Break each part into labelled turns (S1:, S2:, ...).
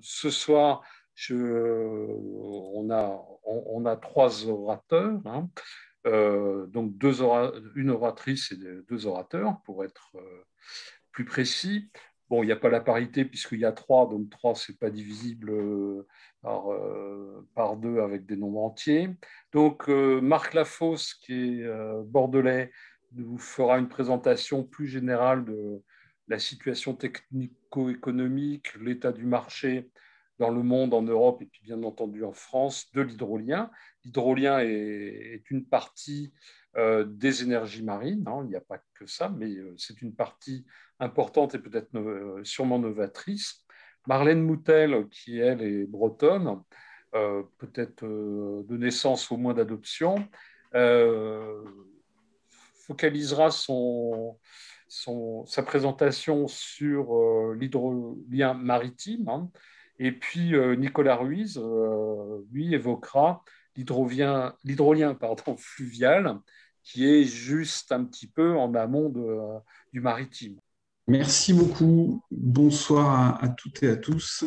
S1: Ce soir, on a trois orateurs, hein. Donc une oratrice et deux orateurs, pour être plus précis. Bon, il n'y a pas la parité puisqu'il y a trois, donc trois, ce n'est pas divisible par deux avec des nombres entiers. Donc, Marc Lafosse, qui est bordelais, nous fera une présentation plus générale de la situation technico-économique, l'état du marché dans le monde, en Europe et puis bien entendu en France, de l'hydrolien. L'hydrolien est une partie des énergies marines, hein, il n'y a pas que ça, mais c'est une partie importante et peut-être sûrement novatrice. Marlène Moutel, qui elle est bretonne, peut-être de naissance au moins d'adoption, euh, focalisera sa présentation sur l'hydrolien maritime, hein. Et puis Nicolas Ruiz, lui, évoquera l'hydrolien fluvial, qui est juste un petit peu en amont du maritime.
S2: Merci beaucoup. Bonsoir à toutes et à tous.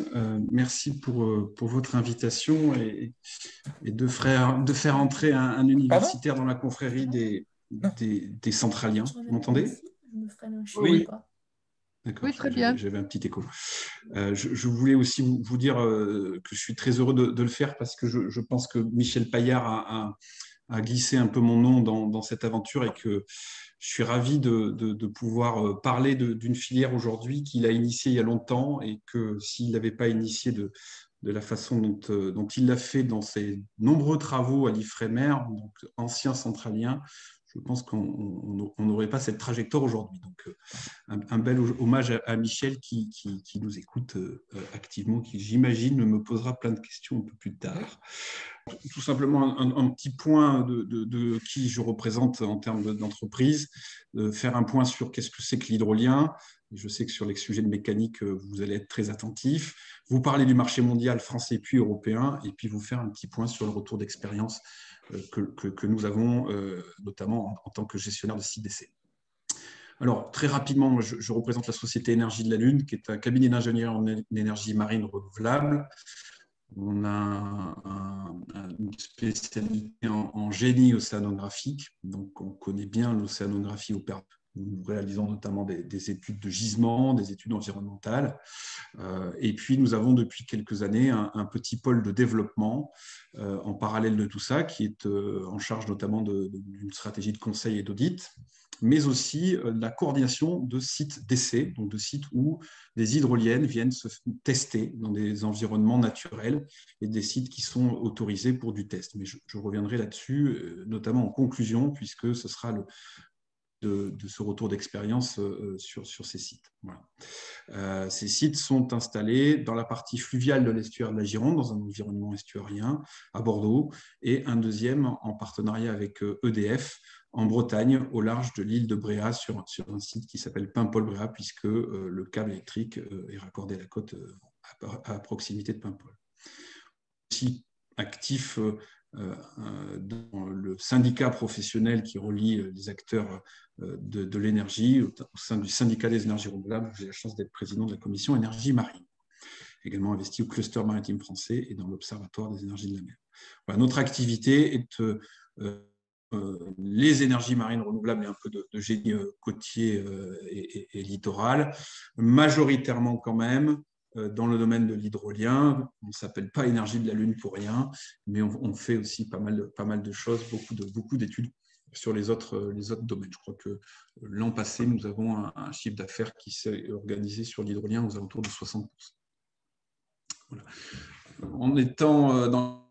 S2: Merci pour votre invitation et de faire entrer un universitaire dans la confrérie des centraliens. Vous m'entendez?
S1: Oui.
S2: D'accord,
S3: oui, très bien.
S2: j'avais un petit écho. Je voulais aussi vous dire que je suis très heureux de le faire parce que je pense que Michel Paillard a glissé un peu mon nom dans cette aventure et que je suis ravi de pouvoir parler d'une filière aujourd'hui qu'il a initiée il y a longtemps et que s'il n'avait pas initié de la façon dont il l'a fait dans ses nombreux travaux à l'IFREMER, donc ancien centralien, je pense qu'on n'aurait pas cette trajectoire aujourd'hui. Donc, un bel hommage à Michel qui nous écoute activement, qui, j'imagine, me posera plein de questions un peu plus tard. Tout simplement, un petit point de qui je représente en termes d'entreprise, faire un point sur qu'est-ce que c'est que l'hydrolien. Je sais que sur les sujets de mécanique, vous allez être très attentifs. Vous parler du marché mondial français puis européen, et puis vous faire un petit point sur le retour d'expérience que nous avons, notamment en tant que gestionnaire de site d'essai. Alors, très rapidement, je représente la société Énergie de la Lune, qui est un cabinet d'ingénieurs en énergie marine renouvelable. On a une spécialité en génie océanographique, donc on connaît bien l'océanographie au Père. Nous réalisons notamment des études de gisement, des études environnementales. Et puis, nous avons depuis quelques années un petit pôle de développement en parallèle de tout ça, qui est en charge notamment d'une stratégie de conseil et d'audit, mais aussi de la coordination de sites d'essai, donc de sites où des hydroliennes viennent se tester dans des environnements naturels et des sites qui sont autorisés pour du test. Mais je reviendrai là-dessus, notamment en conclusion, puisque ce sera de ce retour d'expérience sur ces sites. Voilà. Ces sites sont installés dans la partie fluviale de l'estuaire de la Gironde, dans un environnement estuarien, à Bordeaux, et un deuxième en partenariat avec EDF, en Bretagne, au large de l'île de Bréhat, sur un site qui s'appelle Paimpol-Bréhat, puisque le câble électrique est raccordé à la côte à proximité de Paimpol. Aussi actif dans le syndicat professionnel qui relie les acteurs de l'énergie, au sein du syndicat des énergies renouvelables. J'ai la chance d'être président de la commission énergie marine. Également investi au cluster maritime français et dans l'observatoire des énergies de la mer. Voilà, notre activité est les énergies marines renouvelables et un peu de génie côtier et littoral, majoritairement quand même dans le domaine de l'hydrolien. On ne s'appelle pas énergie de la Lune pour rien, mais on fait aussi pas mal de choses, beaucoup d'études sur les autres domaines. Je crois que l'an passé, nous avons un chiffre d'affaires qui s'est organisé sur l'hydrolien aux alentours de 60%. Voilà. En étant dans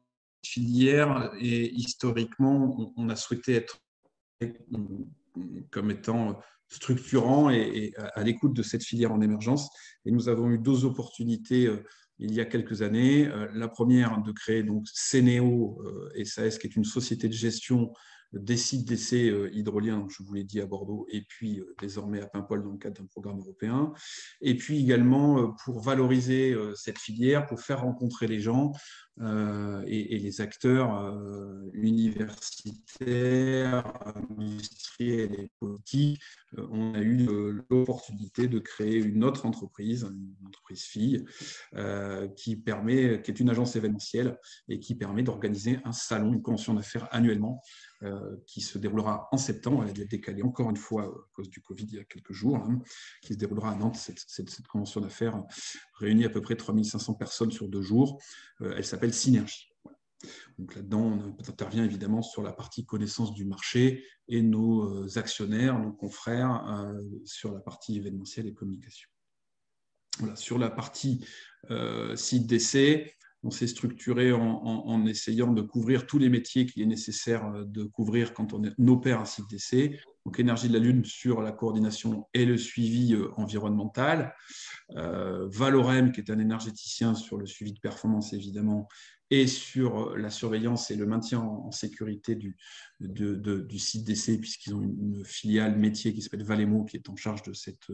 S2: filière et historiquement, on a souhaité être comme étant structurant et à l'écoute de cette filière en émergence. Et nous avons eu deux opportunités il y a quelques années. La première, de créer donc Cénéo SAS, qui est une société de gestion des sites d'essai hydroliens, donc je vous l'ai dit, à Bordeaux, et puis désormais à Paimpol dans le cadre d'un programme européen. Et puis également pour valoriser cette filière, pour faire rencontrer les gens, et les acteurs universitaires, industriels et politiques, on a eu l'opportunité de créer une autre entreprise, une entreprise fille, qui est une agence événementielle et qui permet d'organiser un salon, une convention d'affaires annuellement, qui se déroulera en septembre. Elle a été décalée encore une fois à cause du Covid il y a quelques jours, hein, qui se déroulera à Nantes. Cette convention d'affaires réunit à peu près 3500 personnes sur 2 jours. Elle s'appelle Synergie. Voilà. Donc là-dedans, on intervient évidemment sur la partie connaissance du marché et nos actionnaires, nos confrères, sur la partie événementielle et communication. Voilà. Sur la partie site d'essai, on s'est structuré en essayant de couvrir tous les métiers qu'il est nécessaire de couvrir quand on opère un site d'essai. Donc, Énergie de la Lune sur la coordination et le suivi environnemental. Valorem, qui est un énergéticien sur le suivi de performance, évidemment, et sur la surveillance et le maintien en sécurité du site d'essai, puisqu'ils ont une filiale métier qui s'appelle Valemo, qui est en charge de cette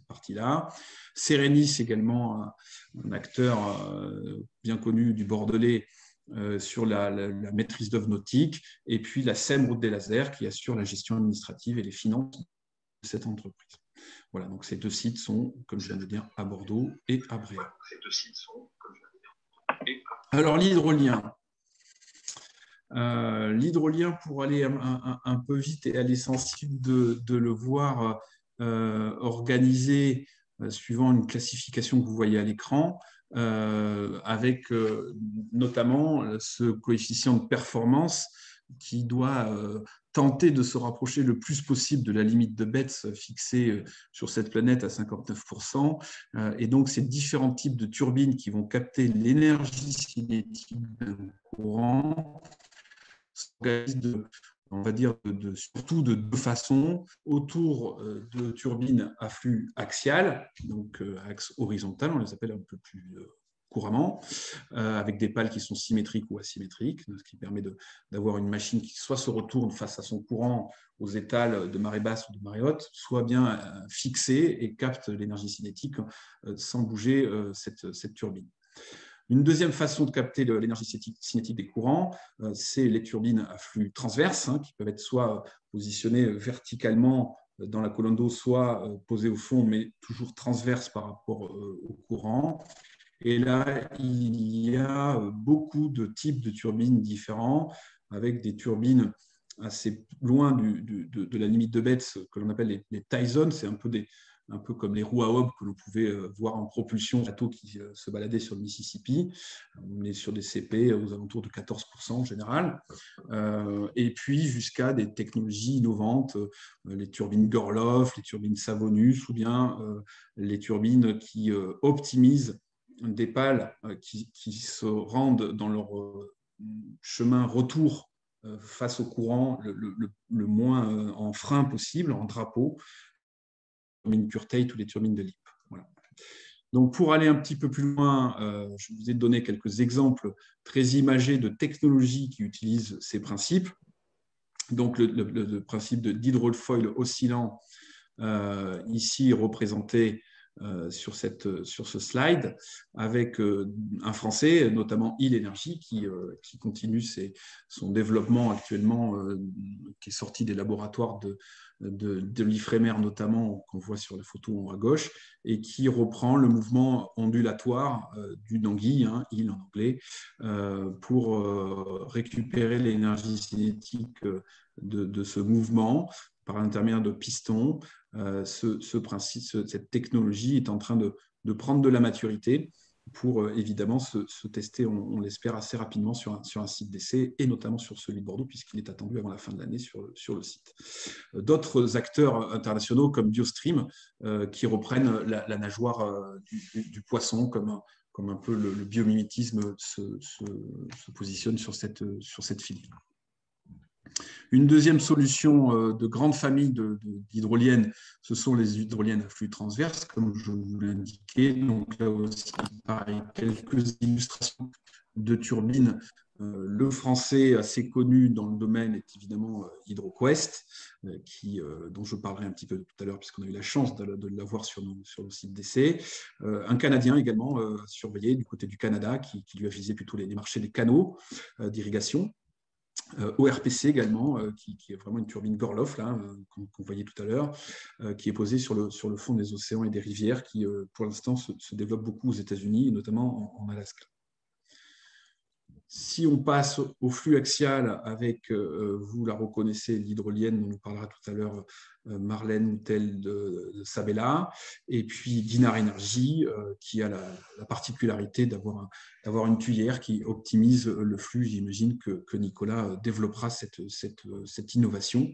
S2: partie-là. Serenis, également un acteur bien connu du Bordelais, sur la maîtrise d'œuvre nautique, et puis la SEM Route des Lasers, qui assure la gestion administrative et les finances de cette entreprise. Voilà, donc ces 2 sites sont, comme je viens de dire, à Bordeaux et à Bréa. Alors, l'hydrolien. L'hydrolien, pour aller un peu vite et à l'essentiel de le voir organisé suivant une classification que vous voyez à l'écran, avec notamment ce coefficient de performance qui doit tenter de se rapprocher le plus possible de la limite de Betz fixée sur cette planète à 59%. Et donc, ces différents types de turbines qui vont capter l'énergie cinétique d'un courant s'organisent on va dire surtout de 2 façons, autour de turbines à flux axial, donc axe horizontal, on les appelle un peu plus couramment, avec des pales qui sont symétriques ou asymétriques, ce qui permet d'avoir une machine qui soit se retourne face à son courant aux étals de marée basse ou de marée haute, soit bien fixée et capte l'énergie cinétique sans bouger cette turbine. Une deuxième façon de capter l'énergie cinétique des courants, c'est les turbines à flux transverse, qui peuvent être soit positionnées verticalement dans la colonne d'eau, soit posées au fond, mais toujours transverses par rapport au courant. Et là, il y a beaucoup de types de turbines différents, avec des turbines assez loin de la limite de Betz, que l'on appelle les Tyson. C'est un peu comme les roues à hob que l'on pouvait voir en propulsion, bateaux qui se baladaient sur le Mississippi. On est sur des CP aux alentours de 14% en général. Et puis jusqu'à des technologies innovantes, les turbines Gorloff, les turbines Savonus, ou bien les turbines qui optimisent des pales qui se rendent dans leur chemin retour face au courant le moins en frein possible, en drapeau, turbines Pure-Tate ou les turbines de LIP. Voilà. Donc, pour aller un petit peu plus loin, je vous ai donné quelques exemples très imagés de technologies qui utilisent ces principes. Donc, le principe d'hydrofoil oscillant, ici représenté sur ce slide, avec un Français, notamment Il Energy, qui continue son développement actuellement, qui est sorti des laboratoires de l'Ifremer notamment, qu'on voit sur la photo en haut à gauche, et qui reprend le mouvement ondulatoire du Nangui, Il en anglais, pour récupérer l'énergie cinétique de ce mouvement par l'intermédiaire de pistons. Cette technologie est en train de prendre de la maturité pour évidemment se tester, on l'espère, assez rapidement sur un site d'essai, et notamment sur celui de Bordeaux, puisqu'il est attendu avant la fin de l'année sur le site. D'autres acteurs internationaux comme Biostream, qui reprennent la nageoire du poisson, comme un peu le biomimétisme se positionne sur cette filière. Une deuxième solution de grande famille d'hydroliennes, ce sont les hydroliennes à flux transverse, comme je vous l'ai indiqué. Donc là aussi, pareil, quelques illustrations de turbines Le français assez connu dans le domaine est évidemment HydroQuest, dont je parlerai un petit peu tout à l'heure, puisqu'on a eu la chance de l'avoir sur le site d'essai. Un Canadien également surveillé du côté du Canada, qui lui a visé plutôt les marchés des canaux d'irrigation. ORPC également, qui est vraiment une turbine Gorloff, là, qu'on voyait tout à l'heure, qui est posée sur le fond des océans et des rivières, qui pour l'instant se développe beaucoup aux États-Unis, et notamment en Alaska. Si on passe au flux axial avec, vous la reconnaissez, l'hydrolienne dont nous parlera tout à l'heure Marlène Moutel de Sabella, et puis Guinard Energy, qui a la particularité d'avoir une tuyère qui optimise le flux. J'imagine que Nicolas développera cette innovation.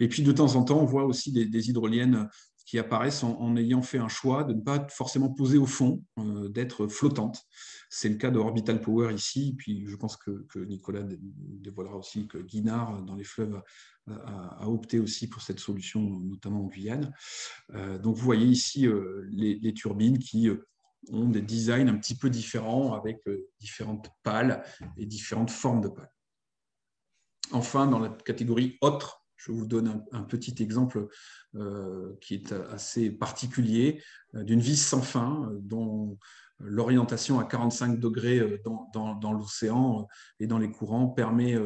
S2: Et puis de temps en temps, on voit aussi des hydroliennes qui apparaissent en ayant fait un choix de ne pas forcément poser au fond, d'être flottantes. C'est le cas de Orbital Power ici, puis je pense que Nicolas dévoilera aussi que Guinard, dans les fleuves, a opté aussi pour cette solution, notamment en Guyane. Donc vous voyez ici les turbines qui ont des designs un petit peu différents, avec différentes pales et différentes formes de pales. Enfin, dans la catégorie autre, je vous donne un petit exemple qui est assez particulier, d'une vis sans fin, dont l'orientation à 45 degrés dans l'océan et dans les courants permet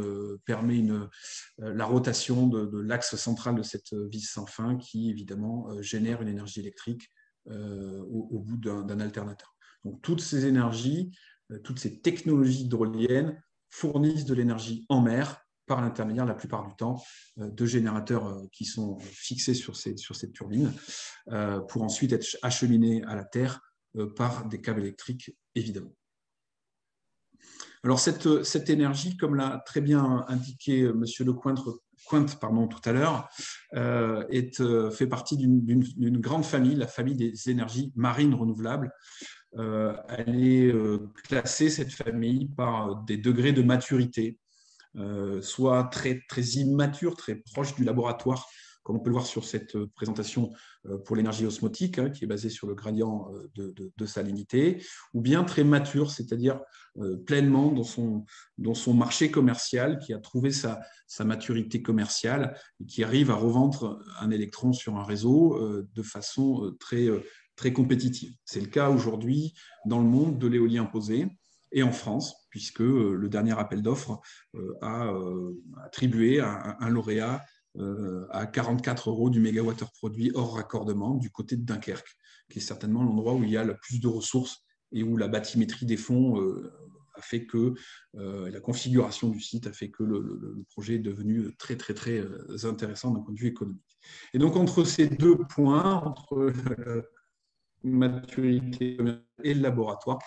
S2: la rotation de l'axe central de cette vis sans fin, qui évidemment génère une énergie électrique au bout d'un alternateur. Donc toutes ces énergies, toutes ces technologies hydroliennes fournissent de l'énergie en mer, par l'intermédiaire, la plupart du temps, de générateurs qui sont fixés sur cette turbine, pour ensuite être acheminés à la Terre par des câbles électriques, évidemment. Alors, cette énergie, comme l'a très bien indiqué M. Lecointe tout à l'heure, fait partie d'une grande famille, la famille des énergies marines renouvelables. Elle est classée, cette famille, par des degrés de maturité, soit très, très immature, très proche du laboratoire, comme on peut le voir sur cette présentation pour l'énergie osmotique, qui est basée sur le gradient de salinité, ou bien très mature, c'est-à-dire pleinement dans son marché commercial, qui a trouvé sa maturité commerciale et qui arrive à revendre un électron sur un réseau de façon très compétitive. C'est le cas aujourd'hui dans le monde de l'éolien posé, et en France, puisque le dernier appel d'offres a attribué un lauréat à 44 € du mégawattheure produit hors raccordement du côté de Dunkerque, qui est certainement l'endroit où il y a le plus de ressources et où la bathymétrie des fonds a fait que la configuration du site a fait que le projet est devenu très, très, très intéressant d'un point de vue économique. Et donc, entre ces deux points, entre maturité et le laboratoire,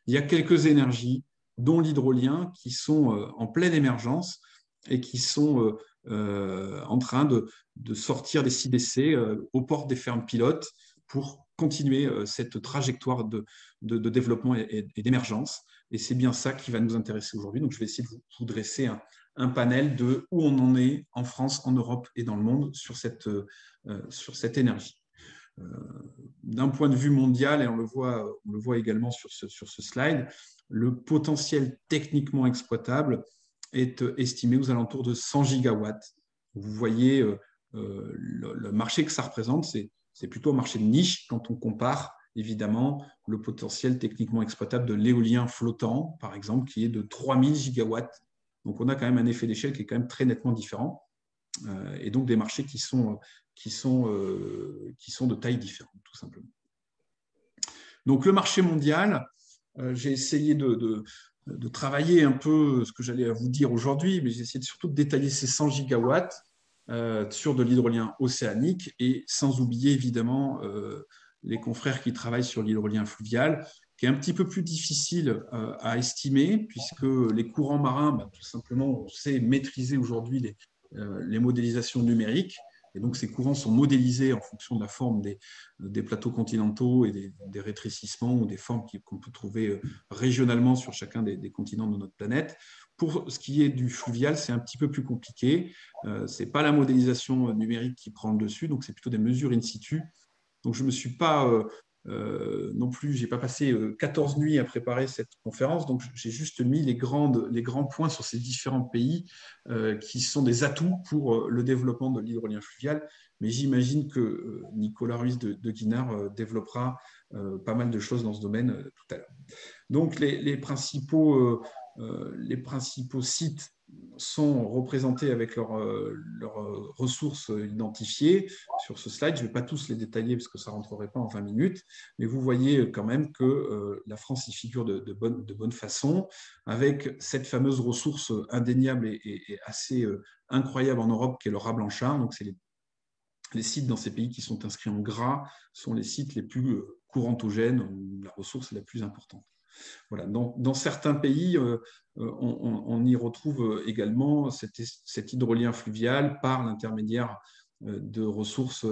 S2: il y a quelques énergies, dont l'hydrolien, qui sont en pleine émergence et qui sont en train de sortir des sites d'essai aux portes des fermes pilotes pour continuer cette trajectoire de développement et d'émergence. Et c'est bien ça qui va nous intéresser aujourd'hui. Donc, je vais essayer de vous dresser un panel de où on en est en France, en Europe et dans le monde sur cette énergie. D'un point de vue mondial, et on le voit également sur ce slide, le potentiel techniquement exploitable est estimé aux alentours de 100 gigawatts. Vous voyez le marché que ça représente, c'est plutôt un marché de niche quand on compare évidemment le potentiel techniquement exploitable de l'éolien flottant, par exemple, qui est de 3000 gigawatts. Donc on a quand même un effet d'échelle qui est quand même très nettement différent, et donc des marchés qui sont de taille différente, tout simplement. Donc le marché mondial, j'ai essayé de travailler un peu ce que j'allais vous dire aujourd'hui, mais j'ai essayé surtout de détailler ces 100 gigawatts sur de l'hydrolien océanique, et sans oublier évidemment les confrères qui travaillent sur l'hydrolien fluvial, qui est un petit peu plus difficile à estimer, puisque les courants marins, tout simplement, on sait maîtriser aujourd'hui les modélisations numériques. Et donc, ces courants sont modélisés en fonction de la forme des plateaux continentaux et des rétrécissements ou des formes qu'on peut trouver régionalement sur chacun des continents de notre planète. Pour ce qui est du fluvial, c'est un petit peu plus compliqué. Ce n'est pas la modélisation numérique qui prend le dessus, donc c'est plutôt des mesures in situ. Donc, je ne me suis pas non plus, je n'ai pas passé 14 nuits à préparer cette conférence, donc j'ai juste mis les grands points sur ces différents pays qui sont des atouts pour le développement de l'hydrolien fluvial. Mais j'imagine que Nicolas Ruiz de Guinard développera pas mal de choses dans ce domaine tout à l'heure. Donc les principaux sites sont représentés avec leurs ressources identifiées sur ce slide. Je ne vais pas tous les détailler parce que ça ne rentrerait pas en 20 minutes, mais vous voyez quand même que la France y figure de bonne façon, avec cette fameuse ressource indéniable et assez incroyable en Europe qu'est le rat blanchard. Donc, c'est les sites dans ces pays qui sont inscrits en gras sont les sites les plus courantogènes, où la ressource est la plus importante. Voilà. Dans certains pays, on y retrouve également cet hydrolien fluvial par l'intermédiaire de ressources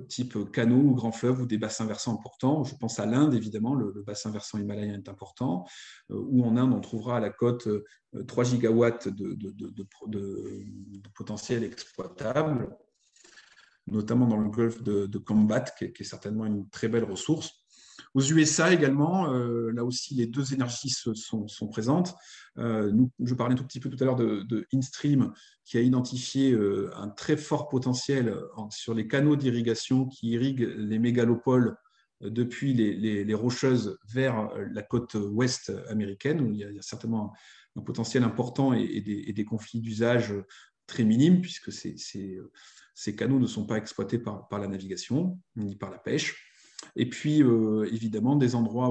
S2: type canaux ou grands fleuves ou des bassins versants importants. Je pense à l'Inde, évidemment, le bassin versant himalayen est important, où en Inde, on trouvera à la côte 3 gigawatts de potentiel exploitable, notamment dans le golfe de Combat, qui est certainement une très belle ressource. Aux USA également, là aussi, les deux énergies sont présentes. Je parlais un tout petit peu tout à l'heure de InStream, qui a identifié un très fort potentiel sur les canaux d'irrigation qui irriguent les mégalopoles depuis les Rocheuses vers la côte ouest américaine, où il y a certainement un potentiel important et des conflits d'usage très minimes, puisque ces canaux ne sont pas exploités par la navigation ni par la pêche. Et puis, évidemment, des endroits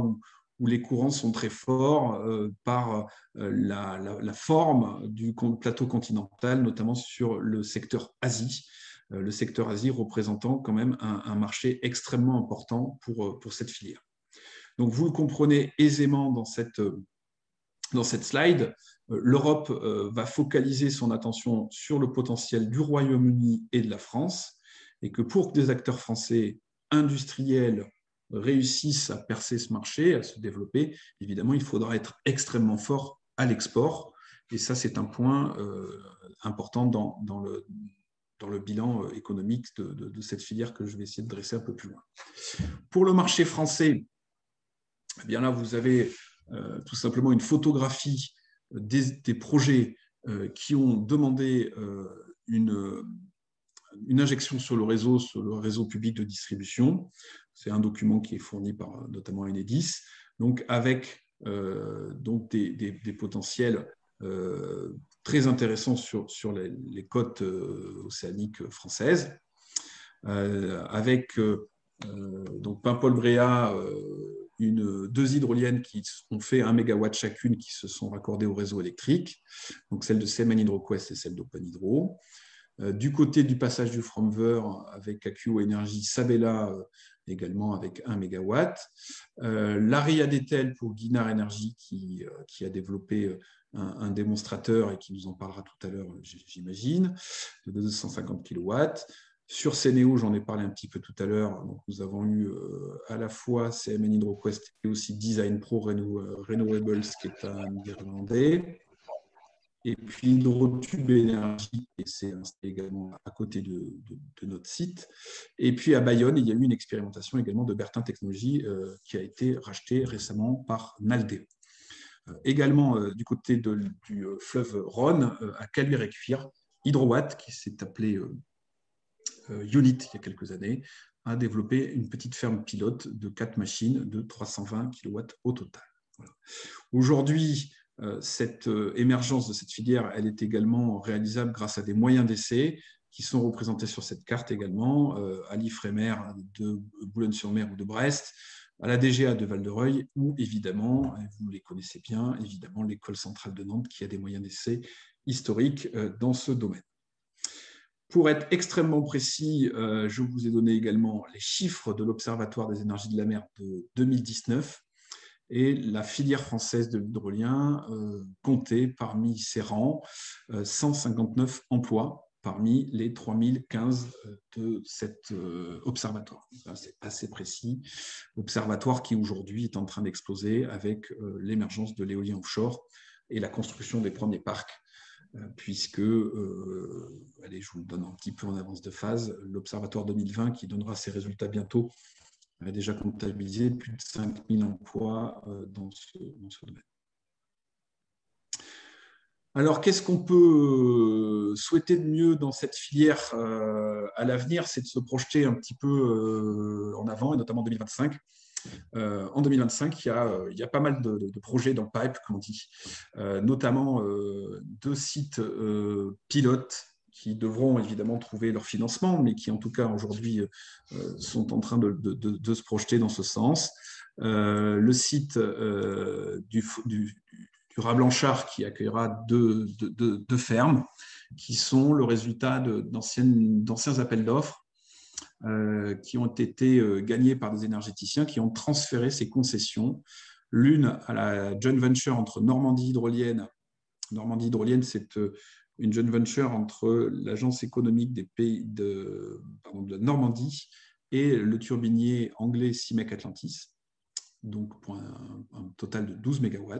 S2: où les courants sont très forts par la forme du plateau continental, notamment sur le secteur Asie. Le secteur Asie représentant quand même un marché extrêmement important pour cette filière. Donc, vous le comprenez aisément dans cette slide. L'Europe va focaliser son attention sur le potentiel du Royaume-Uni et de la France, et que pour que des acteurs français industriels réussissent à percer ce marché, à se développer, évidemment, il faudra être extrêmement fort à l'export. Et ça, c'est un point important dans le bilan économique de cette filière que je vais essayer de dresser un peu plus loin. Pour le marché français, eh bien là, vous avez tout simplement une photographie des projets qui ont demandé une injection sur le réseau public de distribution. C'est un document qui est fourni par notamment Enedis, donc avec des potentiels très intéressants sur les côtes océaniques françaises, avec donc Paimpol-Bréhat, deux hydroliennes qui ont fait 1 MW chacune, qui se sont raccordées au réseau électrique, donc celle de Semen HydroQuest et celle d'Open Hydro. Du côté du passage du Fromver, avec AQ Energy, Sabella également avec 1 MW. L'Aria d'Etel pour Guinard Energy qui a développé un démonstrateur et qui nous en parlera tout à l'heure, j'imagine, de 250 kW. Sur Sénéo, j'en ai parlé un petit peu tout à l'heure. Donc, nous avons eu à la fois CMN HydroQuest et aussi Design Pro Renewables, qui est un Irlandais. Et puis Hydrotube Énergie, et c'est également à côté de notre site. Et puis à Bayonne, il y a eu une expérimentation également de Bertin Technologies qui a été rachetée récemment par Naldeo. Également du côté du fleuve Rhône, à Caluire-et-Cuire, Hydrowatt, qui s'est appelé Unit il y a quelques années, a développé une petite ferme pilote de 4 machines de 320 kW au total. Voilà. Aujourd'hui, cette émergence de cette filière, elle est également réalisable grâce à des moyens d'essai qui sont représentés sur cette carte également, à l'Ifremer de Boulogne-sur-Mer ou de Brest, à la DGA de Val-de-Reuil, ou évidemment, vous les connaissez bien, évidemment l'École centrale de Nantes qui a des moyens d'essai historiques dans ce domaine. Pour être extrêmement précis, je vous ai donné également les chiffres de l'Observatoire des énergies de la mer de 2019, et la filière française de l'hydrolien comptait parmi ses rangs 159 emplois parmi les 3015 de cet observatoire. C'est assez précis. Observatoire qui aujourd'hui est en train d'exploser avec l'émergence de l'éolien offshore et la construction des premiers parcs, puisque, allez, je vous le donne un petit peu en avance de phase, l'Observatoire 2020 qui donnera ses résultats bientôt a déjà comptabilisé plus de 5000 emplois dans ce domaine. Alors, qu'est-ce qu'on peut souhaiter de mieux dans cette filière à l'avenir? C'est de se projeter un petit peu en avant, et notamment en 2025. En 2025, il y a pas mal de projets dans le pipe, comme on dit, notamment 2 sites pilotes qui devront évidemment trouver leur financement, mais qui en tout cas aujourd'hui sont en train de se projeter dans ce sens. Le site du Rat-Blanchard qui accueillera deux fermes qui sont le résultat d'anciens appels d'offres qui ont été gagnés par des énergéticiens qui ont transféré ces concessions, l'une à la joint venture entre Normandie Hydrolienne. Normandie Hydrolienne, c'est une joint venture entre l'agence économique des pays de Normandie et le turbinier anglais Cimec Atlantis, donc pour un total de 12 MW.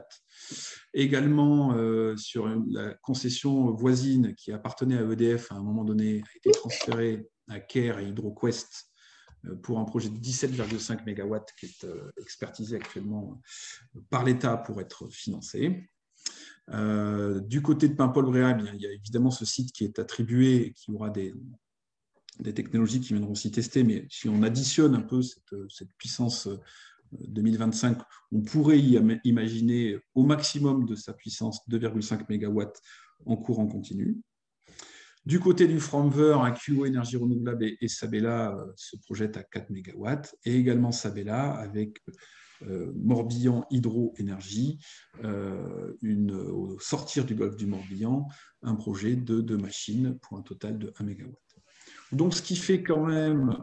S2: Également, sur la concession voisine qui appartenait à EDF à un moment donné, a été transférée à Caire et HydroQuest pour un projet de 17,5 MW qui est expertisé actuellement par l'État pour être financé. Du côté de Paimpol-Bréal, il y a évidemment ce site qui est attribué et qui aura des technologies qui viendront s'y tester, mais si on additionne un peu cette puissance 2025, on pourrait y imaginer au maximum de sa puissance 2,5 MW en courant continu. Du côté du Framver, QO Énergie Renouvelable et Sabella se projettent à 4 MW, et également Sabella avec Morbihan Hydro Énergie, au sortir du golfe du Morbihan, un projet de 2 machines pour un total de 1 MW. Donc, ce qui fait quand même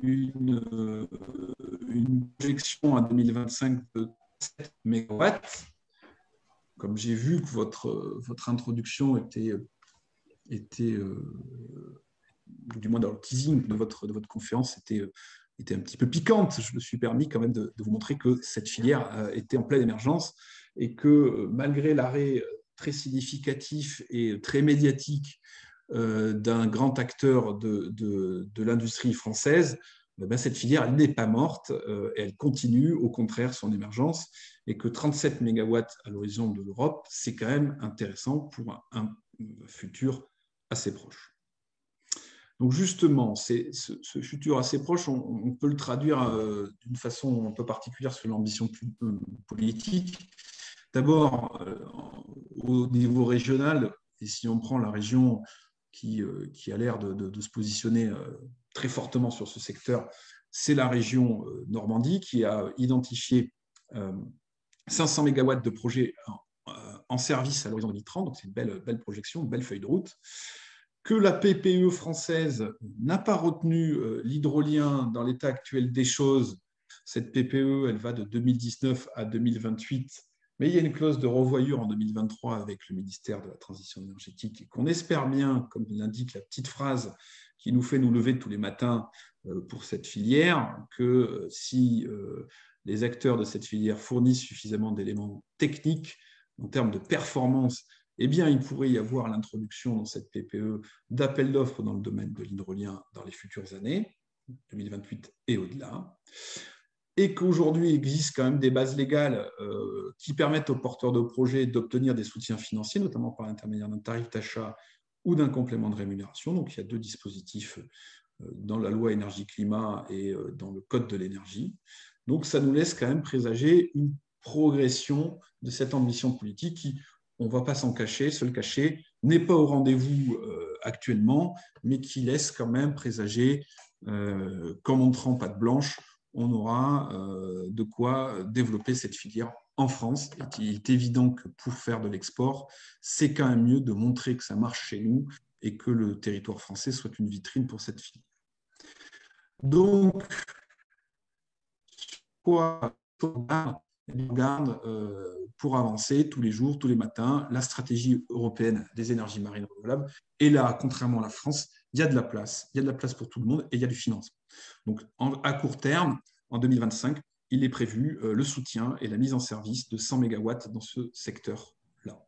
S2: une projection à 2025 de 7 MW. Comme j'ai vu que votre introduction était du moins dans le teasing de votre conférence, était un petit peu piquante. Je me suis permis quand même de vous montrer que cette filière était en pleine émergence et que malgré l'arrêt très significatif et très médiatique d'un grand acteur de l'industrie française, cette filière elle n'est pas morte, elle continue au contraire son émergence, et que 37 MW à l'horizon de l'Europe, c'est quand même intéressant pour un futur assez proche. Donc justement, ce futur assez proche, on peut le traduire d'une façon un peu particulière sur l'ambition politique. D'abord, au niveau régional, et si on prend la région qui a l'air de se positionner très fortement sur ce secteur, c'est la région Normandie qui a identifié 500 MW de projets en service à l'horizon 2030, donc c'est une belle projection, une belle feuille de route. Que la PPE française n'a pas retenu l'hydrolien dans l'état actuel des choses. Cette PPE, elle va de 2019 à 2028, mais il y a une clause de revoyure en 2023 avec le ministère de la Transition énergétique et qu'on espère bien, comme l'indique la petite phrase qui nous fait nous lever tous les matins pour cette filière, que si les acteurs de cette filière fournissent suffisamment d'éléments techniques en termes de performance, eh bien, il pourrait y avoir l'introduction dans cette PPE d'appels d'offres dans le domaine de l'hydrolien dans les futures années, 2028 et au-delà, et qu'aujourd'hui il existe quand même des bases légales qui permettent aux porteurs de projets d'obtenir des soutiens financiers, notamment par l'intermédiaire d'un tarif d'achat ou d'un complément de rémunération. Donc, il y a 2 dispositifs dans la loi énergie-climat et dans le code de l'énergie. Donc, ça nous laisse quand même présager une progression de cette ambition politique qui, on ne va pas s'en cacher, se le cacher, n'est pas au rendez-vous actuellement, mais qui laisse quand même présager qu'en montrant patte blanche, on aura de quoi développer cette filière en France. Et qu'il est évident que pour faire de l'export, c'est quand même mieux de montrer que ça marche chez nous et que le territoire français soit une vitrine pour cette filière. Donc, quoi on regarde pour avancer tous les jours, tous les matins, la stratégie européenne des énergies marines renouvelables. Et là, contrairement à la France, il y a de la place. Il y a de la place pour tout le monde et il y a du financement. Donc, à court terme, en 2025, il est prévu le soutien et la mise en service de 100 MW dans ce secteur-là.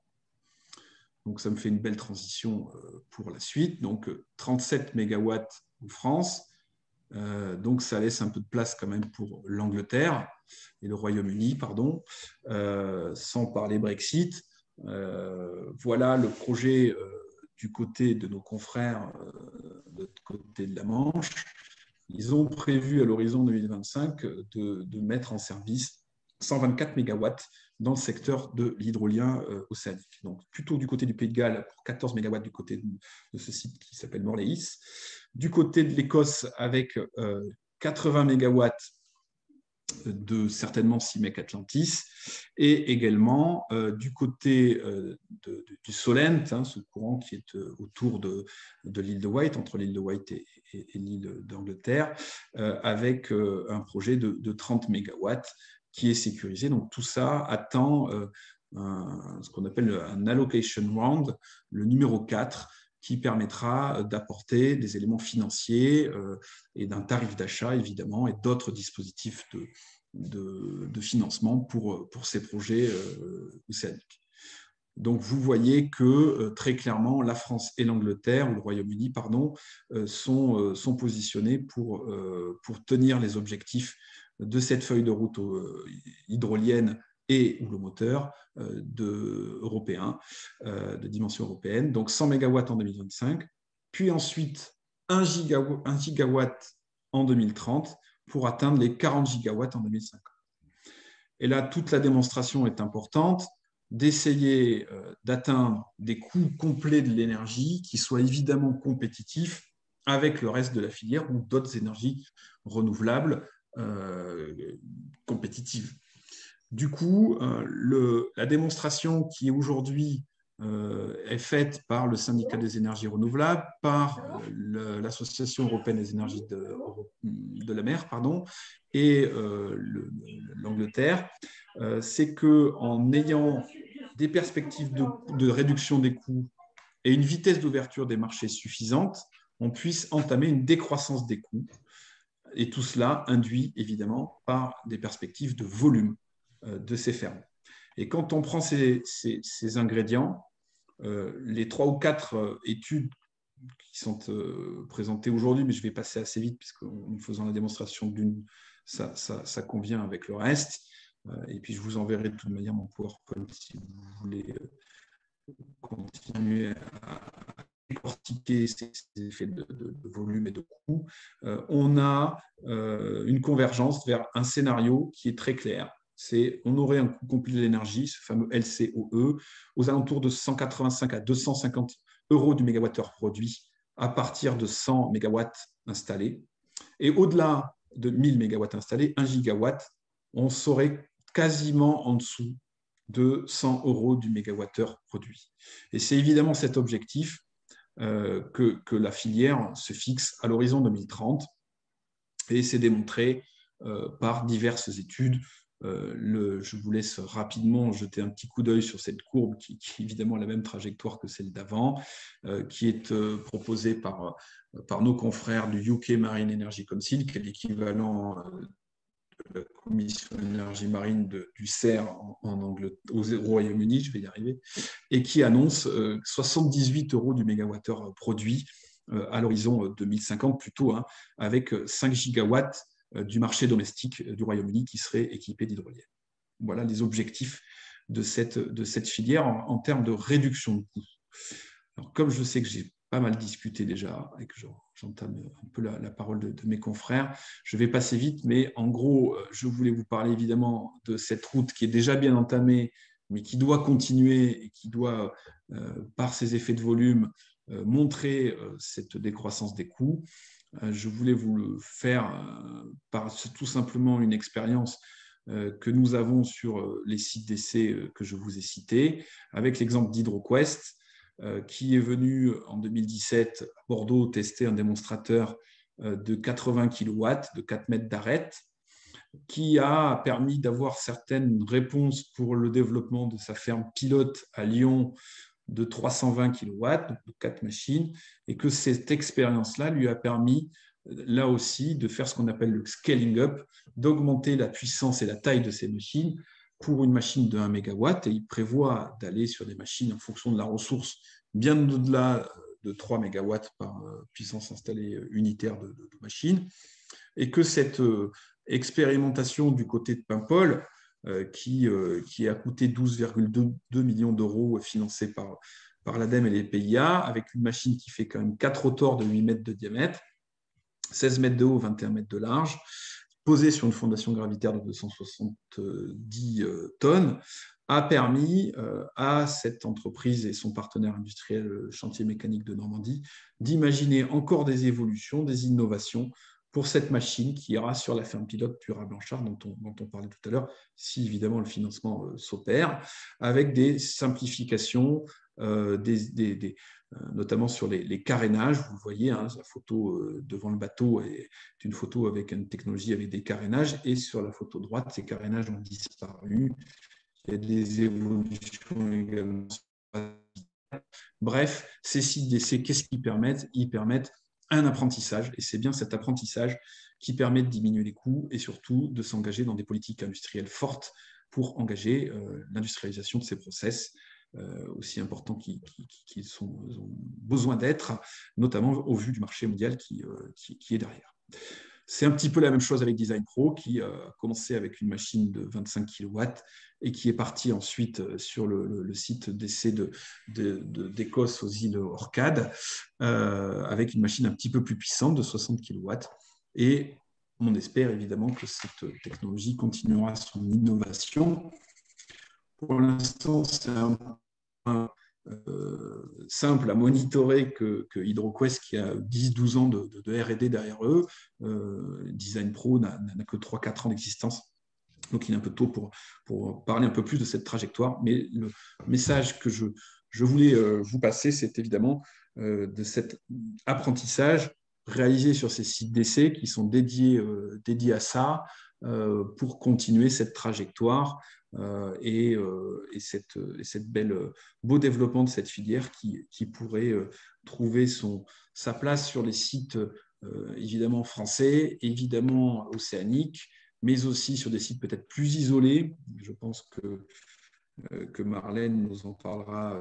S2: Donc, ça me fait une belle transition pour la suite. Donc, 37 MW en France, Donc, ça laisse un peu de place quand même pour l'Angleterre et le Royaume-Uni, pardon, sans parler Brexit. Voilà le projet du côté de nos confrères de l'autre côté de la Manche. Ils ont prévu à l'horizon 2025 de mettre en service 124 mégawatts dans le secteur de l'hydrolien océanique. Donc, plutôt du côté du Pays de Galles, pour 14 mégawatts du côté de ce site qui s'appelle Morleis. Du côté de l'Écosse, avec 80 mégawatts de certainement CIMEC Atlantis, et également du côté du Solent, hein, ce courant qui est autour de l'île de Wight, entre l'île de Wight et l'île d'Angleterre, avec un projet de 30 mégawatts qui est sécurisé. Donc tout ça attend ce qu'on appelle un allocation round, le numéro 4, qui permettra d'apporter des éléments financiers et d'un tarif d'achat, évidemment, et d'autres dispositifs de financement pour ces projets océaniques. Donc, vous voyez que très clairement, la France et l'Angleterre, ou le Royaume-Uni, pardon, sont positionnés pour tenir les objectifs de cette feuille de route hydrolienne et ou le moteur européen, de dimension européenne. Donc 100 MW en 2025, puis ensuite 1 gigawatt en 2030 pour atteindre les 40 gigawatts en 2050. Et là, toute la démonstration est importante, d'essayer d'atteindre des coûts complets de l'énergie qui soient évidemment compétitifs avec le reste de la filière ou d'autres énergies renouvelables compétitives. Du coup, la démonstration qui aujourd'hui est faite par le syndicat des énergies renouvelables, par l'Association européenne des énergies de la mer, pardon, et l'Angleterre, c'est qu'en ayant des perspectives de réduction des coûts et une vitesse d'ouverture des marchés suffisante, on puisse entamer une décroissance des coûts. Et tout cela induit évidemment par des perspectives de volume de ces fermes. Et quand on prend ces ingrédients, les 3 ou 4 études qui sont présentées aujourd'hui, mais je vais passer assez vite puisqu'en faisant la démonstration d'une, ça convient avec le reste. Et puis je vous enverrai de toute manière mon PowerPoint si vous voulez continuer à décortiquer ces effets de volume et de coût. On a une convergence vers un scénario qui est très clair. On aurait un coût complet de l'énergie, ce fameux LCOE, aux alentours de 185 à 250 euros du mégawattheure produit à partir de 100 mégawatts installés. Et au-delà de 1000 mégawatts installés, 1 gigawatt, on serait quasiment en dessous de 100 euros du mégawattheure produit. Et c'est évidemment cet objectif que la filière se fixe à l'horizon 2030. Et c'est démontré par diverses études. Je vous laisse rapidement jeter un petit coup d'œil sur cette courbe qui est évidemment la même trajectoire que celle d'avant, qui est proposée par nos confrères du UK Marine Energy Council, qui est l'équivalent de la Commission d'énergie marine du CER au Royaume-Uni, je vais y arriver, et qui annonce 78 euros du mégawattheure produit à l'horizon 2050 plutôt, hein, avec 5 gigawatts du marché domestique du Royaume-Uni qui serait équipé d'hydroliennes. Voilà les objectifs de cette filière en termes de réduction de coûts. Alors, comme je sais que j'ai pas mal discuté déjà et que j'entame un peu la parole de mes confrères, je vais passer vite, mais en gros, je voulais vous parler évidemment de cette route qui est déjà bien entamée, mais qui doit continuer et qui doit, par ses effets de volume, montrer cette décroissance des coûts. Je voulais vous le faire par tout simplement une expérience que nous avons sur les sites d'essai que je vous ai cités, avec l'exemple d'HydroQuest, qui est venu en 2017 à Bordeaux tester un démonstrateur de 80 kW, de 4 mètres d'arête, qui a permis d'avoir certaines réponses pour le développement de sa ferme pilote à Lyon de 320 kW, de 4 machines, et que cette expérience-là lui a permis, là aussi, de faire ce qu'on appelle le scaling up, d'augmenter la puissance et la taille de ces machines pour une machine de 1 MW, et il prévoit d'aller sur des machines en fonction de la ressource bien au-delà de 3 MW par puissance installée unitaire de machine, et que cette expérimentation du côté de Paimpol, qui a coûté 12,2 millions d'euros financés par l'ADEME et les PIA, avec une machine qui fait quand même 4 rotors de 8 mètres de diamètre, 16 mètres de haut, 21 mètres de large, posée sur une fondation gravitaire de 270 tonnes, a permis à cette entreprise et son partenaire industriel Chantier Mécanique de Normandie d'imaginer encore des évolutions, des innovations pour cette machine qui ira sur la ferme pilote Puyrault-Blanchard dont on parlait tout à l'heure, si évidemment le financement s'opère, avec des simplifications, notamment sur les carénages. Vous voyez, la photo devant le bateau est une photo avec une technologie avec des carénages, et sur la photo droite, ces carénages ont disparu. Il y a des évolutions également. Bref, ces sites d'essai, qu'est-ce qu'ils permettent? Ils permettent un apprentissage, et c'est bien cet apprentissage qui permet de diminuer les coûts et surtout de s'engager dans des politiques industrielles fortes pour engager l'industrialisation de ces process aussi importants qu'ils ont besoin d'être, notamment au vu du marché mondial qui est derrière. C'est un petit peu la même chose avec Design Pro, qui a commencé avec une machine de 25 kW et qui est parti ensuite sur le site d'essai d'Écosse aux îles Orcades, avec une machine un petit peu plus puissante de 60 kW. Et on espère évidemment que cette technologie continuera son innovation. Pour l'instant, c'est un simple à monitorer que HydroQuest, qui a 10-12 ans de R&D derrière eux. Design Pro n'a que 3-4 ans d'existence, donc il est un peu tôt pour parler un peu plus de cette trajectoire. Mais le message que je voulais vous passer, c'est évidemment de cet apprentissage réalisé sur ces sites d'essai qui sont dédiés à ça, pour continuer cette trajectoire et cette beau développement de cette filière qui pourrait trouver sa place sur les sites évidemment français, évidemment océaniques, mais aussi sur des sites peut-être plus isolés. Je pense que Marlène nous en parlera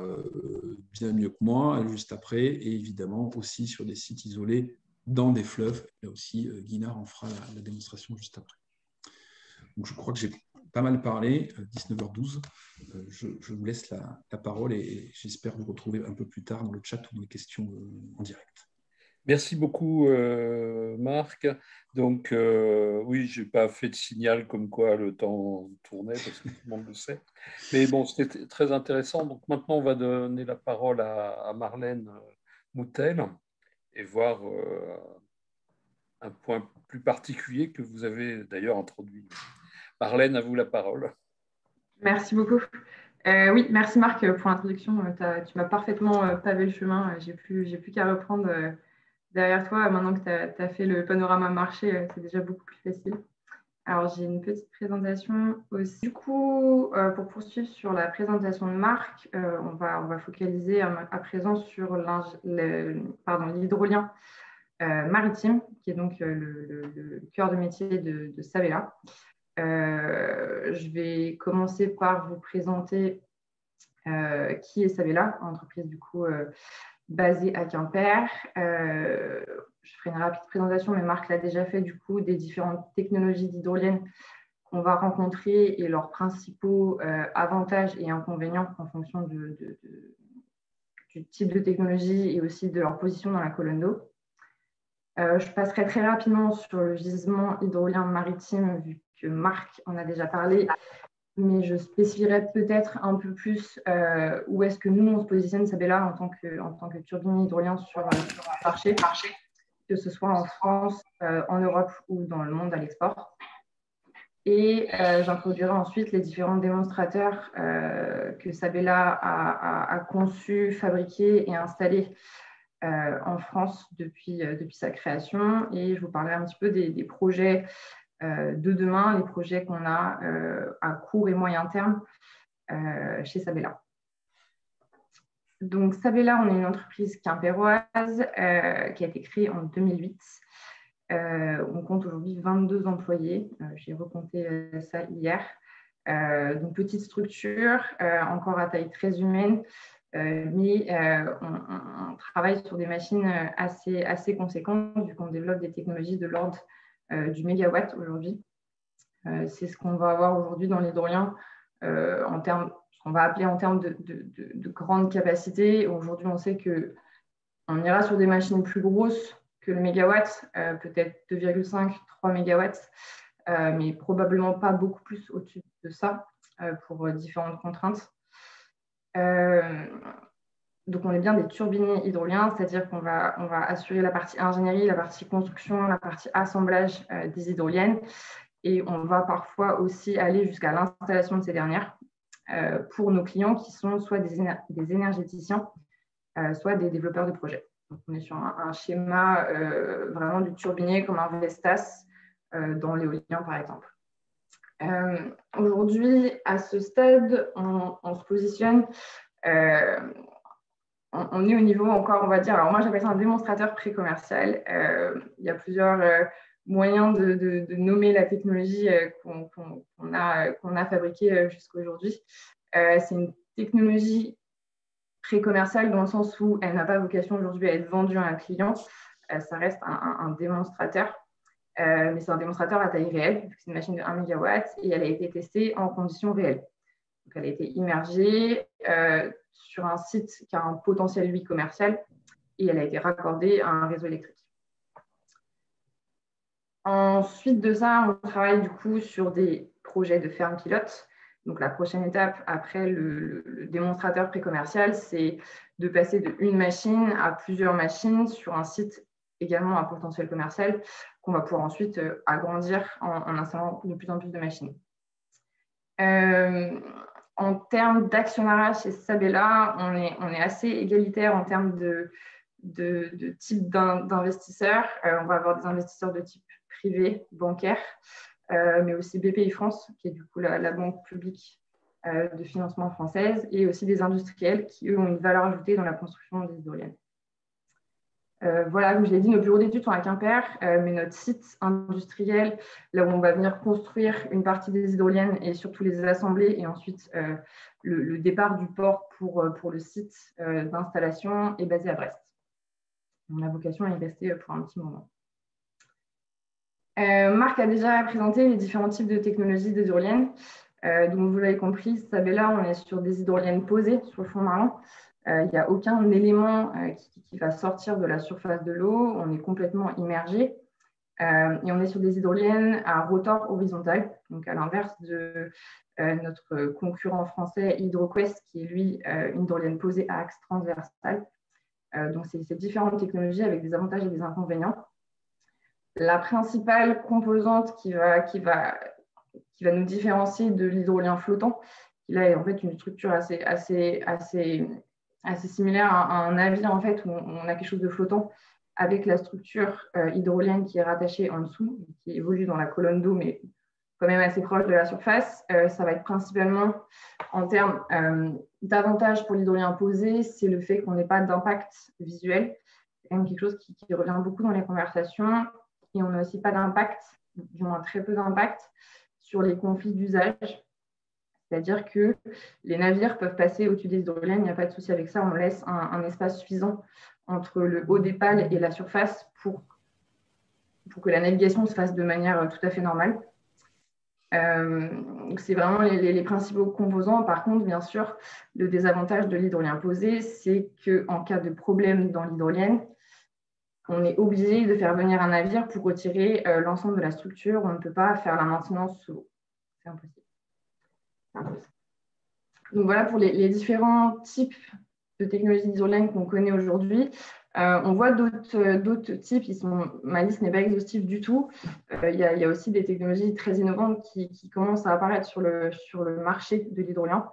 S2: bien mieux que moi juste après, et évidemment aussi sur des sites isolés dans des fleuves. Là aussi, Guinard en fera la démonstration juste après. Donc, je crois que j'ai pas mal parlé, 19h12. Je vous laisse la parole et j'espère vous retrouver un peu plus tard dans le chat ou dans les questions en direct.
S1: Merci beaucoup, Marc. Donc, oui, je n'ai pas fait de signal comme quoi le temps tournait, parce que tout le monde le sait. Mais bon, c'était très intéressant. Donc, maintenant, on va donner la parole à Marlène Moutel et voir un point plus particulier que vous avez d'ailleurs introduit. Marlène, à vous la parole.
S3: Merci beaucoup. Oui, merci Marc pour l'introduction. Tu m'as parfaitement pavé le chemin. J'ai plus qu'à reprendre derrière toi. Maintenant que tu as fait le panorama marché, c'est déjà beaucoup plus facile. Alors, j'ai une petite présentation aussi. Du coup, pour poursuivre sur la présentation de Marc, on va focaliser à présent sur l'hydrolien maritime, qui est donc le cœur de métier de Sabela. Je vais commencer par vous présenter qui est Sabela, entreprise du coup basée à Quimper. Je ferai une rapide présentation, mais Marc l'a déjà fait du coup, des différentes technologies d'hydroliennes qu'on va rencontrer et leurs principaux avantages et inconvénients en fonction du type de technologie et aussi de leur position dans la colonne d'eau. Je passerai très rapidement sur le gisement hydrolien maritime, vu que Marc en a déjà parlé, mais je spécifierai peut-être un peu plus où est-ce que nous, on se positionne, Sabela, en tant que turbine hydrolien sur le marché, que ce soit en France, en Europe ou dans le monde à l'export. Et j'introduirai ensuite les différents démonstrateurs que Sabela a conçus, fabriqués et installés en France depuis sa création. Et je vous parlerai un petit peu des projets de demain, les projets qu'on a à court et moyen terme chez Sabela. Donc, Sabela, on est une entreprise quimpéroise qui a été créée en 2008. On compte aujourd'hui 22 employés. J'ai recompté ça hier. Donc, petite structure, encore à taille très humaine, mais on travaille sur des machines assez conséquentes, vu qu'on développe des technologies de l'ordre du mégawatt aujourd'hui. C'est ce qu'on va avoir aujourd'hui dans l'hydrolien en termes, ce qu'on va appeler en termes de grande capacité. Aujourd'hui, on sait qu'on ira sur des machines plus grosses que le mégawatt, peut-être 2,5, 3 mégawatts, mais probablement pas beaucoup plus au-dessus de ça pour différentes contraintes. Donc, on est bien des turbiniers hydroliens, c'est-à-dire qu'on va assurer la partie ingénierie, la partie construction, la partie assemblage des hydroliennes. Et on va parfois aussi aller jusqu'à l'installation de ces dernières pour nos clients qui sont soit des énergéticiens, soit des développeurs de projets. Donc, on est sur un schéma vraiment du turbinier comme un Vestas dans l'éolien, par exemple. Aujourd'hui, à ce stade, on se positionne, on est au niveau encore, on va dire, alors moi j'appelle ça un démonstrateur pré-commercial. Il y a plusieurs moyens de nommer la technologie qu'on a fabriquée jusqu'à aujourd'hui. C'est une technologie pré-commerciale dans le sens où elle n'a pas vocation aujourd'hui à être vendue à un client. Ça reste un démonstrateur, mais c'est un démonstrateur à taille réelle. C'est une machine de 1 MW et elle a été testée en conditions réelles. Donc, elle a été immergée sur un site qui a un potentiel, lui, commercial, et elle a été raccordée à un réseau électrique. Ensuite de ça, on travaille du coup sur des projets de ferme pilote. Donc, la prochaine étape après le démonstrateur pré-commercial, c'est de passer d'une machine à plusieurs machines sur un site également à potentiel commercial qu'on va pouvoir ensuite agrandir en installant de plus en plus de machines. En termes d'actionnariat chez Sabela, on est assez égalitaire en termes de type d'investisseurs. On va avoir des investisseurs de type privé, bancaire, mais aussi BPI France, qui est du coup la banque publique de financement française, et aussi des industriels qui, eux, ont une valeur ajoutée dans la construction des hydroliennes. Voilà, comme je l'ai dit, nos bureaux d'études sont à Quimper, mais notre site industriel, là où on va venir construire une partie des hydroliennes et surtout les assembler, et ensuite le départ du port pour le site d'installation est basé à Brest. On a vocation à y rester pour un petit moment. Marc a déjà présenté les différents types de technologies d'hydroliennes. Donc, vous l'avez compris, Sabela, on est sur des hydroliennes posées sur le fond marin. Il n'y a aucun élément qui va sortir de la surface de l'eau. On est complètement immergé. Et on est sur des hydroliennes à rotor horizontal, donc à l'inverse de notre concurrent français HydroQuest, qui est lui une hydrolienne posée à axe transversal. Donc, c'est différentes technologies avec des avantages et des inconvénients. La principale composante qui va nous différencier de l'hydrolien flottant, qui là est en fait une structure assez similaire à un navire en fait, où on a quelque chose de flottant avec la structure hydrolienne qui est rattachée en dessous, qui évolue dans la colonne d'eau, mais quand même assez proche de la surface. Ça va être principalement en termes d'avantages pour l'hydrolien posé, c'est le fait qu'on n'ait pas d'impact visuel. C'est quand même quelque chose qui revient beaucoup dans les conversations. Et on n'a aussi pas d'impact, du moins très peu d'impact, sur les conflits d'usage. C'est-à-dire que les navires peuvent passer au-dessus des hydroliennes, il n'y a pas de souci avec ça, on laisse un espace suffisant entre le haut des pales et la surface pour que la navigation se fasse de manière tout à fait normale. C'est vraiment les principaux composants. Par contre, bien sûr, le désavantage de l'hydrolien posé, c'est qu'en cas de problème dans l'hydrolienne, on est obligé de faire venir un navire pour retirer l'ensemble de la structure. On ne peut pas faire la maintenance sous l'eau. C'est impossible. Donc voilà pour les différents types de technologies d'hydrolienne qu'on connaît aujourd'hui. On voit d'autres types. Ma liste n'est pas exhaustive du tout. Il y a aussi des technologies très innovantes qui commencent à apparaître sur le marché de l'hydrolien.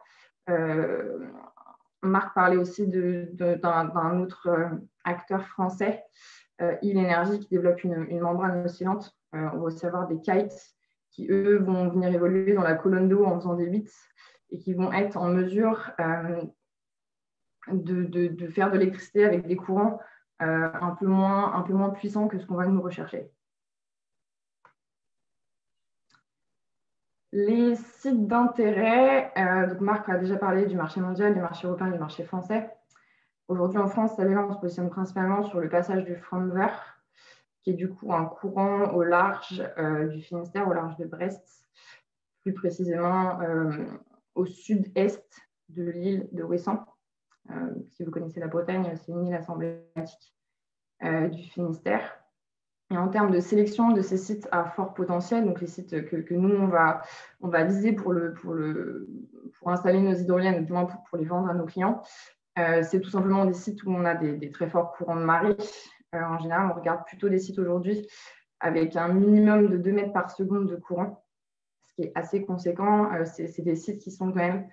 S3: Marc parlait aussi d'un autre acteur français, Il Energy, qui développe une membrane oscillante. On va aussi avoir des kites qui, eux, vont venir évoluer dans la colonne d'eau en faisant des bits et qui vont être en mesure de faire de l'électricité avec des courants un peu moins puissants que ce qu'on va nous rechercher. Les sites d'intérêt, donc Marc a déjà parlé du marché mondial, du marché européen et du marché français. Aujourd'hui, en France, on se positionne principalement sur le passage du Fromveur, qui est du coup un courant au large du Finistère, au large de Brest, plus précisément au sud-est de l'île de Ouessant. Si vous connaissez la Bretagne, c'est une île assez emblématique du Finistère. Et en termes de sélection de ces sites à fort potentiel, donc les sites que nous, on va viser pour installer nos hydroliennes, du moins pour les vendre à nos clients, c'est tout simplement des sites où on a des très forts courants de marée. En général, on regarde plutôt des sites aujourd'hui avec un minimum de 2 mètres par seconde de courant, ce qui est assez conséquent. C'est des sites qui sont quand même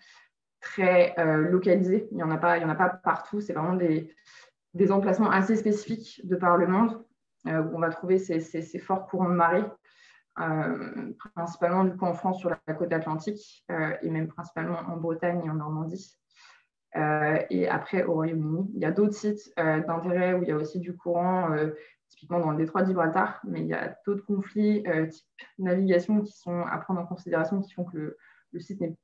S3: très localisés. Il n'y en a pas partout. C'est vraiment des emplacements assez spécifiques de par le monde où on va trouver ces forts courants de marée, principalement du coup en France sur la côte atlantique et même principalement en Bretagne et en Normandie. Et après au Royaume-Uni, il y a d'autres sites d'intérêt où il y a aussi du courant, typiquement dans le détroit de Gibraltar, mais il y a d'autres conflits type navigation qui sont à prendre en considération, qui font que le site n'est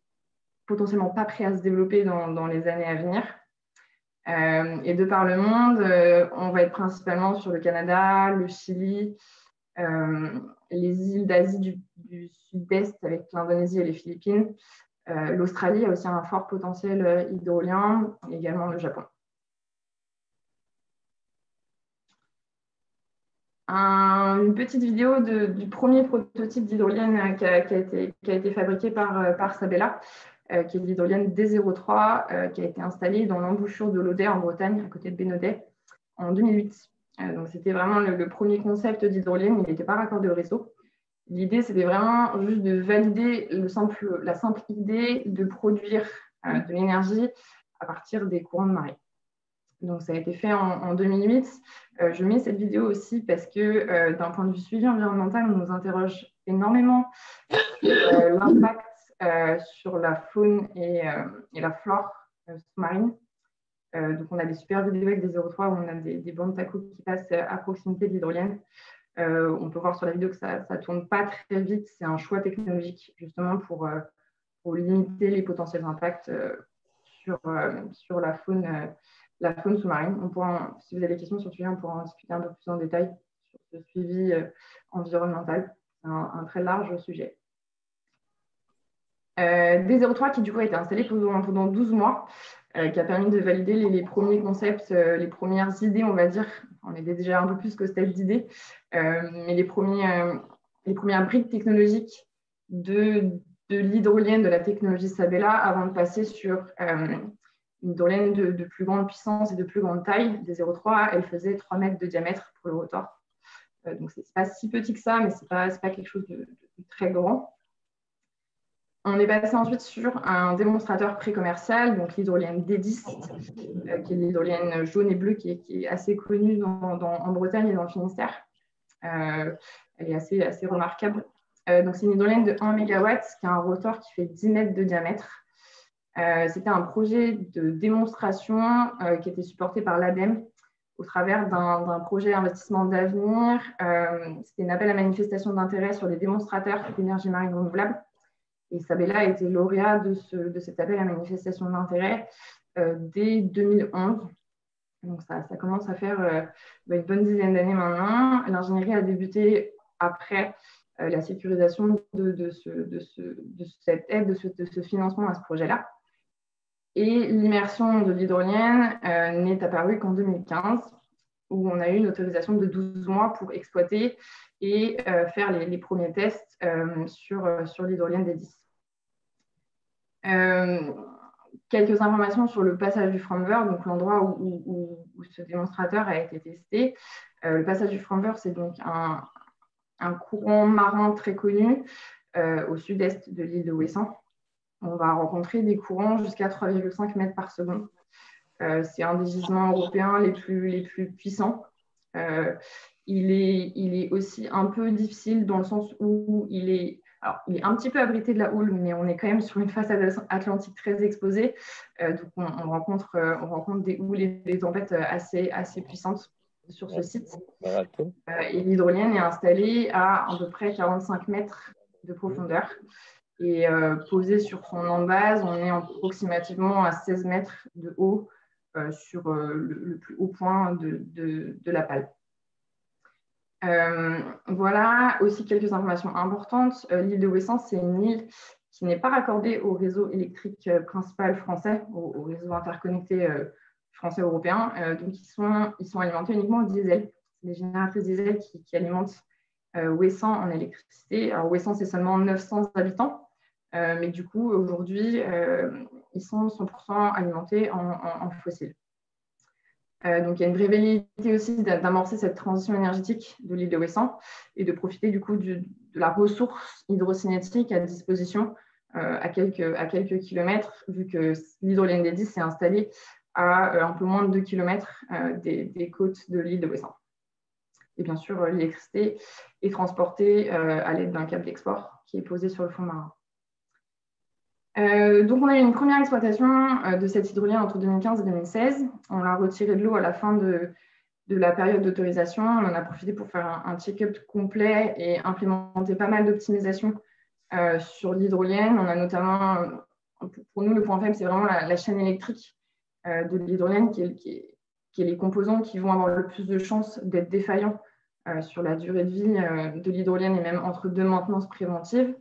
S3: potentiellement pas prêt à se développer dans les années à venir. Et de par le monde, on va être principalement sur le Canada, le Chili, les îles d'Asie du Sud-Est avec l'Indonésie et les Philippines. L'Australie a aussi un fort potentiel hydrolien, et également le Japon. Une petite vidéo du premier prototype d'hydrolienne qui a été fabriqué par Sabella, qui est l'hydrolienne D03, qui a été installée dans l'embouchure de l'Oder en Bretagne, à côté de Bénodet, en 2008. Donc, c'était vraiment le premier concept d'hydrolienne. Il n'était pas raccordé au réseau. L'idée, c'était vraiment juste de valider la simple idée de produire de l'énergie à partir des courants de marée. Donc, ça a été fait en 2008. Je mets cette vidéo aussi parce que d'un point de vue suivi environnemental, on nous interroge énormément sur l'impact sur la faune et la flore sous-marine. Donc, on a des super vidéos avec des 0,3 où on a des bandes tacos qui passent à proximité de l'hydrolienne. On peut voir sur la vidéo que ça ne tourne pas très vite. C'est un choix technologique justement pour limiter les potentiels impacts sur la faune sous-marine. Si vous avez des questions sur ce sujet, on pourra en discuter un peu plus en détail sur ce suivi environnemental. C'est un très large sujet. D03 qui du coup a été installé pendant 12 mois, qui a permis de valider les premiers concepts, les premières idées, on va dire. On est déjà un peu plus que stade d'idées, mais les premières briques technologiques de l'hydrolienne, de la technologie Sabella, avant de passer sur une hydrolienne de plus grande puissance et de plus grande taille. D03, elle faisait 3 mètres de diamètre pour le rotor. Donc, ce n'est pas si petit que ça, mais ce n'est pas quelque chose de très grand. On est passé ensuite sur un démonstrateur pré-commercial, donc l'hydrolienne D10, qui est l'hydrolienne jaune et bleue, qui est assez connue en Bretagne et dans le Finistère. Elle est assez remarquable. Donc, c'est une hydrolienne de 1 MW qui a un rotor qui fait 10 mètres de diamètre. C'était un projet de démonstration qui était supporté par l'ADEME au travers d'un projet d'investissement d'avenir. C'était un appel à manifestation d'intérêt sur les démonstrateurs d'énergie marine renouvelable. Et Sabella a été lauréat de cet appel à manifestation d'intérêt dès 2011. Donc, ça commence à faire une bonne dizaine d'années maintenant. L'ingénierie a débuté après la sécurisation de cette aide, de ce financement à ce projet-là. Et l'immersion de l'hydrolienne n'est apparue qu'en 2015, où on a eu une autorisation de 12 mois pour exploiter et faire les premiers tests sur l'hydrolienne des 10. Quelques informations sur le passage du Fromveur, donc l'endroit où ce démonstrateur a été testé. Le passage du Fromveur, c'est donc un courant marin très connu au sud-est de l'île de Ouessant. On va rencontrer des courants jusqu'à 3,5 mètres par seconde. C'est un des gisements européens les plus puissants. Il est aussi un peu difficile dans le sens où il est un petit peu abrité de la houle, mais on est quand même sur une façade atlantique très exposée. Donc, on rencontre des houles et des tempêtes assez puissantes sur ce site. Et l'hydrolienne est installée à peu près 45 mètres de profondeur. Et posé sur son embase, on est approximativement à 16 mètres de haut sur le plus haut point de la Palle. Voilà aussi quelques informations importantes. L'île de Ouessant, c'est une île qui n'est pas raccordée au réseau électrique principal français, au réseau interconnecté français-européen. Donc, ils sont alimentés uniquement au diesel. C'est les génératrices diesel qui alimentent Ouessant en électricité. Alors, Ouessant, c'est seulement 900 habitants, mais du coup, aujourd'hui, ils sont 100% alimentés en fossiles. Donc, il y a une vraie velléité aussi d'amorcer cette transition énergétique de l'île de Ouessant et de profiter du coup de la ressource hydrocinétique à disposition à quelques kilomètres, vu que l'hydrolienne des 10 s'est installée à un peu moins de 2 kilomètres des côtes de l'île de Ouessant. Et bien sûr, l'électricité est transportée à l'aide d'un câble d'export qui est posé sur le fond marin. Donc, on a eu une première exploitation de cette hydrolienne entre 2015 et 2016. On l'a retiré de l'eau à la fin de la période d'autorisation. On en a profité pour faire un check-up complet et implémenter pas mal d'optimisation sur l'hydrolienne. On a notamment, pour nous, le point faible, c'est vraiment la chaîne électrique de l'hydrolienne, qui est les composants qui vont avoir le plus de chances d'être défaillants sur la durée de vie de l'hydrolienne et même entre deux maintenances préventives.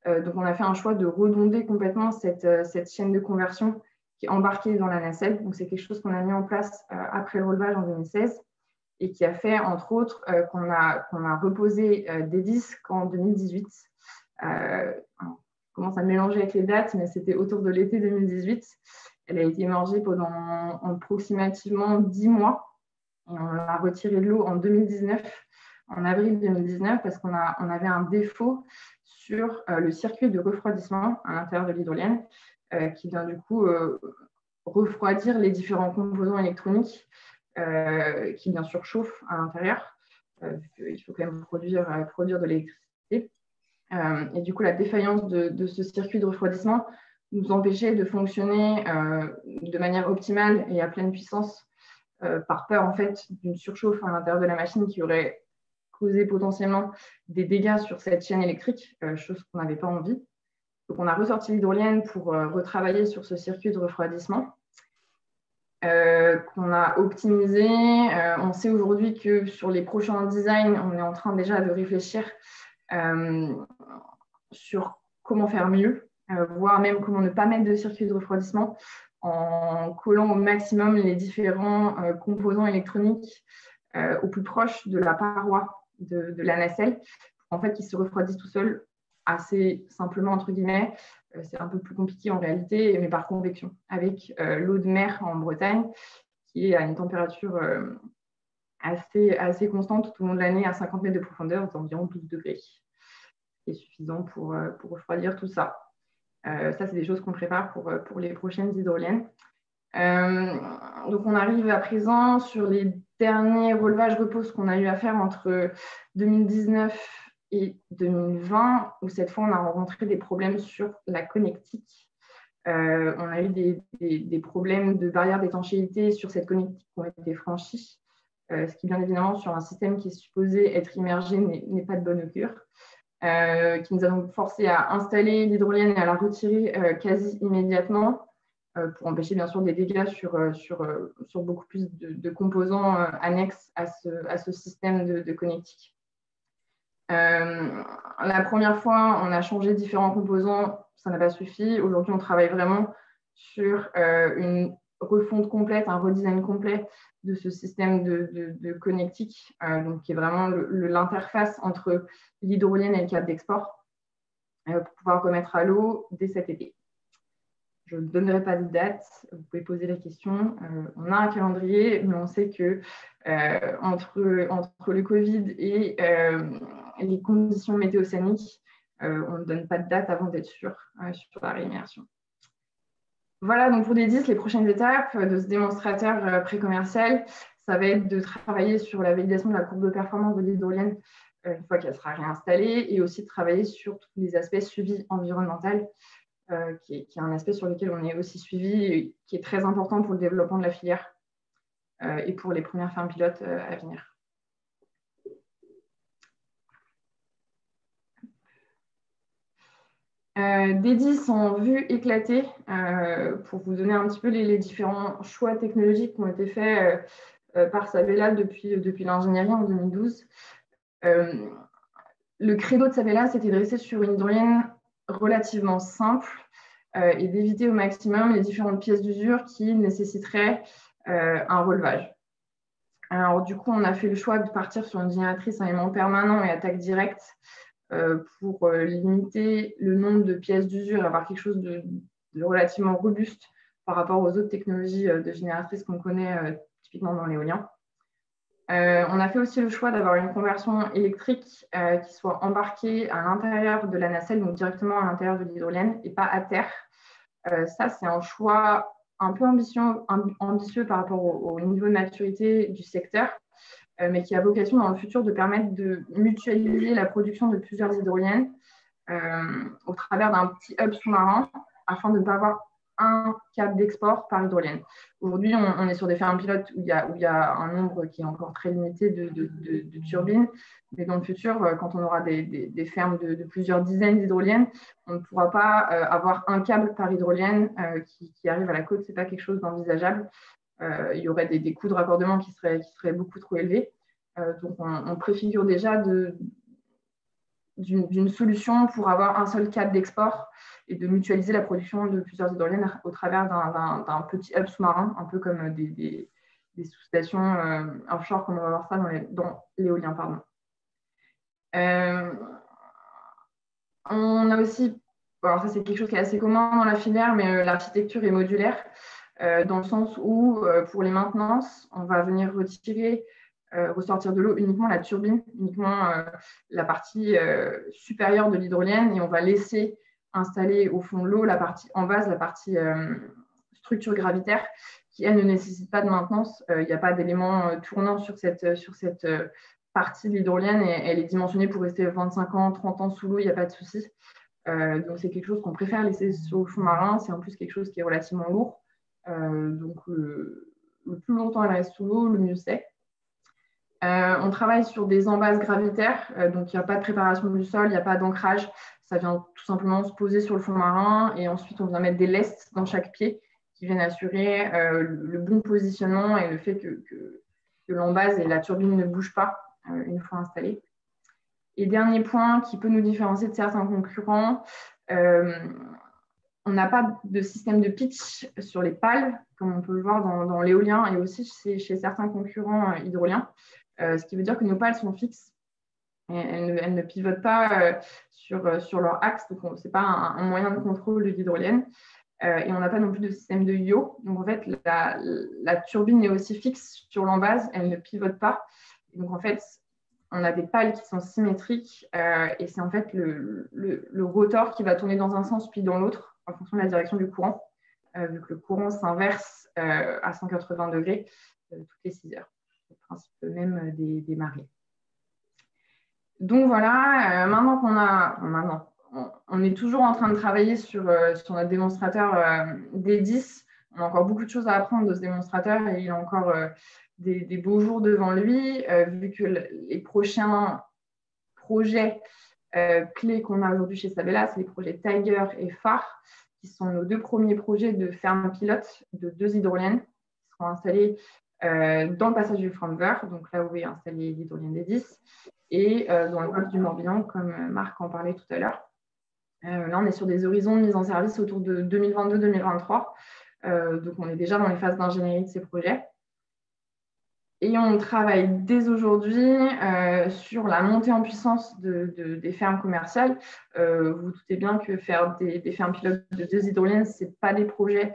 S3: Donc, on a fait un choix de redonder complètement cette chaîne de conversion qui est embarquée dans la nacelle. Donc, c'est quelque chose qu'on a mis en place après le relevage en 2016 et qui a fait, entre autres, qu'on a reposé des disques en 2018. Je commence à mélanger avec les dates, mais c'était autour de l'été 2018. Elle a été émergée pendant approximativement 10 mois et on l'a retirée de l'eau en 2019, en avril 2019, parce qu'on avait un défaut sur le circuit de refroidissement à l'intérieur de l'hydrolienne qui vient du coup refroidir les différents composants électroniques qui bien sûr chauffent à l'intérieur. Il faut quand même produire de l'électricité. Et du coup, la défaillance de ce circuit de refroidissement nous empêchait de fonctionner de manière optimale et à pleine puissance par peur en fait d'une surchauffe à l'intérieur de la machine qui aurait causé potentiellement des dégâts sur cette chaîne électrique, chose qu'on n'avait pas envie. Donc, on a ressorti l'hydrolienne pour retravailler sur ce circuit de refroidissement qu'on a optimisé. On sait aujourd'hui que sur les prochains designs, on est en train déjà de réfléchir sur comment faire mieux, voire même comment ne pas mettre de circuit de refroidissement en collant au maximum les différents composants électroniques au plus proche de la paroi de la nacelle, en fait, qui se refroidissent tout seuls assez simplement, entre guillemets. C'est un peu plus compliqué en réalité, mais par convection, avec l'eau de mer en Bretagne, qui est à une température assez constante tout au long de l'année, à 50 mètres de profondeur, d'environ 12 degrés. C'est suffisant pour refroidir tout ça. Ça, c'est des choses qu'on prépare pour les prochaines hydroliennes. Donc, on arrive à présent sur les derniers relevages repos qu'on a eu à faire entre 2019 et 2020, où cette fois, on a rencontré des problèmes sur la connectique. On a eu des problèmes de barrières d'étanchéité sur cette connectique qui ont été franchis, ce qui, bien évidemment, sur un système qui est supposé être immergé, n'est pas de bon augure. Qui nous a donc forcé à installer l'hydrolienne et à la retirer quasi immédiatement pour empêcher bien sûr des dégâts sur beaucoup plus de composants annexes à ce système de connectique. La première fois, on a changé différents composants, ça n'a pas suffi. Aujourd'hui, on travaille vraiment sur une refonte complète, un redesign complet de ce système de connectique, donc qui est vraiment l'interface entre l'hydrolienne et le câble d'export pour pouvoir remettre à l'eau dès cet été. Je ne donnerai pas de date, vous pouvez poser la question. On a un calendrier, mais on sait que entre le Covid et les conditions météocéniques, on ne donne pas de date avant d'être sûr sur la réimmersion. Voilà, donc pour des 10, les prochaines étapes de ce démonstrateur pré-commercial, ça va être de travailler sur la validation de la courbe de performance de l'hydrolienne une fois qu'elle sera réinstallée et aussi de travailler sur tous les aspects suivi environnemental, qui est un aspect sur lequel on est aussi suivi et qui est très important pour le développement de la filière et pour les premières fermes pilotes à venir. Des 10 en vue éclatée, pour vous donner un petit peu les différents choix technologiques qui ont été faits par Sabella depuis l'ingénierie en 2012. Le credo de Sabella, c'était de rester sur une hydrolienne relativement simple et d'éviter au maximum les différentes pièces d'usure qui nécessiteraient un relevage. Alors, du coup, on a fait le choix de partir sur une génératrice à aimant permanent et attaque directe pour limiter le nombre de pièces d'usure et avoir quelque chose de relativement robuste par rapport aux autres technologies de génératrices qu'on connaît typiquement dans l'éolien. On a fait aussi le choix d'avoir une conversion électrique qui soit embarquée à l'intérieur de la nacelle, donc directement à l'intérieur de l'hydrolienne et pas à terre. Ça, c'est un choix un peu ambitieux par rapport au niveau de maturité du secteur, mais qui a vocation dans le futur de permettre de mutualiser la production de plusieurs hydroliennes au travers d'un petit hub sous-marin afin de ne pas avoir un câble d'export par hydrolienne. Aujourd'hui, on est sur des fermes pilotes où il y a un nombre qui est encore très limité de turbines, mais dans le futur, quand on aura des fermes de plusieurs dizaines d'hydroliennes, on ne pourra pas avoir un câble par hydrolienne qui arrive à la côte. Ce n'est pas quelque chose d'envisageable. Il y aurait des coûts de raccordement qui seraient beaucoup trop élevés. Donc, on préfigure déjà d'une solution pour avoir un seul câble d'export et de mutualiser la production de plusieurs hydroliennes au travers d'un petit hub sous-marin, un peu comme des sous-stations offshore, comme on va voir ça dans l'éolien. On a aussi, alors ça c'est quelque chose qui est assez commun dans la filière, mais l'architecture est modulaire, dans le sens où pour les maintenances, on va venir ressortir de l'eau uniquement la turbine, uniquement la partie supérieure de l'hydrolienne, et on va laisser installer au fond de l'eau la partie en base, la partie structure gravitaire, qui elle ne nécessite pas de maintenance. Il n'y a pas d'éléments tournants sur cette partie de l'hydrolienne, et elle est dimensionnée pour rester 25 ans, 30 ans sous l'eau, il n'y a pas de souci. Donc c'est quelque chose qu'on préfère laisser sur le fond marin. C'est en plus quelque chose qui est relativement lourd. Donc le plus longtemps elle reste sous l'eau, le mieux c'est. On travaille sur des embases gravitaires, donc il n'y a pas de préparation du sol, il n'y a pas d'ancrage, ça vient tout simplement se poser sur le fond marin, et ensuite on vient mettre des lestes dans chaque pied qui viennent assurer le bon positionnement et le fait que l'embase et la turbine ne bougent pas une fois installées. Et dernier point qui peut nous différencier de certains concurrents, on n'a pas de système de pitch sur les pales, comme on peut le voir dans l'éolien et aussi chez certains concurrents hydroliens. Ce qui veut dire que nos pales sont fixes. Et elles ne pivotent pas sur leur axe, donc ce n'est pas un moyen de contrôle de l'hydrolienne. Et on n'a pas non plus de système de yaw. Donc en fait, la turbine est aussi fixe sur l'embase, elle ne pivote pas. Et donc en fait, on a des pales qui sont symétriques et c'est en fait le rotor qui va tourner dans un sens puis dans l'autre en fonction de la direction du courant, vu que le courant s'inverse à 180 degrés toutes les 6 heures. C'est le principe même des marées. Donc voilà, maintenant on est toujours en train de travailler sur notre démonstrateur D10. On a encore beaucoup de choses à apprendre de ce démonstrateur et il a encore des beaux jours devant lui, vu que les prochains projets clés qu'on a aujourd'hui chez Sabella, c'est les projets Tiger et Phare, qui sont nos 2 premiers projets de ferme pilote de 2 hydroliennes qui seront installées dans le passage du Framver, donc là où est installée l'hydrolienne D10, et dans le golfe du Morbihan, comme Marc en parlait tout à l'heure. Là, on est sur des horizons de mise en service autour de 2022-2023. Donc, on est déjà dans les phases d'ingénierie de ces projets. Et on travaille dès aujourd'hui sur la montée en puissance des fermes commerciales. Vous vous doutez bien que faire des fermes pilotes de 2 hydroliennes, ce n'est pas des projets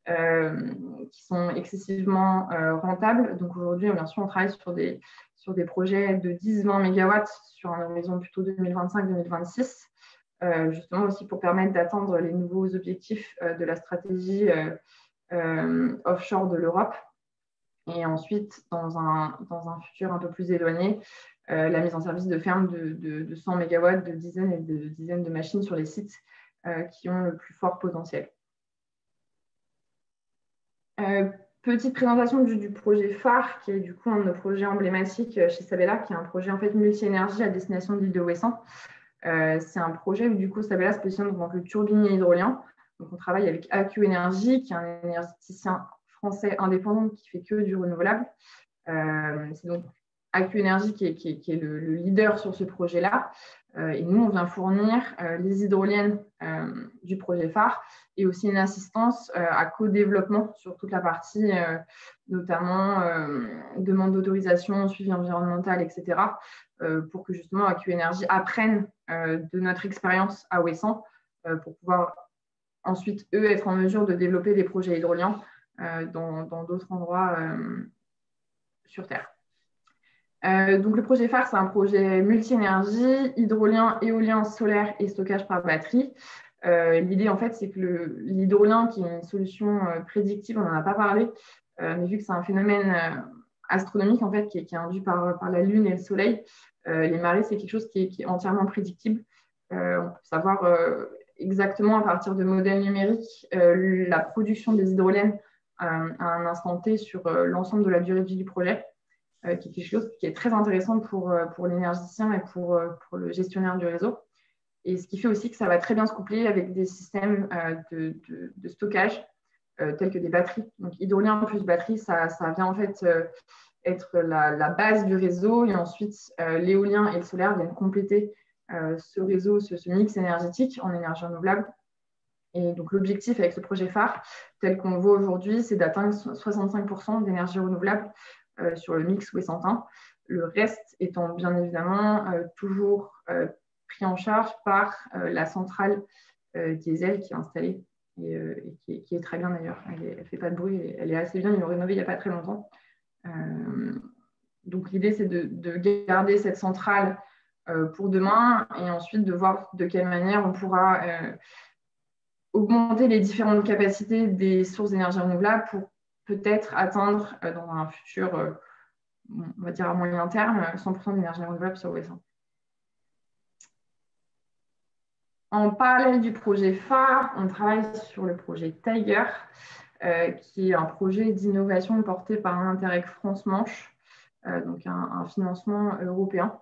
S3: qui sont excessivement rentables. Donc aujourd'hui, bien sûr, on travaille sur des projets de 10-20 MW sur un horizon plutôt 2025-2026, justement aussi pour permettre d'atteindre les nouveaux objectifs de la stratégie offshore de l'Europe. Et ensuite, dans un futur un peu plus éloigné, la mise en service de fermes de 100 MW, de dizaines et de dizaines de machines sur les sites qui ont le plus fort potentiel. Petite présentation du projet phare, qui est du coup un de nos projets emblématiques chez Sabella, qui est un projet en fait multi-énergie à destination de l'île de Ouessant. C'est un projet où du coup Sabela se positionne en tant que turbinier hydrolien. Donc on travaille avec AQ Énergie, qui est un énergéticien français indépendant qui fait que du renouvelable. C'est donc AQ Énergie qui est le leader sur ce projet-là. Et nous, on vient fournir les hydroliennes du projet phare et aussi une assistance à co-développement sur toute la partie, notamment demande d'autorisation, suivi environnemental, etc., pour que justement AQ Énergie apprenne de notre expérience à Ouessant pour pouvoir ensuite, eux, être en mesure de développer des projets hydroliens dans d'autres endroits sur Terre. Donc le projet phare, c'est un projet multi-énergie, hydrolien, éolien, solaire et stockage par batterie. L'idée, en fait, c'est que l'hydrolien, qui est une solution prédictive, on n'en a pas parlé, mais vu que c'est un phénomène astronomique, en fait, qui est induit par la Lune et le Soleil, les marées, c'est quelque chose qui est entièrement prédictible. On peut savoir exactement, à partir de modèles numériques, la production des hydroliennes à un instant T sur l'ensemble de la durée de vie du projet. Qui est quelque chose qui est très intéressant pour l'énergéticien et pour le gestionnaire du réseau. Et ce qui fait aussi que ça va très bien se coupler avec des systèmes de stockage tels que des batteries. Donc, hydrolien plus batterie, ça vient en fait être la base du réseau. Et ensuite, l'éolien et le solaire viennent compléter ce réseau, ce mix énergétique en énergie renouvelable. Et donc, l'objectif avec ce projet phare, tel qu'on le voit aujourd'hui, c'est d'atteindre 65% d'énergie renouvelable sur le mix ouessantin. Le reste étant bien évidemment toujours pris en charge par la centrale diesel qui est installée et qui est très bien d'ailleurs. Elle ne fait pas de bruit, elle est assez bien, ils l'ont rénovée il n'y a pas très longtemps. Donc l'idée, c'est de garder cette centrale pour demain et ensuite de voir de quelle manière on pourra augmenter les différentes capacités des sources d'énergie renouvelable pour peut-être atteindre dans un futur, on va dire à moyen terme, 100% d'énergie renouvelable sur Ouessant. En parallèle du projet phare, on travaille sur le projet Tiger, qui est un projet d'innovation porté par un Interreg France-Manche, donc un financement européen,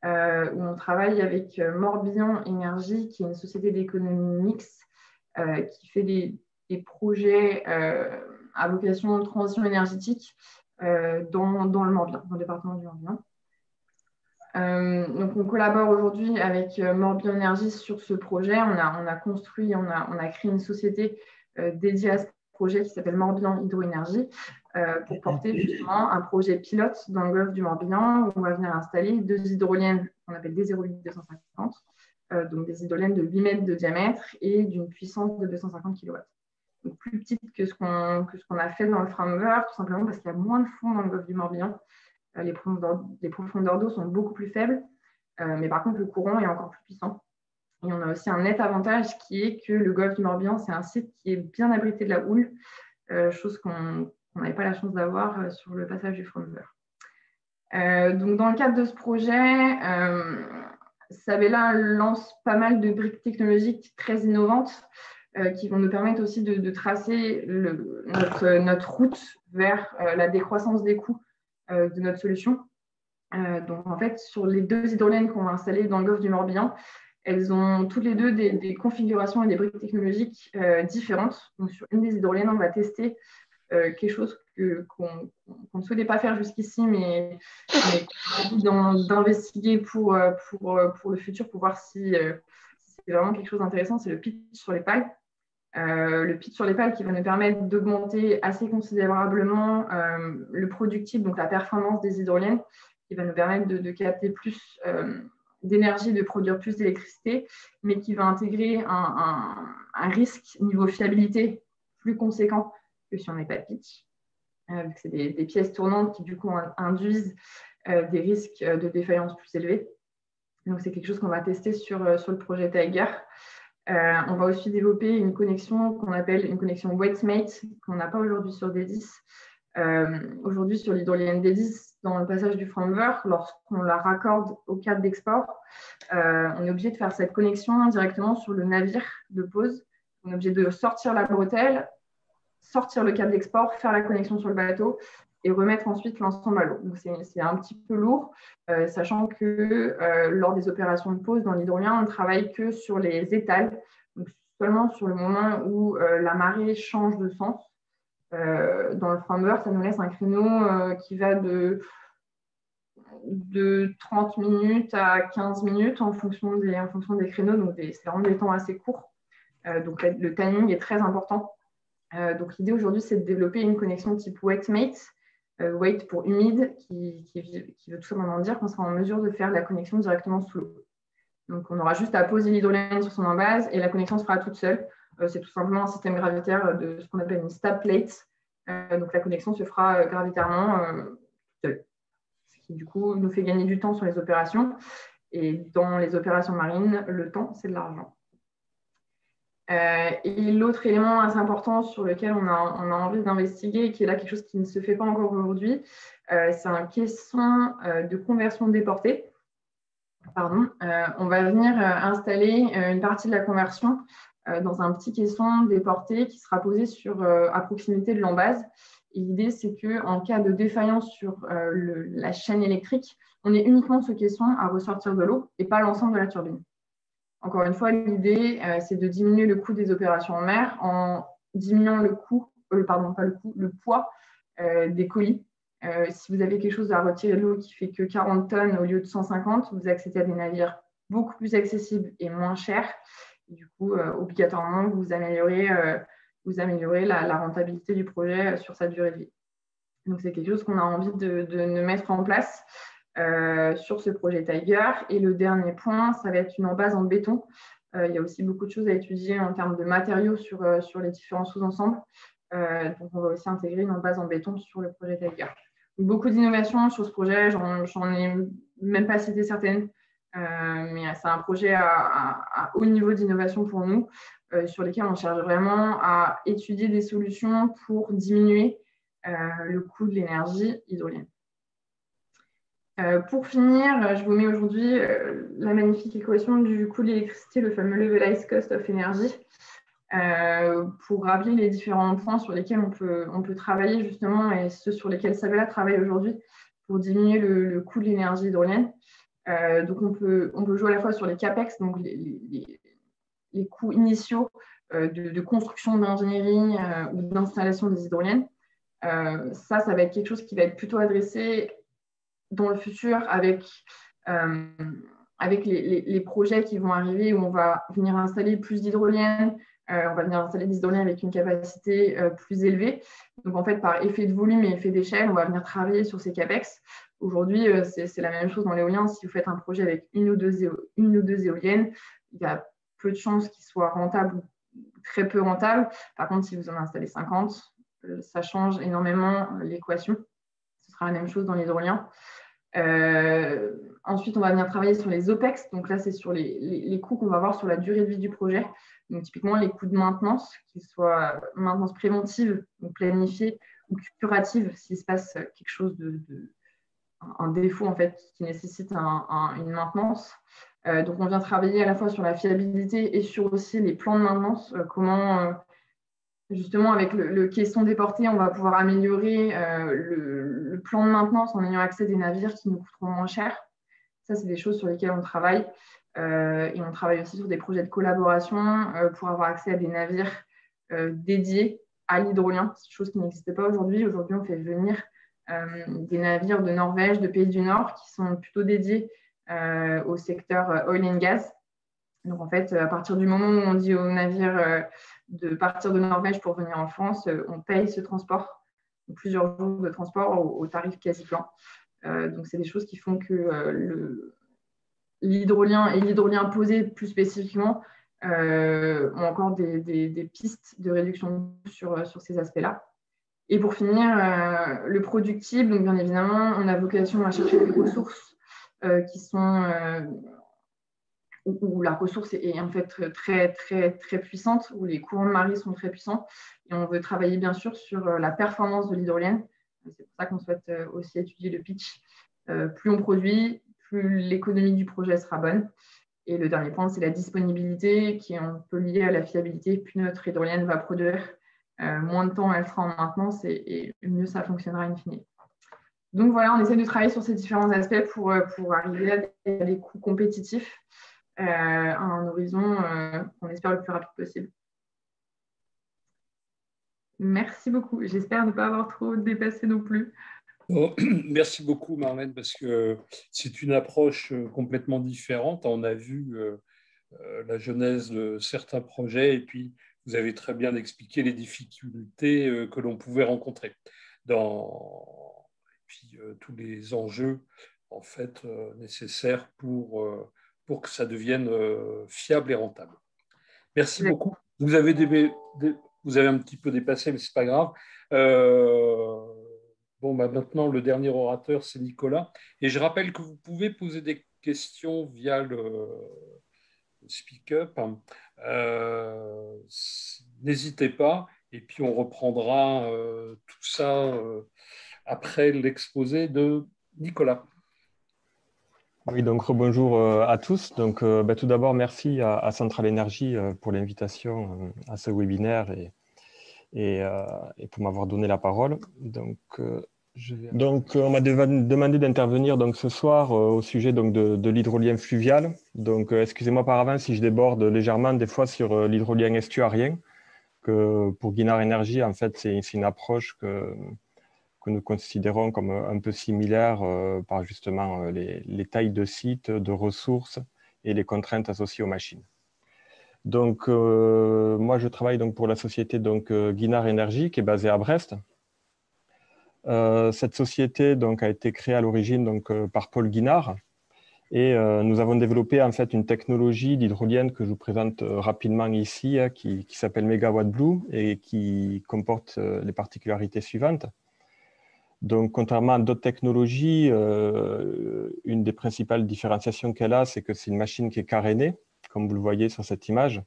S3: où on travaille avec Morbihan Énergie, qui est une société d'économie mixte, qui fait des projets à vocation de transition énergétique dans le Morbihan, dans le département du Morbihan. Donc, on collabore aujourd'hui avec Morbihan Énergie sur ce projet. On a construit, on a créé une société dédiée à ce projet qui s'appelle Morbihan Hydroénergie pour porter justement un projet pilote dans le golfe du Morbihan où on va venir installer 2 hydroliennes qu'on appelle des 08 250, donc des hydroliennes de 8 mètres de diamètre et d'une puissance de 250 kW. Donc plus petite que ce qu'on a fait dans le framework, tout simplement parce qu'il y a moins de fond dans le golfe du Morbihan. Les profondeurs d'eau sont beaucoup plus faibles, mais par contre, le courant est encore plus puissant. Et on a aussi un net avantage qui est que le golfe du Morbihan, c'est un site qui est bien abrité de la houle, chose qu'on n'avait pas la chance d'avoir sur le passage du Frommer. Donc, dans le cadre de ce projet, Sabela lance pas mal de briques technologiques très innovantes qui vont nous permettre aussi de tracer notre route vers la décroissance des coûts de notre solution. Donc, en fait, sur les 2 hydroliennes qu'on va installer dans le golfe du Morbihan, elles ont toutes les deux des configurations et des briques technologiques différentes. Donc, sur une des hydroliennes, on va tester quelque chose qu'on ne souhaitait pas faire jusqu'ici, mais qu'on a envie d'investiguer pour le futur, pour voir si c'est vraiment quelque chose d'intéressant. C'est le pitch sur les pales. Le pitch sur les pales qui va nous permettre d'augmenter assez considérablement le productible, donc la performance des hydroliennes, qui va nous permettre de capter plus d'énergie, de produire plus d'électricité, mais qui va intégrer un risque niveau fiabilité plus conséquent que si on n'a pas de pitch. C'est des pièces tournantes qui, du coup, induisent des risques de défaillance plus élevés. Donc, c'est quelque chose qu'on va tester sur le projet Tiger. On va aussi développer une connexion qu'on appelle une connexion Wetmate, qu'on n'a pas aujourd'hui sur D10. Aujourd'hui, sur l'hydrolienne D10, dans le passage du framework, lorsqu'on la raccorde au câble d'export, on est obligé de faire cette connexion directement sur le navire de pose. On est obligé de sortir la bretelle, sortir le câble d'export, faire la connexion sur le bateau et remettre ensuite l'ensemble à l'eau. Donc, c'est un petit peu lourd, sachant que lors des opérations de pose dans l'hydrolien, on ne travaille que sur les étals, donc seulement sur le moment où la marée change de sens. Dans le framework, ça nous laisse un créneau qui va de 30 minutes à 15 minutes en fonction des créneaux, donc c'est vraiment des temps assez courts. Donc le timing est très important. Donc l'idée aujourd'hui, c'est de développer une connexion type WaitMate, wait pour humide, qui veut tout simplement dire qu'on sera en mesure de faire la connexion directement sous l'eau. Donc on aura juste à poser l'hydrolien sur son embase et la connexion se fera toute seule. C'est tout simplement un système gravitaire de ce qu'on appelle une stab plate. Donc la connexion se fera gravitairement toute seule. Ce qui du coup nous fait gagner du temps sur les opérations. Et dans les opérations marines, le temps, c'est de l'argent. Et l'autre élément assez important sur lequel on a envie d'investiguer, qui est là quelque chose qui ne se fait pas encore aujourd'hui, c'est un caisson de conversion déportée. On va venir installer une partie de la conversion dans un petit caisson déporté qui sera posé à proximité de l'embase. L'idée, c'est qu'en cas de défaillance sur la chaîne électrique, on ait uniquement ce caisson à ressortir de l'eau et pas l'ensemble de la turbine. Encore une fois, l'idée, c'est de diminuer le coût des opérations en mer en diminuant le poids des colis. Si vous avez quelque chose à retirer de l'eau qui fait que 40 tonnes au lieu de 150, vous accédez à des navires beaucoup plus accessibles et moins chers. Et du coup, obligatoirement, vous améliorez la rentabilité du projet sur sa durée de vie. Donc, c'est quelque chose qu'on a envie de mettre en place sur ce projet Tiger. Et le dernier point, ça va être une embase en béton. Il y a aussi beaucoup de choses à étudier en termes de matériaux sur les différents sous-ensembles. Donc, on va aussi intégrer une embase en béton sur le projet Tiger. Donc, beaucoup d'innovations sur ce projet. J'en ai même pas cité certaines. Mais c'est un projet à haut niveau d'innovation pour nous, sur lesquels on cherche vraiment à étudier des solutions pour diminuer le coût de l'énergie hydrolienne. Pour finir, je vous mets aujourd'hui la magnifique équation du coût de l'électricité, le fameux Levelized Cost of Energy, pour rappeler les différents points sur lesquels on peut travailler justement et ceux sur lesquels Sabela travaille aujourd'hui pour diminuer le coût de l'énergie hydrolienne. Donc, on peut jouer à la fois sur les CAPEX, donc les coûts initiaux de construction d'ingénierie ou d'installation des hydroliennes. Ça va être quelque chose qui va être plutôt adressé dans le futur avec les projets qui vont arriver où on va venir installer plus d'hydroliennes, on va venir installer des hydroliennes avec une capacité plus élevée. Donc, en fait, par effet de volume et effet d'échelle, on va venir travailler sur ces CAPEX. Aujourd'hui, c'est la même chose dans l'éolien. Si vous faites un projet avec une ou deux éoliennes, il y a peu de chances qu'il soit rentable ou très peu rentable. Par contre, si vous en installez 50, ça change énormément l'équation. Ce sera la même chose dans l'hydrolien. Ensuite, on va venir travailler sur les OPEX. Donc là, c'est sur les coûts qu'on va avoir sur la durée de vie du projet. Donc, typiquement, les coûts de maintenance, qu'ils soient maintenance préventive, donc planifiée, ou curative, s'il se passe quelque chose un défaut en fait, qui nécessite une maintenance. Donc, on vient travailler à la fois sur la fiabilité et sur aussi les plans de maintenance. Comment, justement, avec le caisson déporté, on va pouvoir améliorer le plan de maintenance en ayant accès à des navires qui nous coûteront moins cher. Ça, c'est des choses sur lesquelles on travaille. Et on travaille aussi sur des projets de collaboration pour avoir accès à des navires dédiés à l'hydrolien. C'est une chose qui n'existe pas aujourd'hui. Aujourd'hui, on fait venir des navires de Norvège, de pays du Nord, qui sont plutôt dédiés au secteur oil and gas. Donc, en fait, à partir du moment où on dit aux navires de partir de Norvège pour venir en France, on paye ce transport, plusieurs jours de transport au tarif quasi plein. Donc, c'est des choses qui font que l'hydrolien et l'hydrolien posé plus spécifiquement ont encore des pistes de réduction sur ces aspects-là. Et pour finir, le productible, donc bien évidemment, on a vocation à chercher des ressources qui sont où la ressource est en fait très, très, très puissante, où les courants de marée sont très puissants. Et on veut travailler bien sûr sur la performance de l'hydrolienne. C'est pour ça qu'on souhaite aussi étudier le pitch. Plus on produit, plus l'économie du projet sera bonne. Et le dernier point, c'est la disponibilité qui est un peu liée à la fiabilité. Plus notre hydrolienne va produire, moins de temps elle sera en maintenance et mieux ça fonctionnera in fine. Donc voilà, on essaie de travailler sur ces différents aspects pour arriver à des coûts compétitifs à un horizon, on espère, le plus rapide possible. Merci beaucoup. J'espère ne pas avoir trop dépassé non plus.
S1: Oh, merci beaucoup, Marlène, parce que c'est une approche complètement différente. On a vu la genèse de certains projets et puis vous avez très bien expliqué les difficultés que l'on pouvait rencontrer et puis tous les enjeux en fait nécessaires pour que ça devienne fiable et rentable. Merci beaucoup. Vous avez, vous avez un petit peu dépassé, mais ce n'est pas grave. Bon, bah maintenant, le dernier orateur, c'est Nicolas. Et je rappelle que vous pouvez poser des questions via le Speak Up. N'hésitez pas. Et puis, on reprendra tout ça après l'exposé de Nicolas.
S4: Oui, donc rebonjour à tous. Donc, tout d'abord, merci à Centrale Énergie pour l'invitation à ce webinaire et pour m'avoir donné la parole. Donc, on m'a demandé d'intervenir ce soir au sujet de l'hydrolien fluvial. Donc, excusez-moi par avance si je déborde légèrement des fois sur l'hydrolien estuarien, que pour Guinard Énergie, en fait, c'est une approche que nous considérons comme un peu similaire par justement les tailles de sites, de ressources et les contraintes associées aux machines. Donc, moi, je travaille pour la société Guinard Énergie, qui est basée à Brest. Cette société a été créée à l'origine par Paul Guinard. Et nous avons développé en fait une technologie d'hydrolienne que je vous présente rapidement ici, qui s'appelle Megawatt Blue et qui comporte les particularités suivantes. Donc, contrairement à d'autres technologies, une des principales différenciations qu'elle a, c'est que c'est une machine qui est carénée, comme vous le voyez sur cette image.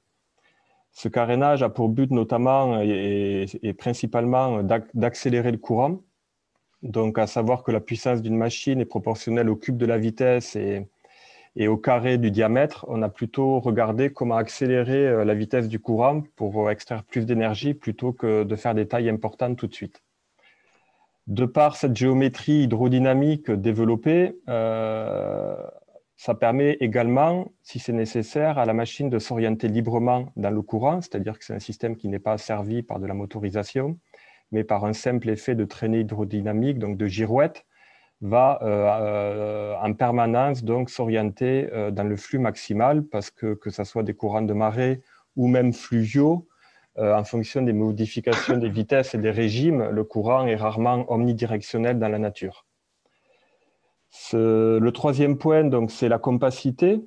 S4: Ce carénage a pour but notamment et principalement d'accélérer le courant. Donc, à savoir que la puissance d'une machine est proportionnelle au cube de la vitesse et au carré du diamètre. On a plutôt regardé comment accélérer la vitesse du courant pour extraire plus d'énergie plutôt que de faire des tailles importantes tout de suite. De par cette géométrie hydrodynamique développée, ça permet également, si c'est nécessaire, à la machine de s'orienter librement dans le courant, c'est-à-dire que c'est un système qui n'est pas asservi par de la motorisation, mais par un simple effet de traînée hydrodynamique, donc de girouette, va en permanence s'orienter dans le flux maximal, parce que ce soit des courants de marée ou même fluviaux, en fonction des modifications des vitesses et des régimes, le courant est rarement omnidirectionnel dans la nature. Le troisième point, c'est la compacité.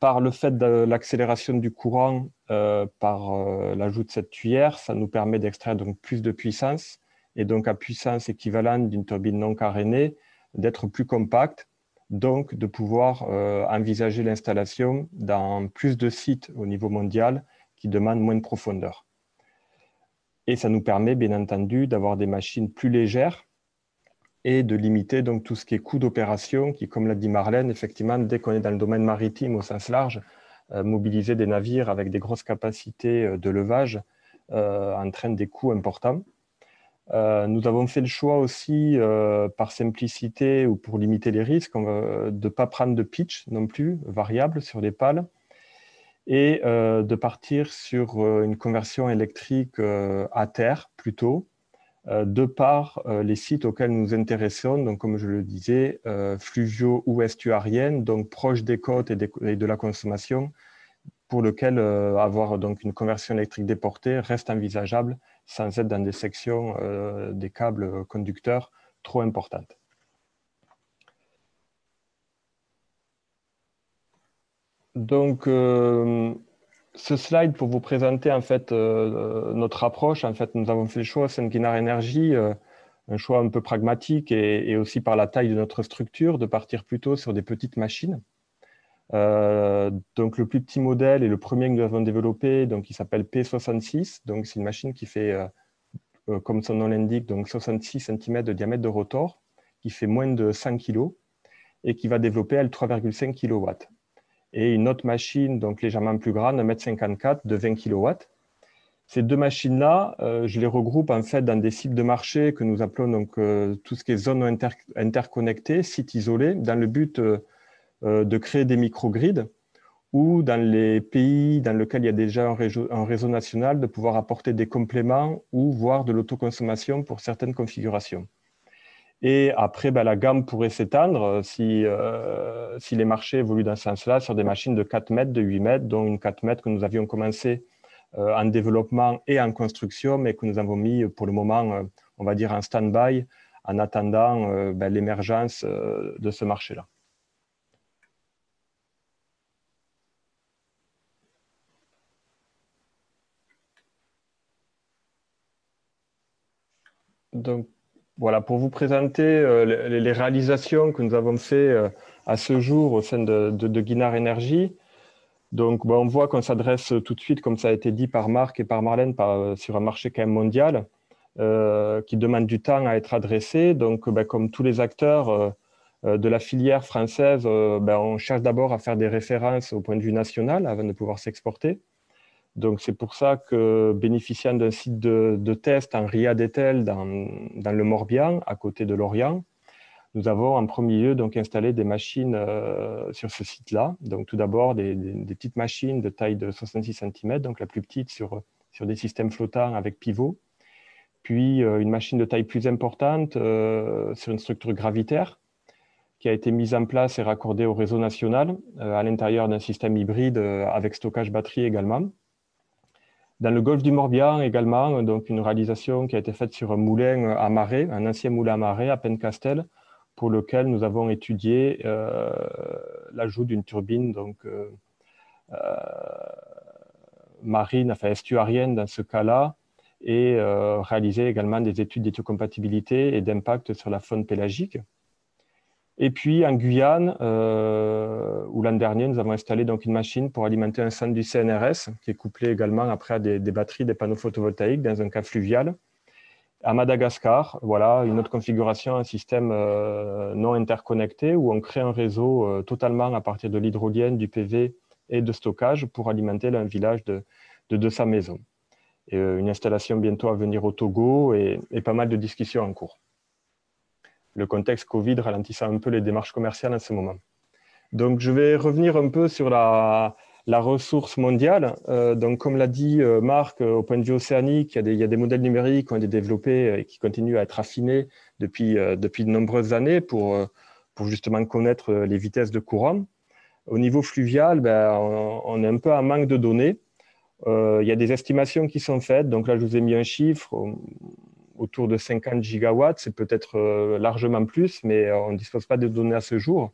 S4: Par le fait de l'accélération du courant par l'ajout de cette tuyère, ça nous permet d'extraire plus de puissance et donc à puissance équivalente d'une turbine non carénée, d'être plus compact, donc de pouvoir envisager l'installation dans plus de sites au niveau mondial qui demandent moins de profondeur. Et ça nous permet bien entendu d'avoir des machines plus légères et de limiter tout ce qui est coût d'opération qui, comme l'a dit Marlène, effectivement, dès qu'on est dans le domaine maritime au sens large, mobiliser des navires avec des grosses capacités de levage entraîne des coûts importants. Nous avons fait le choix aussi, par simplicité ou pour limiter les risques, de ne pas prendre de pitch non plus, variable sur les pales, et de partir sur une conversion électrique à terre plutôt, de par les sites auxquels nous nous intéressons, donc comme je le disais, fluviaux ou estuariennes, donc proches des côtes et de la consommation, pour lequel avoir une conversion électrique déportée reste envisageable sans être dans des sections des câbles conducteurs trop importantes. Donc, ce slide pour vous présenter en fait notre approche. En fait, nous avons fait le choix au Guinard Énergie, un choix un peu pragmatique et aussi par la taille de notre structure, de partir plutôt sur des petites machines. Donc le plus petit modèle et le premier que nous avons développé, il s'appelle P66. Donc c'est une machine qui fait, comme son nom l'indique, 66 cm de diamètre de rotor, qui fait moins de 100 kg et qui va développer elle 3,5 kW. Et une autre machine, légèrement plus grande, 1,54 m de 20 kW. Ces deux machines-là, je les regroupe en fait dans des cibles de marché que nous appelons donc tout ce qui est zones interconnectées, sites isolés, dans le but de créer des microgrids ou dans les pays dans lesquels il y a déjà un réseau national, de pouvoir apporter des compléments ou voire de l'autoconsommation pour certaines configurations. Et après, la gamme pourrait s'étendre si les marchés évoluent dans ce sens-là sur des machines de 4 mètres, de 8 mètres, dont une 4 mètres que nous avions commencé en développement et en construction, mais que nous avons mis pour le moment, on va dire, en stand-by, en attendant l'émergence de ce marché-là. Donc, voilà, pour vous présenter les réalisations que nous avons faites à ce jour au sein de Guinard Énergie. Donc, on voit qu'on s'adresse tout de suite, comme ça a été dit par Marc et par Marlène, sur un marché quand même mondial qui demande du temps à être adressé. Donc, comme tous les acteurs de la filière française, on cherche d'abord à faire des références au point de vue national avant de pouvoir s'exporter. Donc, c'est pour ça que, bénéficiant d'un site de test en Ria d'Etel dans le Morbihan, à côté de Lorient, nous avons en premier lieu donc installé des machines sur ce site-là. Donc, tout d'abord, des petites machines de taille de 66 cm, donc la plus petite sur des systèmes flottants avec pivot. Puis, une machine de taille plus importante sur une structure gravitaire qui a été mise en place et raccordée au réseau national à l'intérieur d'un système hybride avec stockage batterie également. Dans le golfe du Morbihan également, donc une réalisation qui a été faite sur un moulin à marée, un ancien moulin à marée à Pencastel, pour lequel nous avons étudié l'ajout d'une turbine donc, marine, enfin estuarienne dans ce cas-là, et réalisé également des études d'éthiocompatibilité et d'impact sur la faune pélagique. Et puis en Guyane, où l'an dernier, nous avons installé donc une machine pour alimenter un centre du CNRS, qui est couplé également après à des batteries, des panneaux photovoltaïques dans un cas fluvial. À Madagascar, voilà, une autre configuration, un système non interconnecté, où on crée un réseau totalement à partir de l'hydrolienne, du PV et de stockage pour alimenter un village de 200 maisons. Et, une installation bientôt à venir au Togo et pas mal de discussions en cours. Le contexte Covid ralentissant un peu les démarches commerciales en ce moment. Donc, je vais revenir un peu sur la ressource mondiale. Donc, comme l'a dit Marc, au point de vue océanique, il y a des modèles numériques qui ont été développés et qui continuent à être affinés depuis de nombreuses années pour justement connaître les vitesses de courant. Au niveau fluvial, on est un peu en manque de données. Il y a des estimations qui sont faites. Donc là, je vous ai mis un chiffre autour de 50 gigawatts. C'est peut-être largement plus, mais on ne dispose pas de données à ce jour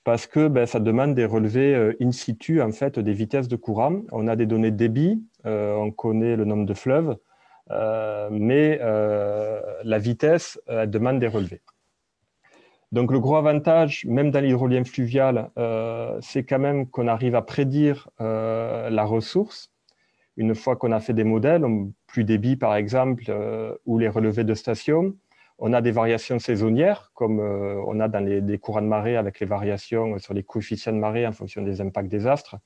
S4: parce que ça demande des relevés in situ en fait, des vitesses de courant. On a des données de débit, on connaît le nombre de fleuves, mais la vitesse demande des relevés. Donc, le gros avantage, même dans l'hydrolien fluvial, c'est quand même qu'on arrive à prédire la ressource. Une fois qu'on a fait des modèles, plus débit par exemple, ou les relevés de station, on a des variations saisonnières, comme on a dans des courants de marée avec les variations sur les coefficients de marée en fonction des impacts des astres.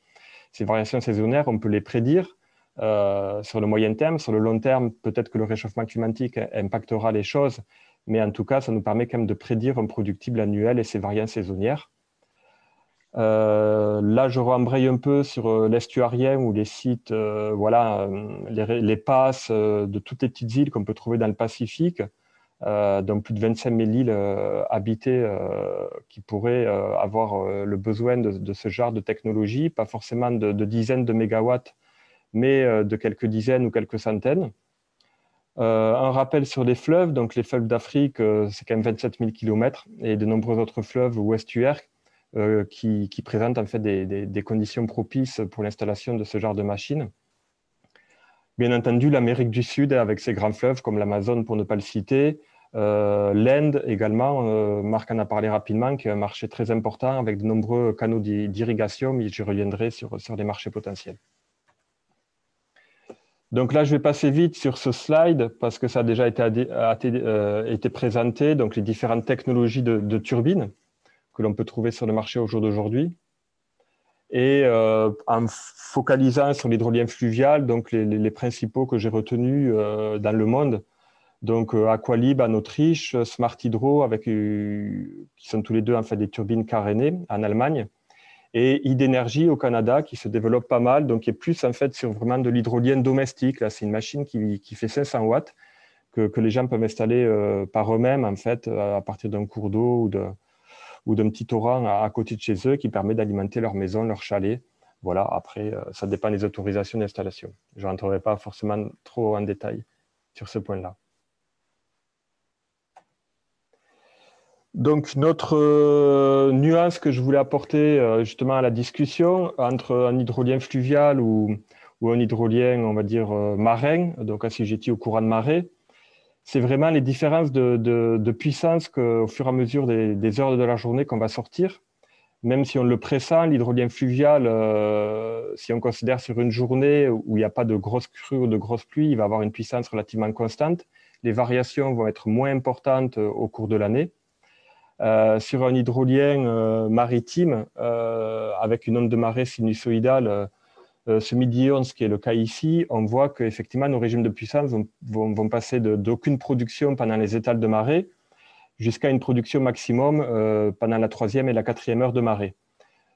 S4: Ces variations saisonnières, on peut les prédire sur le moyen terme. Sur le long terme, peut-être que le réchauffement climatique impactera les choses, mais en tout cas, ça nous permet quand même de prédire un productible annuel et ses variances saisonnières. Là, je rembraye un peu sur l'estuarien ou les sites, les passes de toutes les petites îles qu'on peut trouver dans le Pacifique, donc plus de 25 000 îles habitées qui pourraient avoir le besoin de ce genre de technologie, pas forcément de dizaines de mégawatts, mais de quelques dizaines ou quelques centaines. Un rappel sur les fleuves, donc les fleuves d'Afrique, c'est quand même 27 000 km et de nombreux autres fleuves ou estuaires qui présentent en fait des conditions propices pour l'installation de ce genre de machines. Bien entendu, l'Amérique du Sud avec ses grands fleuves comme l'Amazone pour ne pas le citer, l'Inde également, Marc en a parlé rapidement, qui est un marché très important avec de nombreux canaux d'irrigation, mais je reviendrai sur les marchés potentiels. Donc là, je vais passer vite sur ce slide parce que ça a déjà été présenté, donc les différentes technologies de turbines que l'on peut trouver sur le marché au jour d'aujourd'hui. Et en focalisant sur l'hydrolien fluvial, donc les principaux que j'ai retenus dans le monde, donc Aqualib en Autriche, Smart Hydro, qui sont tous les deux en fait des turbines carénées en Allemagne, et Idenergy au Canada qui se développe pas mal, donc qui est plus en fait sur vraiment de l'hydrolien domestique. Là, c'est une machine qui fait 500 watts que les gens peuvent installer par eux-mêmes en fait à partir d'un cours d'eau ou d'un petit torrent à côté de chez eux qui permet d'alimenter leur maison, leur chalet. Voilà, après, ça dépend des autorisations d'installation. Je ne rentrerai pas forcément trop en détail sur ce point-là. Donc, notre nuance que je voulais apporter justement à la discussion entre un hydrolien fluvial ou un hydrolien, on va dire, marin, donc assujetti au courant de marée, c'est vraiment les différences de puissance qu'au fur et à mesure des heures de la journée qu'on va sortir. Même si on le pressent, l'hydrolien fluvial, si on considère sur une journée où il n'y a pas de grosses crues ou de grosses pluies, il va avoir une puissance relativement constante. Les variations vont être moins importantes au cours de l'année. Sur un hydrolien maritime, avec une onde de marée sinusoïdale, semi-diurne, ce qui est le cas ici, on voit qu'effectivement, nos régimes de puissance vont passer d'aucune production pendant les étals de marée jusqu'à une production maximum pendant la 3e et la 4e heure de marée.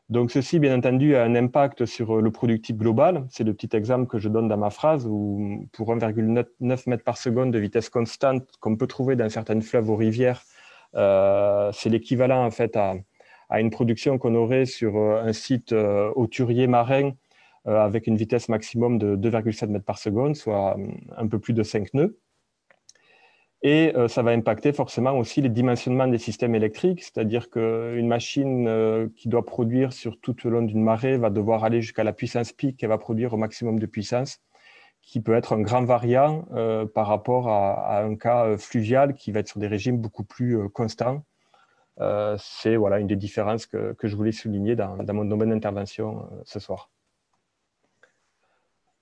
S4: Donc ceci, bien entendu, a un impact sur le productif global. C'est le petit exemple que je donne dans ma phrase, où pour 1,9 mètres par seconde de vitesse constante qu'on peut trouver dans certaines fleuves ou rivières, c'est l'équivalent en fait à une production qu'on aurait sur un site hauturier marin avec une vitesse maximum de 2,7 mètres par seconde, soit un peu plus de 5 nœuds. Et ça va impacter forcément aussi les dimensionnements des systèmes électriques, c'est-à-dire qu'une machine qui doit produire sur tout le long d'une marée va devoir aller jusqu'à la puissance pic qu'elle va produire au maximum de puissance, qui peut être un grand variant par rapport à un cas fluvial qui va être sur des régimes beaucoup plus constants. C'est voilà, une des différences que je voulais souligner dans mon domaine d'intervention ce soir.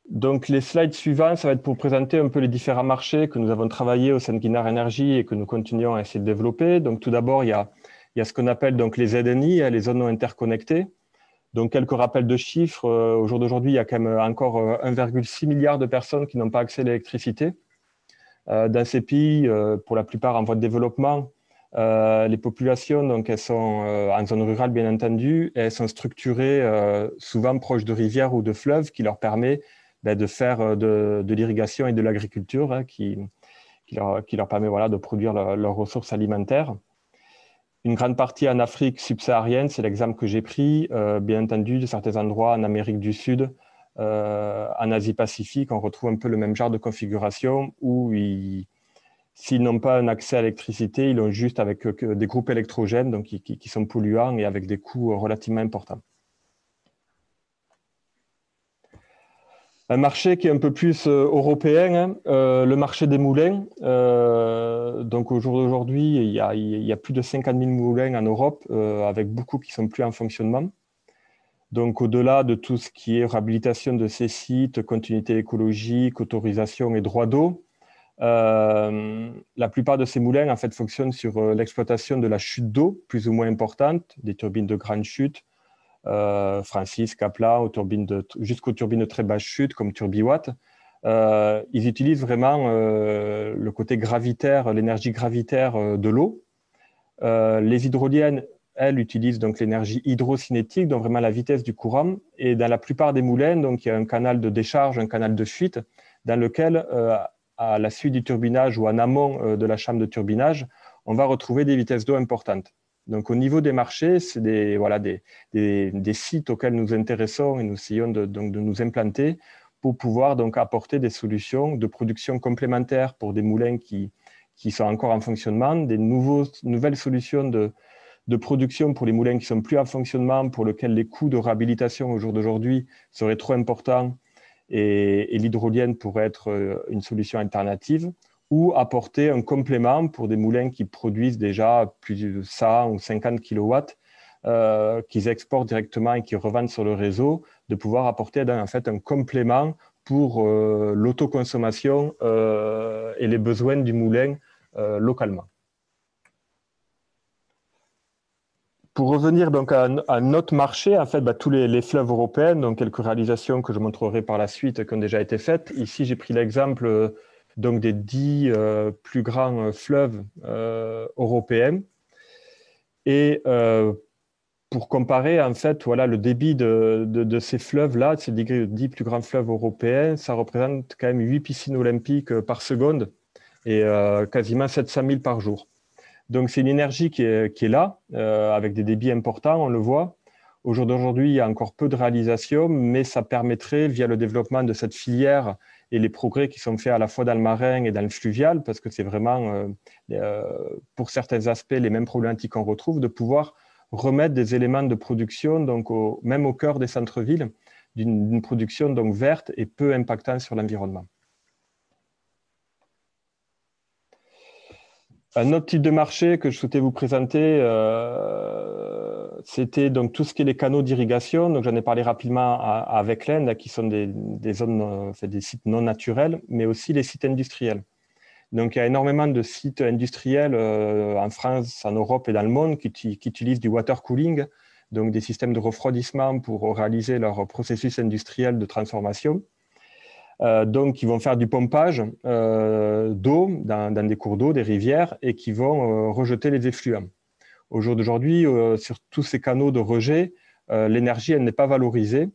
S4: Donc, les slides suivants, ça va être pour présenter un peu les différents marchés que nous avons travaillé au sein de Guinard Energy et que nous continuons à essayer de développer. Donc, tout d'abord, il y a ce qu'on appelle donc les ZNI, les zones non interconnectées. Donc, quelques rappels de chiffres. Au jour d'aujourd'hui, il y a quand même encore 1,6 milliard de personnes qui n'ont pas accès à l'électricité. Dans ces pays, pour la plupart en voie de développement, les populations, donc, elles sont en zone rurale, bien entendu, et elles sont structurées souvent proches de rivières ou de fleuves qui leur permet de faire de l'irrigation et de l'agriculture qui leur permet voilà, de produire leurs ressources alimentaires. Une grande partie en Afrique subsaharienne, c'est l'exemple que j'ai pris, bien entendu, de certains endroits en Amérique du Sud, en Asie-Pacifique, on retrouve un peu le même genre de configuration où s'ils n'ont pas un accès à l'électricité, ils l'ont juste avec des groupes électrogènes donc qui sont polluants et avec des coûts relativement importants. Un marché qui est un peu plus européen, le marché des moulins. Donc au jour d'aujourd'hui, il y a plus de 50 000 moulins en Europe, avec beaucoup qui ne sont plus en fonctionnement. Donc au-delà de tout ce qui est réhabilitation de ces sites, continuité écologique, autorisation et droit d'eau, la plupart de ces moulins en fait, fonctionnent sur l'exploitation de la chute d'eau, plus ou moins importante, des turbines de grande chute, Francis, Kapla, jusqu'aux turbines de très basse chute comme Turbiwatt. Ils utilisent vraiment le côté gravitaire, l'énergie gravitaire de l'eau. Les hydroliennes, elles, utilisent donc l'énergie hydrocinétique, donc vraiment la vitesse du courant. Et dans la plupart des moulins, donc, il y a un canal de décharge, un canal de fuite, dans lequel, à la suite du turbinage ou en amont de la chambre de turbinage, on va retrouver des vitesses d'eau importantes. Donc, au niveau des marchés, c'est des sites auxquels nous intéressons et nous essayons de nous implanter pour pouvoir donc, apporter des solutions de production complémentaires pour des moulins qui sont encore en fonctionnement, des nouvelles solutions de production pour les moulins qui ne sont plus en fonctionnement, pour lesquels les coûts de réhabilitation au jour d'aujourd'hui seraient trop importants et l'hydrolienne pourrait être une solution alternative, ou apporter un complément pour des moulins qui produisent déjà plus de 100 ou 50 kW, qu'ils exportent directement et qui revendent sur le réseau, de pouvoir apporter en fait un complément pour l'autoconsommation et les besoins du moulin localement. Pour revenir donc à notre marché, en fait, tous les fleuves européens, donc quelques réalisations que je montrerai par la suite qui ont déjà été faites. Ici, j'ai pris l'exemple donc des 10 plus grands fleuves européens. Et pour comparer, en fait, voilà, le débit de ces fleuves-là, de ces 10 plus grands fleuves européens, ça représente quand même 8 piscines olympiques par seconde et quasiment 700 000 par jour. Donc, c'est une énergie qui est là, avec des débits importants, on le voit. Au jour d'aujourd'hui, il y a encore peu de réalisations, mais ça permettrait, via le développement de cette filière et les progrès qui sont faits à la fois dans le marin et dans le fluvial, parce que c'est vraiment, pour certains aspects, les mêmes problématiques qu'on retrouve, de pouvoir remettre des éléments de production, donc même au cœur des centres-villes, d'une production donc verte et peu impactante sur l'environnement. Un autre type de marché que je souhaitais vous présenter, c'était donc tout ce qui est les canaux d'irrigation. Donc j'en ai parlé rapidement avec l'Inde, qui sont des zones, des sites non naturels, mais aussi les sites industriels. Donc il y a énormément de sites industriels en France, en Europe et dans le monde qui utilisent du water cooling, donc des systèmes de refroidissement pour réaliser leur processus industriel de transformation. Donc, ils vont faire du pompage d'eau dans des cours d'eau, des rivières, et qui vont rejeter les effluents. Au jour d'aujourd'hui, sur tous ces canaux de rejet, l'énergie, elle n'est pas valorisée.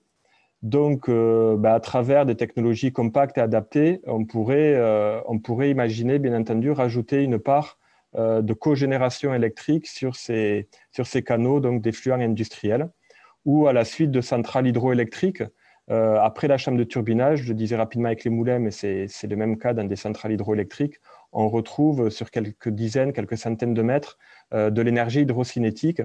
S4: Donc, à travers des technologies compactes et adaptées, on pourrait imaginer, bien entendu, rajouter une part de cogénération électrique sur ces canaux d'effluents industriels, ou à la suite de centrales hydroélectriques. Après la chambre de turbinage, je le disais rapidement avec les moulins, mais c'est le même cas dans des centrales hydroélectriques, on retrouve sur quelques dizaines, quelques centaines de mètres de l'énergie hydrocinétique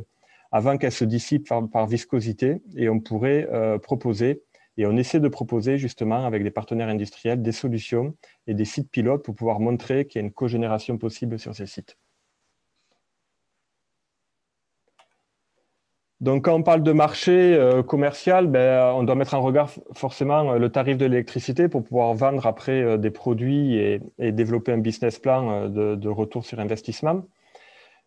S4: avant qu'elle se dissipe par viscosité, et on pourrait proposer, et on essaie de proposer justement avec des partenaires industriels des solutions et des sites pilotes pour pouvoir montrer qu'il y a une cogénération possible sur ces sites. Donc, quand on parle de marché commercial, on doit mettre en regard forcément le tarif de l'électricité pour pouvoir vendre après des produits et développer un business plan de retour sur investissement.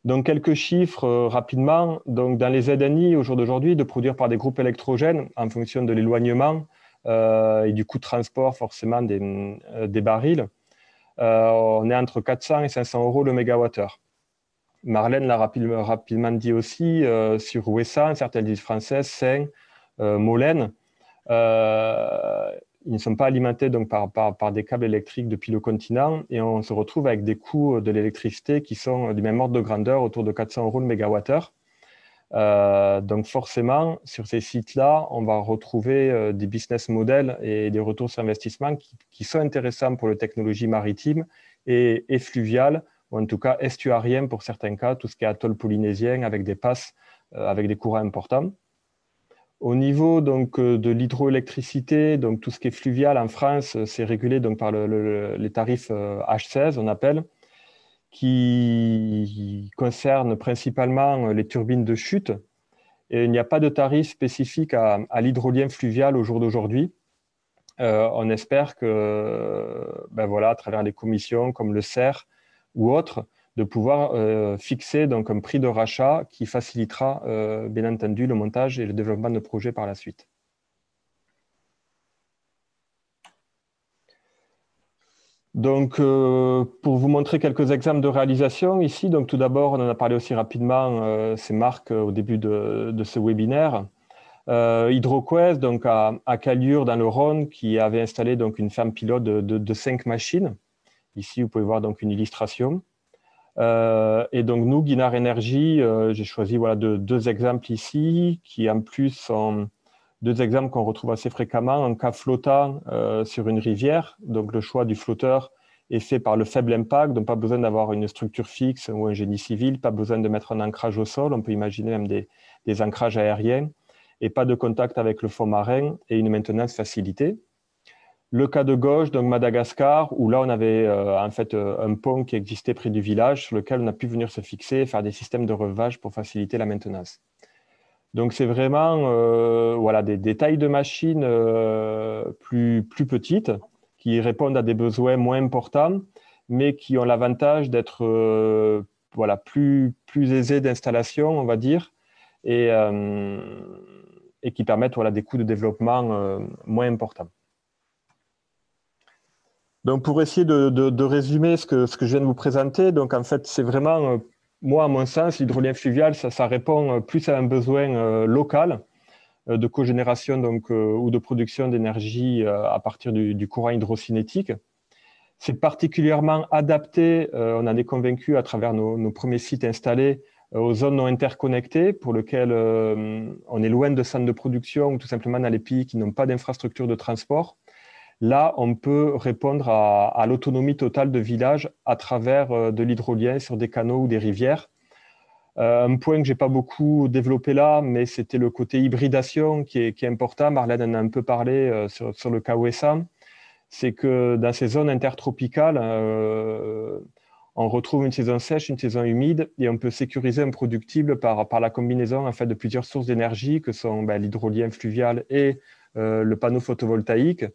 S4: Donc, quelques chiffres rapidement. Donc, dans les ZNI au jour d'aujourd'hui, de produire par des groupes électrogènes en fonction de l'éloignement et du coût de transport forcément des barils, on est entre 400 et 500 € le mégawattheure. Marlène l'a rapidement dit aussi, sur Ouessant, certaines îles françaises, Saint, Molène, ils ne sont pas alimentés donc, par des câbles électriques depuis le continent, et on se retrouve avec des coûts de l'électricité qui sont du même ordre de grandeur, autour de 400 € le mégawattheure. Donc forcément, sur ces sites-là, on va retrouver des business models et des retours sur investissement qui sont intéressants pour les technologies maritimes et fluviales, ou en tout cas estuarien pour certains cas, tout ce qui est atoll polynésien avec des passes, avec des courants importants. Au niveau donc, de l'hydroélectricité, donc tout ce qui est fluvial en France, c'est régulé donc, par les tarifs H16, on appelle, qui concernent principalement les turbines de chute. Et il n'y a pas de tarif spécifique à l'hydrolien fluvial au jour d'aujourd'hui. On espère que, voilà, à travers des commissions comme le CER, ou autres, de pouvoir fixer donc, un prix de rachat qui facilitera bien entendu le montage et le développement de projets par la suite. Donc, pour vous montrer quelques exemples de réalisation ici, donc tout d'abord, on en a parlé aussi rapidement, ces marques au début de ce webinaire. HydroQuest, donc à Callure dans le Rhône, qui avait installé donc, une ferme pilote de 5 machines. Ici, vous pouvez voir donc, une illustration. Et donc, nous, Guinard Energy, j'ai choisi voilà, deux exemples ici, qui en plus sont deux exemples qu'on retrouve assez fréquemment. Un cas flottant sur une rivière, donc le choix du flotteur est fait par le faible impact, donc pas besoin d'avoir une structure fixe ou un génie civil, pas besoin de mettre un ancrage au sol, on peut imaginer même des ancrages aériens, et pas de contact avec le fond marin et une maintenance facilitée. Le cas de gauche, donc Madagascar, où là on avait en fait un pont qui existait près du village sur lequel on a pu venir se fixer et faire des systèmes de relevage pour faciliter la maintenance. Donc c'est vraiment voilà, des tailles de machines plus petites qui répondent à des besoins moins importants, mais qui ont l'avantage d'être voilà, plus aisées d'installation, on va dire, et qui permettent voilà, des coûts de développement moins importants. Donc, pour essayer de résumer ce que je viens de vous présenter, donc en fait, c'est vraiment, moi, à mon sens, l'hydrolien fluvial, ça répond plus à un besoin local de cogénération donc, ou de production d'énergie à partir du courant hydrocinétique. C'est particulièrement adapté, on en est convaincu à travers nos premiers sites installés, aux zones non interconnectées pour lesquelles on est loin de centres de production ou tout simplement dans les pays qui n'ont pas d'infrastructure de transport. Là, on peut répondre à l'autonomie totale de villages à travers de l'hydrolien sur des canaux ou des rivières. Un point que je n'ai pas beaucoup développé là, mais c'était le côté hybridation qui est important. Marlène en a un peu parlé sur le cas OSA. C'est que dans ces zones intertropicales, on retrouve une saison sèche, une saison humide, et on peut sécuriser un productible par la combinaison en fait, de plusieurs sources d'énergie, que sont l'hydrolien fluvial et le panneau photovoltaïque.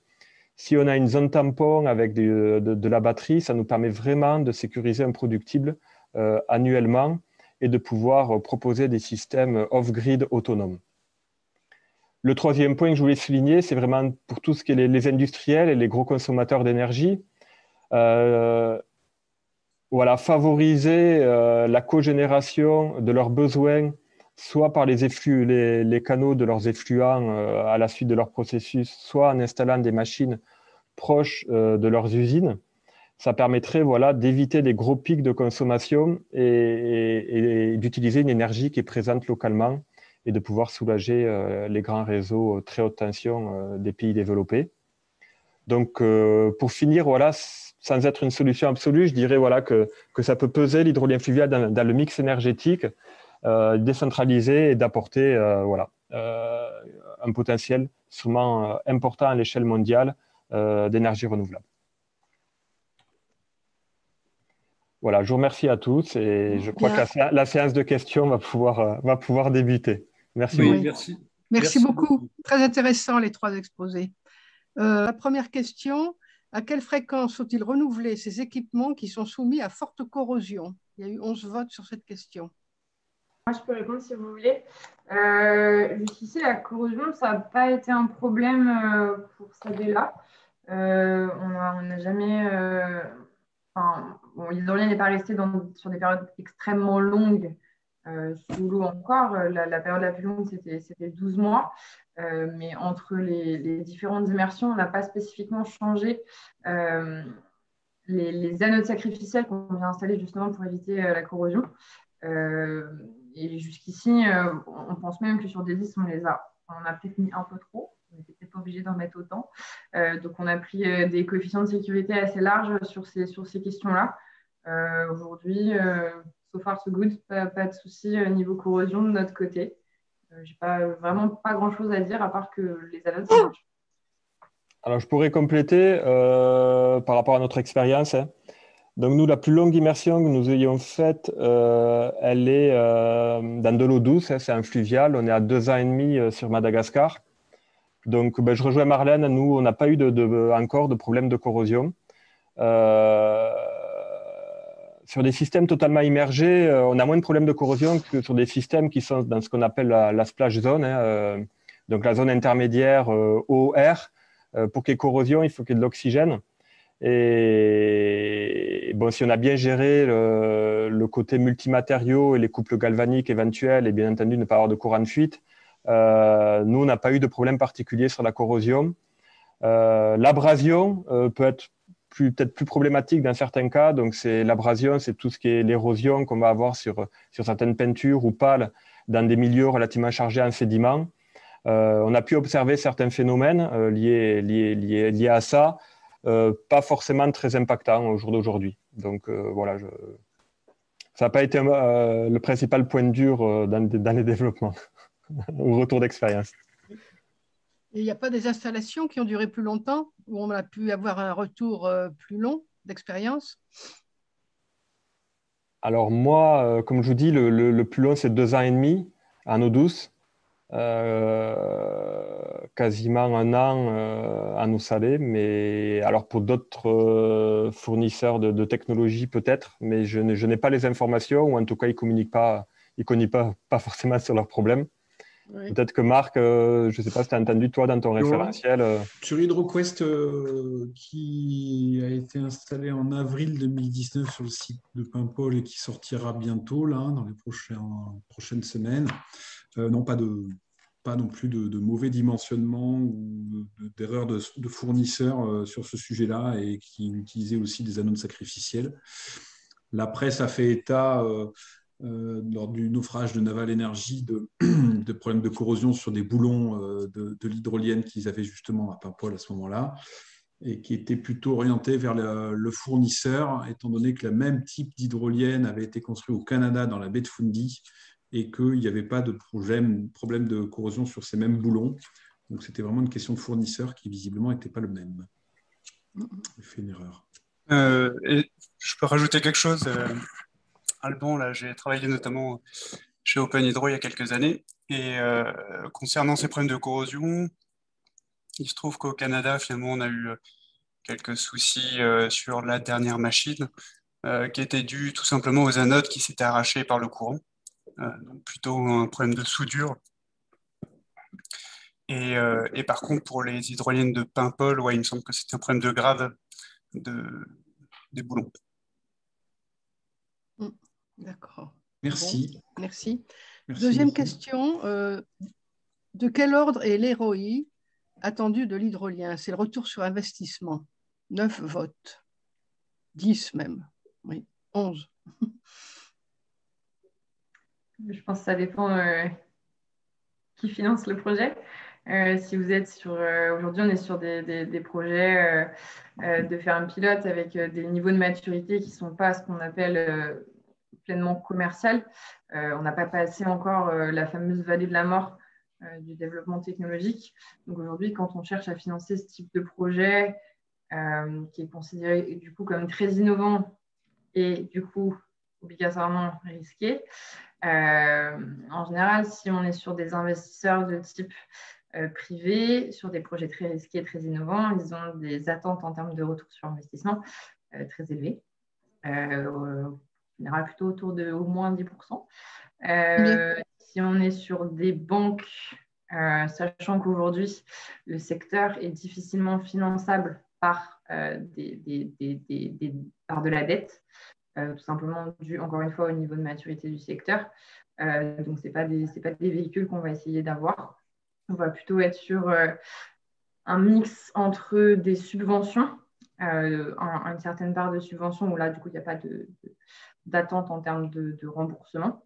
S4: Si on a une zone tampon avec de la batterie, ça nous permet vraiment de sécuriser un productible annuellement et de pouvoir proposer des systèmes off-grid autonomes. Le troisième point que je voulais souligner, c'est vraiment pour tout ce qui est les industriels et les gros consommateurs d'énergie. Voilà, favoriser la cogénération de leurs besoins, soit par les canaux de leurs effluents à la suite de leur processus, soit en installant des machines proches de leurs usines. Ça permettrait voilà, d'éviter des gros pics de consommation et d'utiliser une énergie qui est présente localement et de pouvoir soulager les grands réseaux très haute tension des pays développés. Donc, pour finir, voilà, sans être une solution absolue, je dirais voilà, que ça peut peser l'hydrolien fluvial dans le mix énergétique, décentralisé et d'apporter voilà, un potentiel sûrement important à l'échelle mondiale d'énergie renouvelable. Voilà, je vous remercie à tous et je crois que la séance de questions va pouvoir débuter. Merci.
S1: Oui,
S4: beaucoup.
S5: Merci beaucoup. Très intéressant les trois exposés. La première question, à quelle fréquence faut-il renouveler ces équipements qui sont soumis à forte corrosion? Il y a eu 11 votes sur cette question.
S3: Moi, je peux répondre si vous voulez. Jusqu'ici, la corrosion, ça n'a pas été un problème pour Sabella. On n'a jamais... l'hydrolien n'est pas resté sur des périodes extrêmement longues sous l'eau encore. La période la plus longue, c'était 12 mois. Mais entre les différentes immersions, on n'a pas spécifiquement changé les anodes sacrificielles qu'on vient installer justement pour éviter la corrosion. Et jusqu'ici, on pense même que sur des vis, on a peut-être mis un peu trop. On n'était peut-être pas obligé d'en mettre autant. Donc, on a pris des coefficients de sécurité assez larges sur ces questions-là. Aujourd'hui, so far so good, pas de souci niveau corrosion de notre côté. Je n'ai vraiment pas grand-chose à dire à part que les anodes, ça marche.
S4: Alors, je pourrais compléter par rapport à notre expérience. Donc, nous, la plus longue immersion que nous ayons faite, elle est dans de l'eau douce, c'est un fluvial. On est à 2 ans et demi sur Madagascar. Donc, je rejoins Marlène. Nous, on n'a pas eu encore de problème de corrosion. Sur des systèmes totalement immergés, on a moins de problèmes de corrosion que sur des systèmes qui sont dans ce qu'on appelle la splash zone, donc la zone intermédiaire eau-air. Pour qu'il y ait corrosion, il faut qu'il y ait de l'oxygène. Et bon, si on a bien géré le côté multimatériaux et les couples galvaniques éventuels, et bien entendu ne pas avoir de courant de fuite, nous, on n'a pas eu de problème particulier sur la corrosion. L'abrasion peut être peut-être plus problématique dans certains cas. Donc, l'abrasion, c'est tout ce qui est l'érosion qu'on va avoir sur certaines peintures ou pales dans des milieux relativement chargés en sédiments. On a pu observer certains phénomènes liés à ça, pas forcément très impactants au jour d'aujourd'hui. Donc, voilà, ça n'a pas été le principal point dur dans les développements ou retour d'expérience.
S5: Il n'y a pas des installations qui ont duré plus longtemps, où on a pu avoir un retour plus long d'expérience?
S4: Alors moi, comme je vous dis, le plus long, c'est 2 ans et demi en eau douce, quasiment 1 an en eau salée. Mais alors pour d'autres fournisseurs de technologies peut-être, mais je n'ai pas les informations, ou en tout cas, ils ne communiquent ne connaissent pas forcément sur leurs problèmes.
S5: Oui.
S4: Peut-être que Marc, je ne sais pas si tu as entendu, toi, dans ton référentiel.
S2: Sur HydroQuest, qui a été installé en avril 2019 sur le site de Paimpol et qui sortira bientôt, là, dans les prochaines semaines, non, pas non plus de mauvais dimensionnement ou d'erreurs de fournisseurs sur ce sujet-là et qui utilisait aussi des anodes sacrificielles. La presse a fait état, lors du naufrage de Naval Energy, de problèmes de corrosion sur des boulons de l'hydrolienne qu'ils avaient justement à Paimpol à ce moment-là et qui étaient plutôt orientés vers le fournisseur, étant donné que le même type d'hydrolienne avait été construit au Canada dans la baie de Fundy et qu'il n'y avait pas de problème de corrosion sur ces mêmes boulons. Donc, c'était vraiment une question de fournisseur qui, visiblement, n'était pas le même. J'ai fait une erreur.
S6: Et je peux rajouter quelque chose. Alban, là, j'ai travaillé notamment chez Open Hydro il y a quelques années. Et concernant ces problèmes de corrosion, il se trouve qu'au Canada, finalement, on a eu quelques soucis sur la dernière machine qui étaient dus tout simplement aux anodes qui s'étaient arrachées par le courant. Donc plutôt un problème de soudure. Et par contre, pour les hydroliennes de Paimpol, ouais, il me semble que c'était un problème de grave des boulons.
S5: D'accord.
S2: Merci.
S5: Bon, merci.
S2: Merci
S5: Deuxième
S2: beaucoup.
S5: question. De quel ordre est l'ROI attendu de l'hydrolien? C'est le retour sur investissement. 9 votes. 10 même. Oui, 11.
S3: Je pense que ça dépend qui finance le projet. Si vous êtes sur... aujourd'hui, on est sur des projets de faire un pilote avec des niveaux de maturité qui ne sont pas ce qu'on appelle pleinement commercial. On n'a pas passé encore la fameuse vallée de la mort du développement technologique. Donc aujourd'hui, quand on cherche à financer ce type de projet qui est considéré du coup comme très innovant et du coup obligatoirement risqué, en général, si on est sur des investisseurs de type privé, sur des projets très risqués, très innovants, ils ont des attentes en termes de retour sur investissement très élevées. En général, plutôt autour de au moins 10%. Si on est sur des banques, sachant qu'aujourd'hui, le secteur est difficilement finançable par, par de la dette, tout simplement dû, encore une fois, au niveau de maturité du secteur. Donc, ce n'est pas des véhicules qu'on va essayer d'avoir. On va plutôt être sur un mix entre des subventions, une certaine part de subventions où là, du coup, il n'y a pas d'attente en termes de remboursement.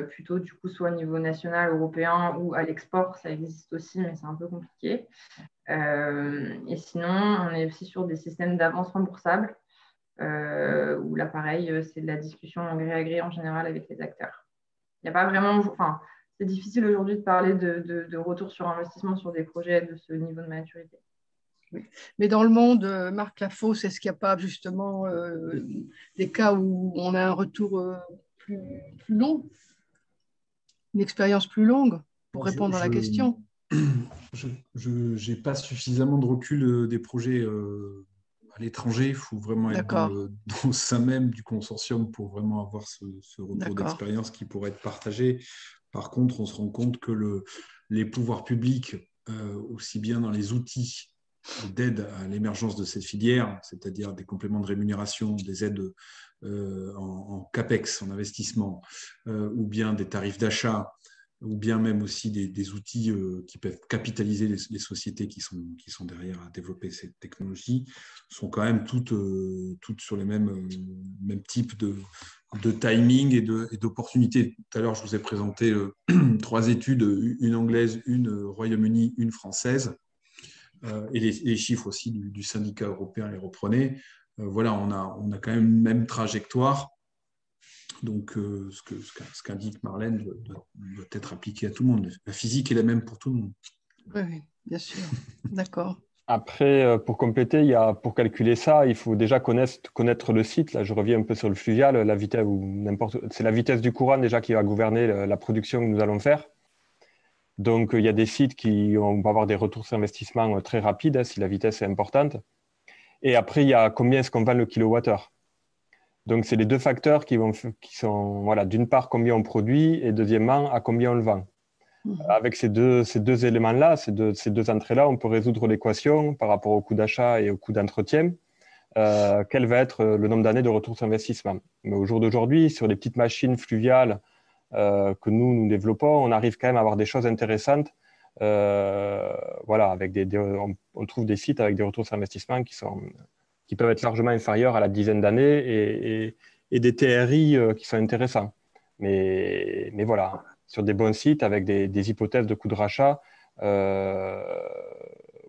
S3: Plutôt, du coup, soit au niveau national, européen ou à l'export, ça existe aussi, mais c'est un peu compliqué. Et sinon, on est aussi sur des systèmes d'avance remboursables. Où là, pareil, c'est de la discussion en gré à gré en général avec les acteurs. Il n'y a pas vraiment... Enfin, c'est difficile aujourd'hui de parler de retour sur investissement sur des projets de ce niveau de maturité.
S5: Oui. Mais dans le monde, Marc Lafosse, est-ce qu'il n'y a pas justement des cas où on a un retour plus long, une expérience plus longue pour répondre à la question?
S2: Je n'ai pas suffisamment de recul des projets à l'étranger. Il faut vraiment être dans le sein même du consortium pour vraiment avoir ce retour d'expérience qui pourrait être partagé. Par contre, on se rend compte que les pouvoirs publics, aussi bien dans les outils d'aide à l'émergence de cette filière, c'est-à-dire des compléments de rémunération, des aides en CAPEX, en investissement, ou bien des tarifs d'achat, ou bien même aussi des outils qui peuvent capitaliser les sociétés qui sont derrière à développer cette technologie, sont quand même toutes sur les mêmes types de timing et d'opportunités. Tout à l'heure, je vous ai présenté 3 études, une anglaise, une Royaume-Uni, une française, et les chiffres aussi du syndicat européen les reprenaient. Voilà, on a quand même une même trajectoire. Donc, ce qu'indique Marlène doit être appliqué à tout le monde. La physique est la même pour tout le monde.
S5: Oui, bien sûr. D'accord.
S4: Après, pour compléter, pour calculer ça, il faut déjà connaître le site. Là, je reviens un peu sur le fluvial, la vitesse c'est la vitesse du courant déjà qui va gouverner la production que nous allons faire. Donc, il y a des sites qui vont avoir des retours sur investissement très rapides si la vitesse est importante. Et après, il y a combien est-ce qu'on vend le kilowattheure. Donc, c'est les deux facteurs qui sont, voilà, d'une part, combien on produit et deuxièmement, à combien on le vend. Avec ces deux éléments-là, ces deux entrées-là, on peut résoudre l'équation par rapport au coût d'achat et au coût d'entretien. Quel va être le nombre d'années de retour sur investissement. Mais au jour d'aujourd'hui, sur les petites machines fluviales que nous développons, on arrive quand même à avoir des choses intéressantes. Voilà, avec on trouve des sites avec des retours sur investissement qui peuvent être largement inférieurs à la dizaine d'années et des TRI qui sont intéressants. Mais voilà, sur des bons sites avec des hypothèses de coûts de rachat,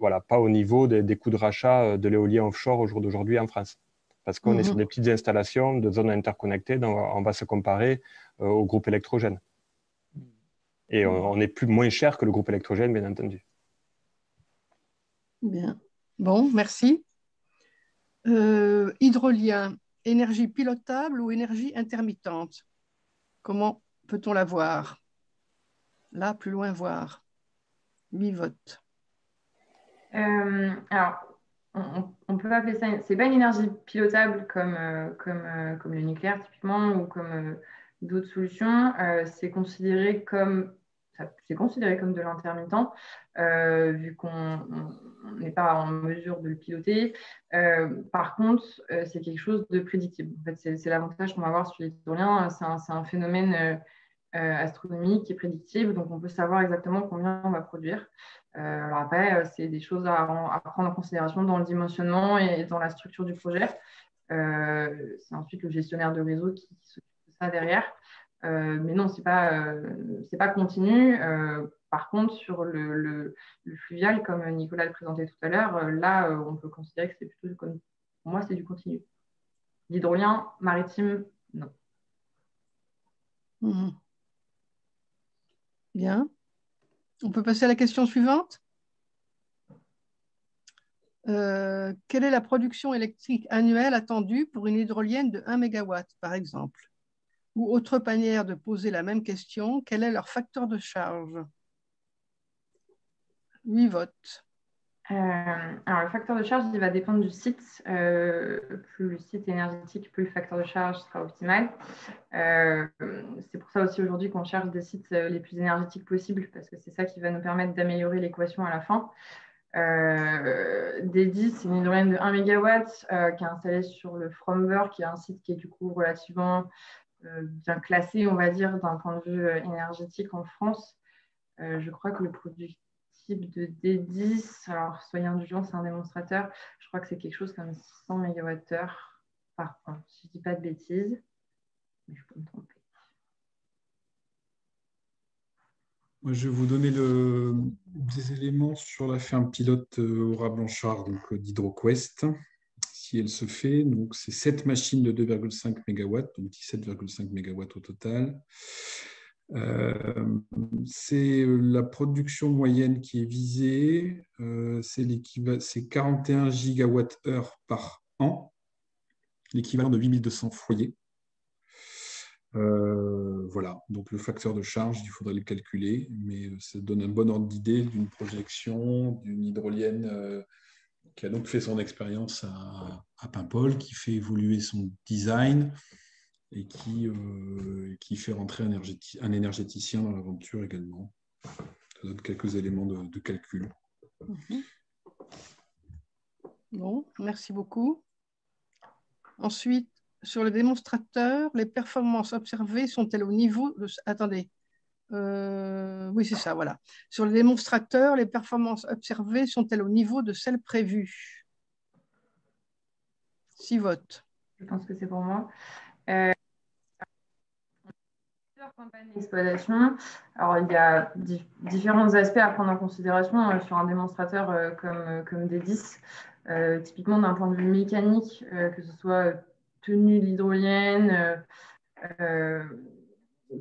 S4: voilà, pas au niveau des coûts de rachat de l'éolien offshore au jour d'aujourd'hui en France. Parce qu'on est sur des petites installations de zones interconnectées, donc on va se comparer au groupe électrogène. Et on est moins cher que le groupe électrogène, bien entendu.
S5: Bien. Bon, merci. Hydrolien, énergie pilotable ou énergie intermittente? Comment peut-on la voir? Là, plus loin voir. 8 votes.
S3: Alors, on peut appeler ça, c'est pas une énergie pilotable comme le nucléaire typiquement ou comme d'autres solutions. C'est considéré comme de l'intermittent, vu qu'on n'est pas en mesure de le piloter. Par contre, c'est quelque chose de prédictible. En fait, c'est l'avantage qu'on va avoir sur l'hydrolien. C'est un phénomène astronomique qui est prédictible, donc on peut savoir exactement combien on va produire. Alors après, c'est des choses à prendre en considération dans le dimensionnement et dans la structure du projet. C'est ensuite le gestionnaire de réseau qui s'occupe de ça derrière. Mais non, c'est pas continu. Par contre, sur le fluvial, comme Nicolas le présentait tout à l'heure, là, on peut considérer que c'est plutôt comme, pour moi, c'est du continu. L'hydrolien maritime, non.
S5: Bien. On peut passer à la question suivante. Quelle est la production électrique annuelle attendue pour une hydrolienne de 1 MW, par exemple? Ou autre manière de poser la même question, quel est leur facteur de charge? 8 votes.
S3: Alors, le facteur de charge, il va dépendre du site. Plus le site est énergétique, plus le facteur de charge sera optimal. C'est pour ça aussi aujourd'hui qu'on cherche des sites les plus énergétiques possibles, parce que c'est ça qui va nous permettre d'améliorer l'équation à la fin. D10, c'est une hydrolienne de 1 MW qui est installée sur le Fromber, qui est un site qui est du coup relativement bien classé, on va dire, d'un point de vue énergétique en France. Je crois que le produit type de D10, alors soyez indulgents, c'est un démonstrateur, je crois que c'est quelque chose comme 100 MWh par an, si je ne dis pas de bêtises, mais je peux me tromper.
S2: Moi, je vais vous donner des éléments sur la ferme pilote Aura-Blanchard d'HydroQuest, si elle se fait. Donc, c'est 7 machines de 2,5 MW, donc 17,5 MW au total. C'est la production moyenne qui est visée, c'est 41 gigawattheures par an, l'équivalent de 8200 foyers. Voilà, donc le facteur de charge, il faudrait le calculer, mais ça donne un bon ordre d'idée d'une projection d'une hydrolienne qui a donc fait son expérience à Paimpol, qui fait évoluer son design et qui fait rentrer un énergéticien dans l'aventure également. Ça donne quelques éléments de calcul.
S5: Bon, merci beaucoup. Ensuite, sur le démonstrateur, les performances observées sont-elles au niveau de... Attendez. Oui, c'est ça, voilà. Sur le démonstrateur, les performances observées sont-elles au niveau de celles prévues? 6 votes.
S3: Je pense que c'est pour moi. Campagne d'exploitation. Alors, il y a différents aspects à prendre en considération sur un démonstrateur comme D10. Typiquement, d'un point de vue mécanique, que ce soit tenue de l'hydrolienne,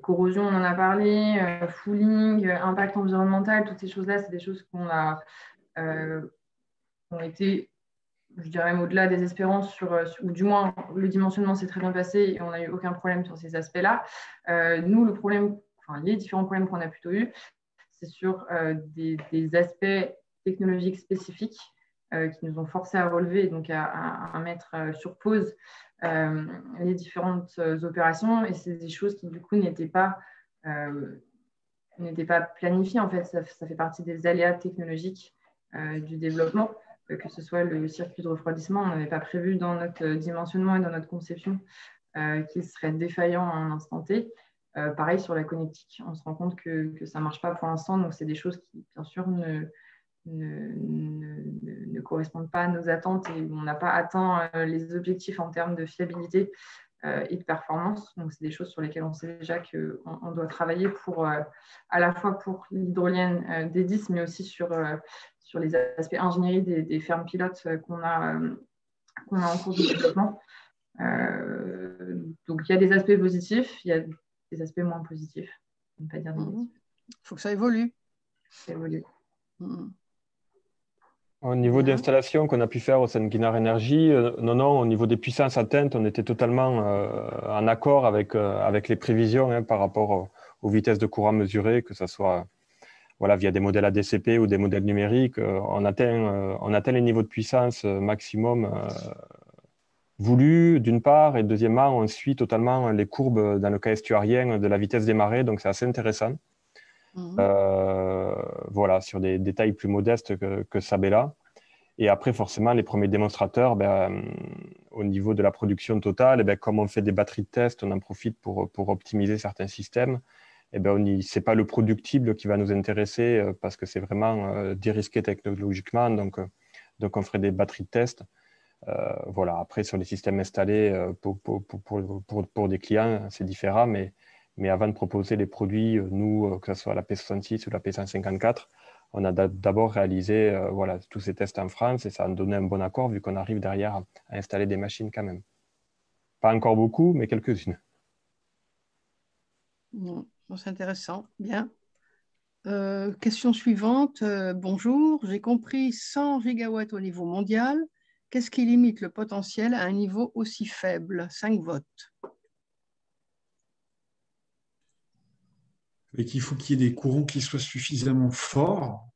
S3: corrosion, on en a parlé, fouling, impact environnemental, toutes ces choses-là, c'est des choses qui ont été, je dirais, au-delà des espérances, ou du moins le dimensionnement s'est très bien passé et on n'a eu aucun problème sur ces aspects-là. Nous, les différents problèmes qu'on a plutôt eu, c'est sur des aspects technologiques spécifiques qui nous ont forcé à relever, donc à mettre sur pause les différentes opérations, et c'est des choses qui, du coup, n'étaient pas planifiées. En fait, ça fait partie des aléas technologiques du développement, que ce soit le circuit de refroidissement, on n'avait pas prévu dans notre dimensionnement et dans notre conception qu'il serait défaillant à un instant T. Pareil sur la connectique, on se rend compte que ça ne marche pas pour l'instant, donc c'est des choses qui, bien sûr, ne correspondent pas à nos attentes et on n'a pas atteint les objectifs en termes de fiabilité et de performance. Donc, c'est des choses sur lesquelles on sait déjà qu'on doit travailler pour, à la fois pour l'hydrolienne d'Edis, mais aussi sur les aspects ingénierie des fermes pilotes qu'on a en cours de développement. Donc, il y a des aspects positifs, il y a des aspects moins positifs. On ne peut pas dire négatifs.
S5: Il faut que ça évolue.
S3: Ça évolue.
S4: Au niveau d'installation qu'on a pu faire au sein de Guinard Energy, non, au niveau des puissances atteintes, on était totalement en accord avec les prévisions par rapport aux vitesses de courant mesurées, que ce soit via des modèles ADCP ou des modèles numériques. On atteint les niveaux de puissance maximum voulus, d'une part, et deuxièmement, on suit totalement les courbes dans le cas estuarien de la vitesse des marées, donc c'est assez intéressant. Sur des détails plus modestes que Sabella. Et après, forcément, les premiers démonstrateurs, au niveau de la production totale, comme on fait des batteries de test, on en profite pour optimiser certains systèmes. Ce n'est pas le productible qui va nous intéresser parce que c'est vraiment dérisqué technologiquement. Donc, on ferait des batteries de test. Après, sur les systèmes installés pour des clients, c'est différent. Mais avant de proposer les produits, nous, que ce soit la P66 ou la P154, on a d'abord réalisé tous ces tests en France et ça a donné un bon accord vu qu'on arrive derrière à installer des machines quand même. Pas encore beaucoup, mais quelques-unes.
S5: C'est intéressant. Bien. Question suivante. Bonjour, j'ai compris 100 gigawatts au niveau mondial. Qu'est-ce qui limite le potentiel à un niveau aussi faible, 5 volts?
S2: Et qu'il faut qu'il y ait des courants qui soient suffisamment forts,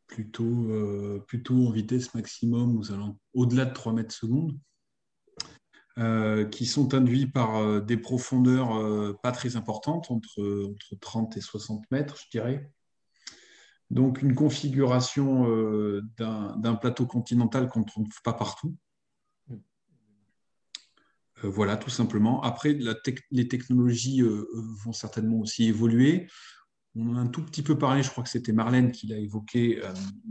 S2: plutôt en vitesse maximum au-delà de 3 mètres secondes, qui sont induits par des profondeurs pas très importantes, entre 30 et 60 mètres, je dirais. Donc une configuration d'un plateau continental qu'on ne trouve pas partout. Voilà, tout simplement. Après, les technologies vont certainement aussi évoluer. On en a un tout petit peu parlé, je crois que c'était Marlène qui l'a évoqué,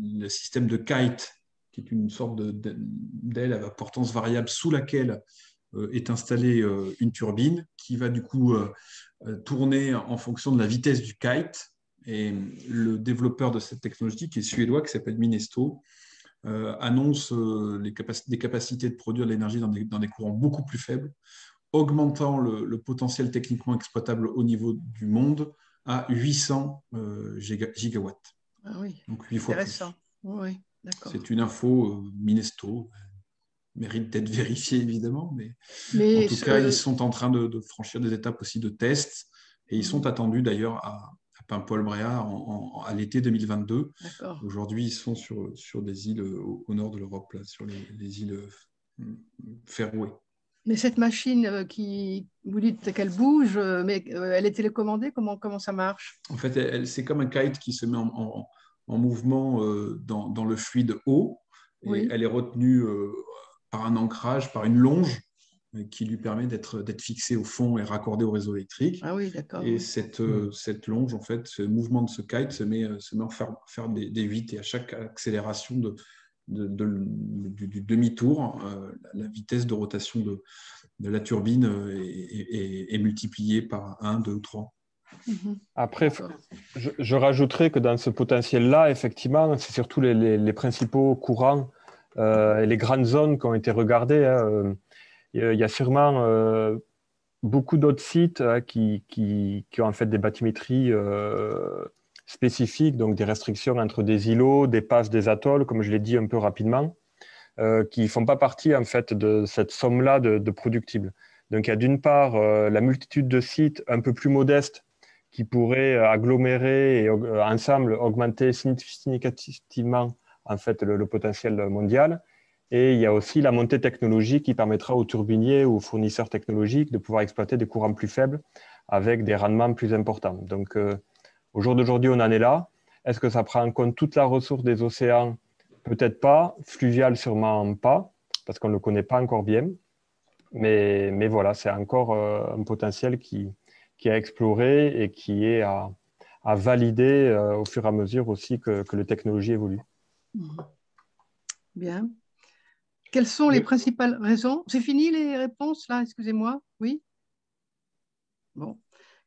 S2: le système de kite, qui est une sorte d'aile à portance variable sous laquelle est installée une turbine qui va du coup tourner en fonction de la vitesse du kite. Et le développeur de cette technologie, qui est suédois, qui s'appelle Minesto, annonce des capacités de produire de l'énergie dans des courants beaucoup plus faibles, augmentant le potentiel techniquement exploitable au niveau du monde à 800 gigawatts.
S5: Ah oui,
S2: donc 8 fois plus.
S5: Oui, d'accord.
S2: C'est une info Minesto, mérite d'être vérifiée évidemment, mais en tout cas, ils sont en train de franchir des étapes aussi de tests et ils sont attendus d'ailleurs à Paimpol-Bréhat à l'été 2022. Aujourd'hui, ils sont sur des îles au nord de l'Europe, là, sur les îles Féroé.
S5: Mais cette machine vous dites qu'elle bouge, mais elle est télécommandée, comment ça marche?
S2: En fait, c'est comme un kite qui se met en mouvement dans le fluide eau. Et elle est retenue par un ancrage, par une longe qui lui permet d'être fixée au fond et raccordée au réseau électrique.
S5: Ah oui, d'accord.
S2: Et cette longe, en fait, ce mouvement de ce kite se met à faire des 8 et à chaque accélération du demi-tour, la vitesse de rotation de la turbine est multipliée par 1, 2 ou 3.
S4: Après, je rajouterais que dans ce potentiel-là, effectivement, c'est surtout les principaux courants et les grandes zones qui ont été regardées. Il y a sûrement beaucoup d'autres sites qui ont en fait des bathymétries spécifiques, donc des restrictions entre des îlots, des passes, des atolls, comme je l'ai dit un peu rapidement, qui ne font pas partie en fait de cette somme-là de productibles. Donc il y a d'une part la multitude de sites un peu plus modestes qui pourraient agglomérer et ensemble augmenter significativement en fait, le potentiel mondial. Et il y a aussi la montée technologique qui permettra aux turbiniers ou aux fournisseurs technologiques de pouvoir exploiter des courants plus faibles avec des rendements plus importants. Donc, au jour d'aujourd'hui, on en est là. Est-ce que ça prend en compte toute la ressource des océans? Peut-être pas. Fluvial, sûrement pas, parce qu'on ne le connaît pas encore bien. Mais voilà, c'est encore un potentiel qui est à explorer et qui est à valider au fur et à mesure aussi que les technologies évoluent.
S5: Bien. Quelles sont les principales raisons? C'est fini les réponses là, excusez-moi. Oui? Bon.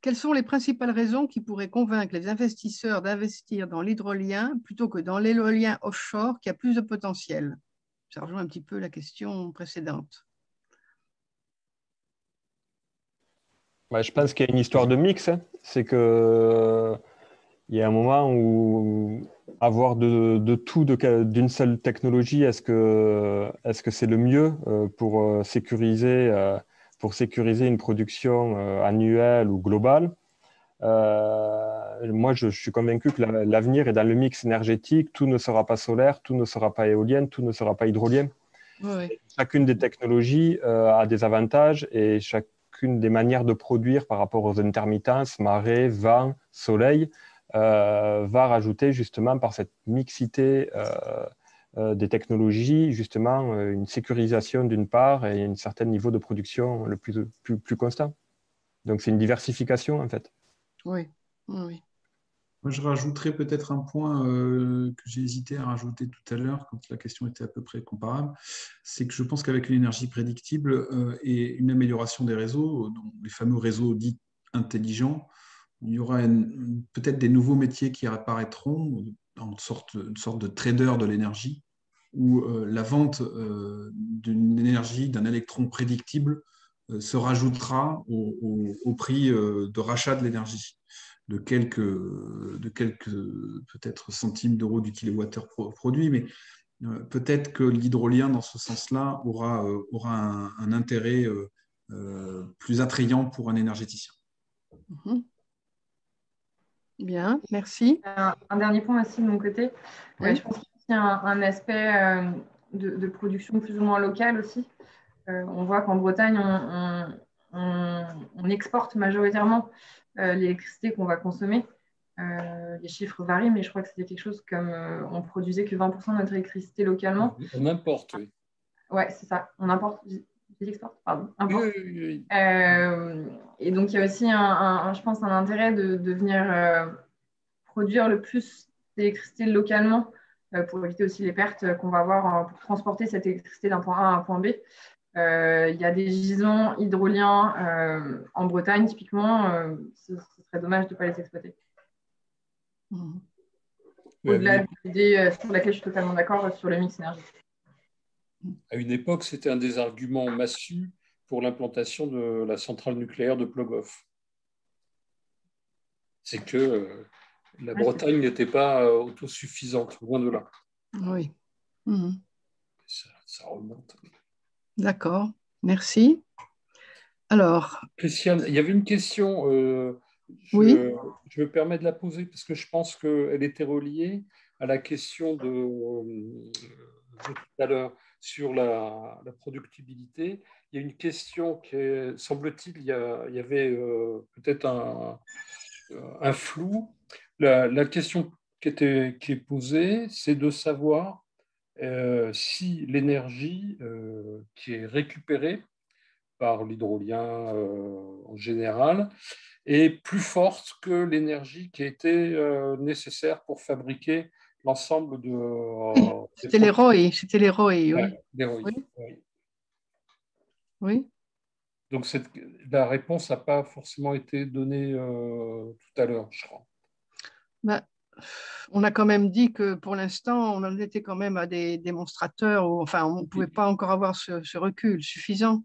S5: Quelles sont les principales raisons qui pourraient convaincre les investisseurs d'investir dans l'hydrolien plutôt que dans l'éolien offshore qui a plus de potentiel? Ça rejoint un petit peu la question précédente.
S4: Je pense qu'il y a une histoire de mix. C'est que il y a un moment où avoir de tout d'une seule technologie, est-ce que c'est le mieux pour sécuriser une production annuelle ou globale? Moi, je suis convaincu que l'avenir est dans le mix énergétique. Tout ne sera pas solaire, tout ne sera pas éolien, tout ne sera pas hydrolien.
S5: Oui.
S4: Chacune des technologies a des avantages et chacune des manières de produire par rapport aux intermittences, marée, vent, soleil, va rajouter justement par cette mixité des technologies, justement une sécurisation d'une part et un certain niveau de production le plus constant. Donc c'est une diversification en fait.
S5: Oui, oui.
S2: Moi, je rajouterais peut-être un point que j'ai hésité à rajouter tout à l'heure quand la question était à peu près comparable, c'est que je pense qu'avec une énergie prédictible et une amélioration des réseaux, dont les fameux réseaux dits intelligents, il y aura peut-être des nouveaux métiers qui apparaîtront, une sorte de trader de l'énergie, où la vente d'une énergie, d'un électron prédictible se rajoutera au prix de rachat de l'énergie de quelques peut-être centimes d'euros du kilowattheure produit, mais peut-être que l'hydrolien, dans ce sens-là, aura un intérêt plus attrayant pour un énergéticien.
S5: Bien, merci.
S3: Un dernier point aussi de mon côté.
S5: Oui.
S3: Je pense qu'il y a un aspect de production plus ou moins locale aussi. On voit qu'en Bretagne, on exporte majoritairement l'électricité qu'on va consommer. Les chiffres varient, mais je crois que c'était quelque chose comme on produisait que 20% de notre électricité localement.
S1: On importe, oui.
S3: Ouais, c'est ça. On importe. J'exporte, pardon. Importe.
S1: Oui.
S3: Et donc, il y a aussi, je pense, un intérêt de venir produire le plus d'électricité localement pour éviter aussi les pertes qu'on va avoir pour transporter cette électricité d'un point A à un point B. Il y a des gisements hydroliens en Bretagne, typiquement. Ce serait dommage de ne pas les exploiter. Au-delà de l'idée sur laquelle je suis totalement d'accord sur le mix énergétique.
S1: À une époque, c'était un des arguments massus pour l'implantation de la centrale nucléaire de Plogoff. C'est que la Bretagne n'était pas autosuffisante, loin de là.
S5: Oui.
S1: Ça remonte.
S5: D'accord, merci. Alors,
S1: Christiane, il y avait une question,
S5: oui.
S1: je me permets de la poser parce que je pense qu'elle était reliée à la question de tout à l'heure sur la productibilité. Il y a une question qui est, semble-t-il, il y avait peut-être un flou. La question qui est posée, c'est de savoir si l'énergie qui est récupérée par l'hydrolien en général, est plus forte que l'énergie qui a été nécessaire pour fabriquer l'ensemble de...
S5: C'était les ROI, oui.
S1: Ouais,
S5: Oui.
S1: Oui.
S5: Oui.
S1: Donc la réponse n'a pas forcément été donnée tout à l'heure, je crois.
S5: On a quand même dit que pour l'instant, on en était quand même à des démonstrateurs, enfin, on ne pouvait pas encore avoir ce recul suffisant.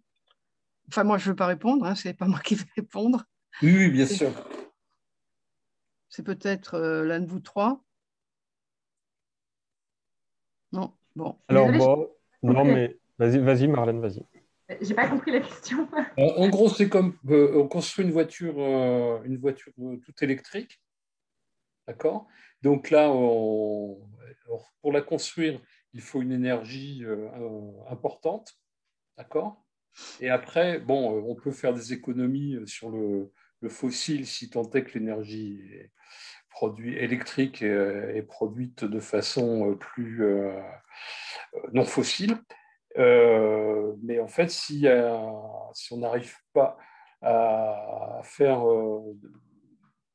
S5: Enfin, moi, je ne veux pas répondre, hein, ce n'est pas moi qui vais répondre.
S1: Oui, bien sûr.
S5: C'est peut-être l'un de vous trois. Non, bon.
S4: Alors,
S3: Désolée,
S4: non, mais vas-y, Marlène, vas-y.
S3: J'ai pas compris la question.
S1: En gros, c'est comme on construit une voiture toute électrique. D'accord? Donc là, pour la construire, il faut une énergie importante, d'accord? Et après, bon, on peut faire des économies sur le fossile si tant est que l'énergie électrique est produite de façon plus non fossile. Mais en fait, si on n'arrive pas à faire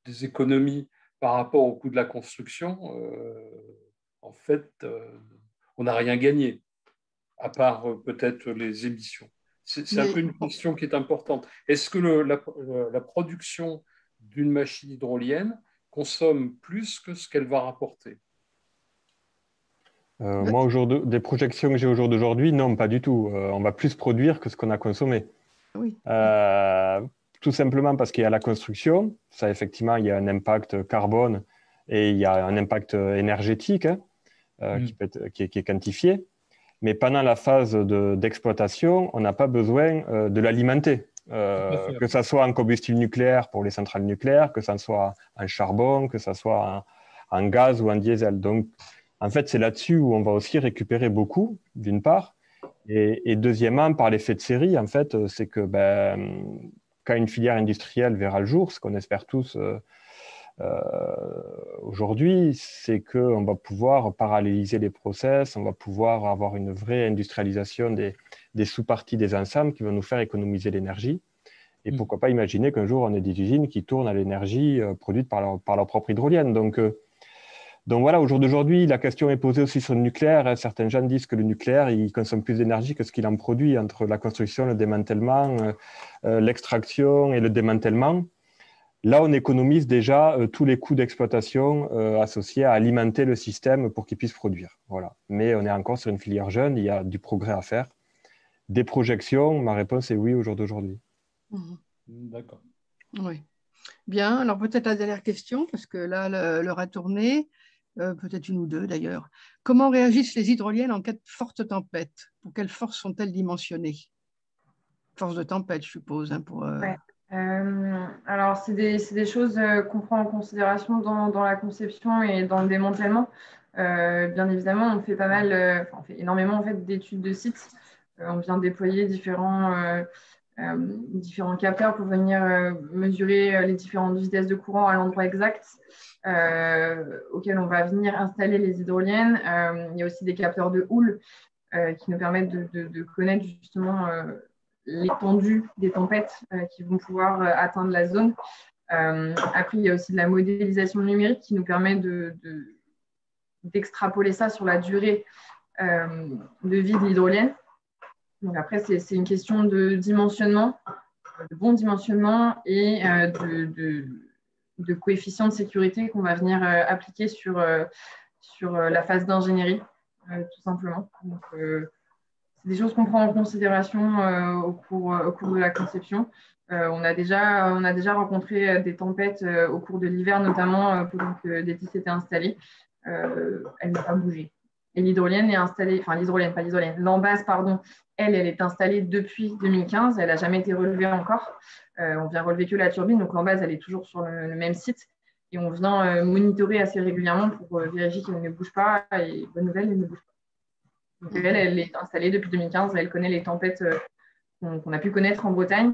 S1: des économies par rapport au coût de la construction, en fait, on n'a rien gagné, à part peut-être les émissions. C'est un peu une question qui est importante. Est-ce que la production d'une machine hydrolienne consomme plus que ce qu'elle va rapporter?
S4: Moi, des projections que j'ai au jour d'aujourd'hui, non, pas du tout. On va plus produire que ce qu'on a consommé.
S5: Oui.
S4: Tout simplement parce qu'il y a la construction. Ça, effectivement, il y a un impact carbone et il y a un impact énergétique qui est quantifié. Mais pendant la phase d'exploitation, on n'a pas besoin de l'alimenter. Que ça soit en combustible nucléaire pour les centrales nucléaires, que ça soit en charbon, que ça soit en gaz ou en diesel. Donc, en fait, c'est là-dessus où on va aussi récupérer beaucoup, d'une part. Et deuxièmement, par l'effet de série, en fait, c'est que quand une filière industrielle verra le jour, ce qu'on espère tous aujourd'hui, c'est qu'on va pouvoir paralléliser les process, on va pouvoir avoir une vraie industrialisation des sous-parties des ensembles qui vont nous faire économiser l'énergie. Et pourquoi pas imaginer qu'un jour, on ait des usines qui tournent à l'énergie produite par leur propre hydrolienne. Donc voilà, au jour d'aujourd'hui, la question est posée aussi sur le nucléaire. Certains gens disent que le nucléaire, il consomme plus d'énergie que ce qu'il en produit entre la construction, le démantèlement, l'extraction et le démantèlement. Là, on économise déjà tous les coûts d'exploitation associés à alimenter le système pour qu'il puisse produire. Voilà. Mais on est encore sur une filière jeune, il y a du progrès à faire. Des projections, ma réponse est oui au jour d'aujourd'hui.
S1: D'accord.
S5: Oui. Bien, alors peut-être la dernière question, parce que là, l'heure a tourné, peut-être une ou deux d'ailleurs. Comment réagissent les hydroliennes en cas de forte tempête? Pour quelles forces sont-elles dimensionnées? Force de tempête, je suppose.
S3: Ouais. Alors, c'est des choses qu'on prend en considération dans la conception et dans le démantèlement. Bien évidemment, on fait on fait énormément en fait, d'études de sites. On vient déployer différents capteurs pour venir mesurer les différentes vitesses de courant à l'endroit exact auquel on va venir installer les hydroliennes. Il y a aussi des capteurs de houle qui nous permettent de connaître justement l'étendue des tempêtes qui vont pouvoir atteindre la zone. Après, il y a aussi de la modélisation numérique qui nous permet d'extrapoler ça sur la durée de vie de l'hydrolienne. Donc après, c'est une question de dimensionnement, de bon dimensionnement et de coefficient de sécurité qu'on va venir appliquer sur la phase d'ingénierie, tout simplement. Donc, c'est des choses qu'on prend en considération au cours de la conception. On a déjà rencontré des tempêtes au cours de l'hiver, notamment pendant que des tisses étaient installés. Elle n'a pas bougé. Et l'hydrolienne est installée, enfin l'embase, pardon, elle est installée depuis 2015. Elle n'a jamais été relevée encore. On vient relever que la turbine, donc l'embase, elle est toujours sur le même site. Et on vient monitorer assez régulièrement pour vérifier qu'elle ne bouge pas. Et bonne nouvelle, elle ne bouge pas. Donc elle est installée depuis 2015. Elle connaît les tempêtes qu'on a pu connaître en Bretagne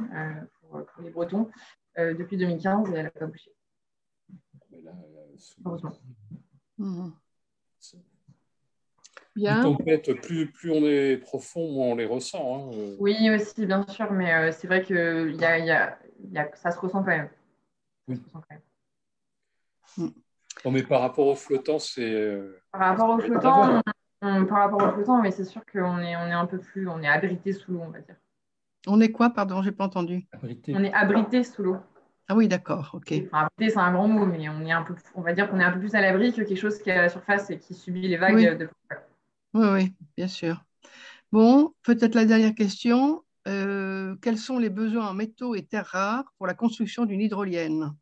S3: pour les Bretons depuis 2015 et elle n'a pas bougé. Heureusement.
S5: Bien.
S1: Les tempêtes, plus on est profond, moins on les ressent.
S3: Oui, aussi, bien sûr, mais c'est vrai que ça se ressent quand même.
S1: Oui. Non, mais par rapport au flottant, c'est...
S3: Par rapport au flottant, mais c'est sûr qu'on est un peu plus... On est abrité sous l'eau, on va dire.
S5: On est quoi, pardon, j'ai pas entendu.
S1: Abrité.
S3: On est abrité sous l'eau.
S5: Ah oui, d'accord, ok.
S3: Enfin, abrité, c'est un grand mot, mais on va dire qu'on est un peu plus à l'abri que quelque chose qui est à la surface et qui subit les vagues.
S5: Oui. Oui, bien sûr. Bon, peut-être la dernière question. Quels sont les besoins en métaux et terres rares pour la construction d'une hydrolienne?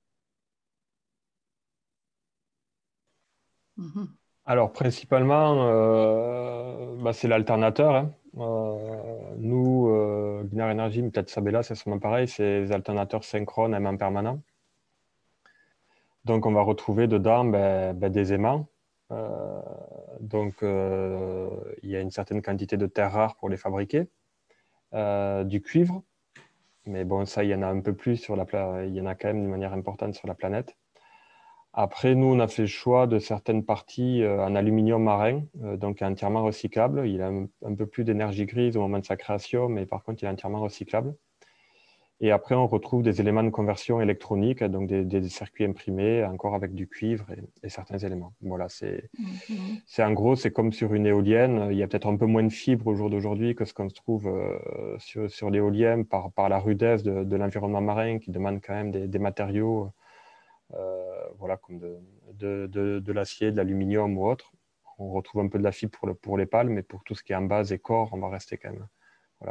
S4: Alors, principalement, c'est l'alternateur. Nous, Guinard Energy, peut-être Sabella, c'est sûrement pareil, c'est des alternateurs synchrones aimants permanents. Donc, on va retrouver dedans des aimants, Donc, il y a une certaine quantité de terres rares pour les fabriquer. Du cuivre, mais bon, ça, il y en a un peu plus sur la planète. Il y en a quand même d'une manière importante sur la planète. Après, nous, on a fait le choix de certaines parties en aluminium marin, donc entièrement recyclable. Il a un peu plus d'énergie grise au moment de sa création, mais par contre, il est entièrement recyclable. Et après, on retrouve des éléments de conversion électronique, donc des circuits imprimés, encore avec du cuivre et certains éléments. Voilà, c'est en gros, c'est comme sur une éolienne. Il y a peut-être un peu moins de fibres au jour d'aujourd'hui que ce qu'on se trouve sur l'éolienne par la rudesse de l'environnement marin qui demande quand même des matériaux voilà, comme de l'acier, de l'aluminium ou autre. On retrouve un peu de la fibre pour les pales, mais pour tout ce qui est en base et corps, on va rester quand même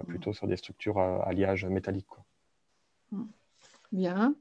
S4: plutôt sur des structures à alliage métallique, quoi.
S5: Bien.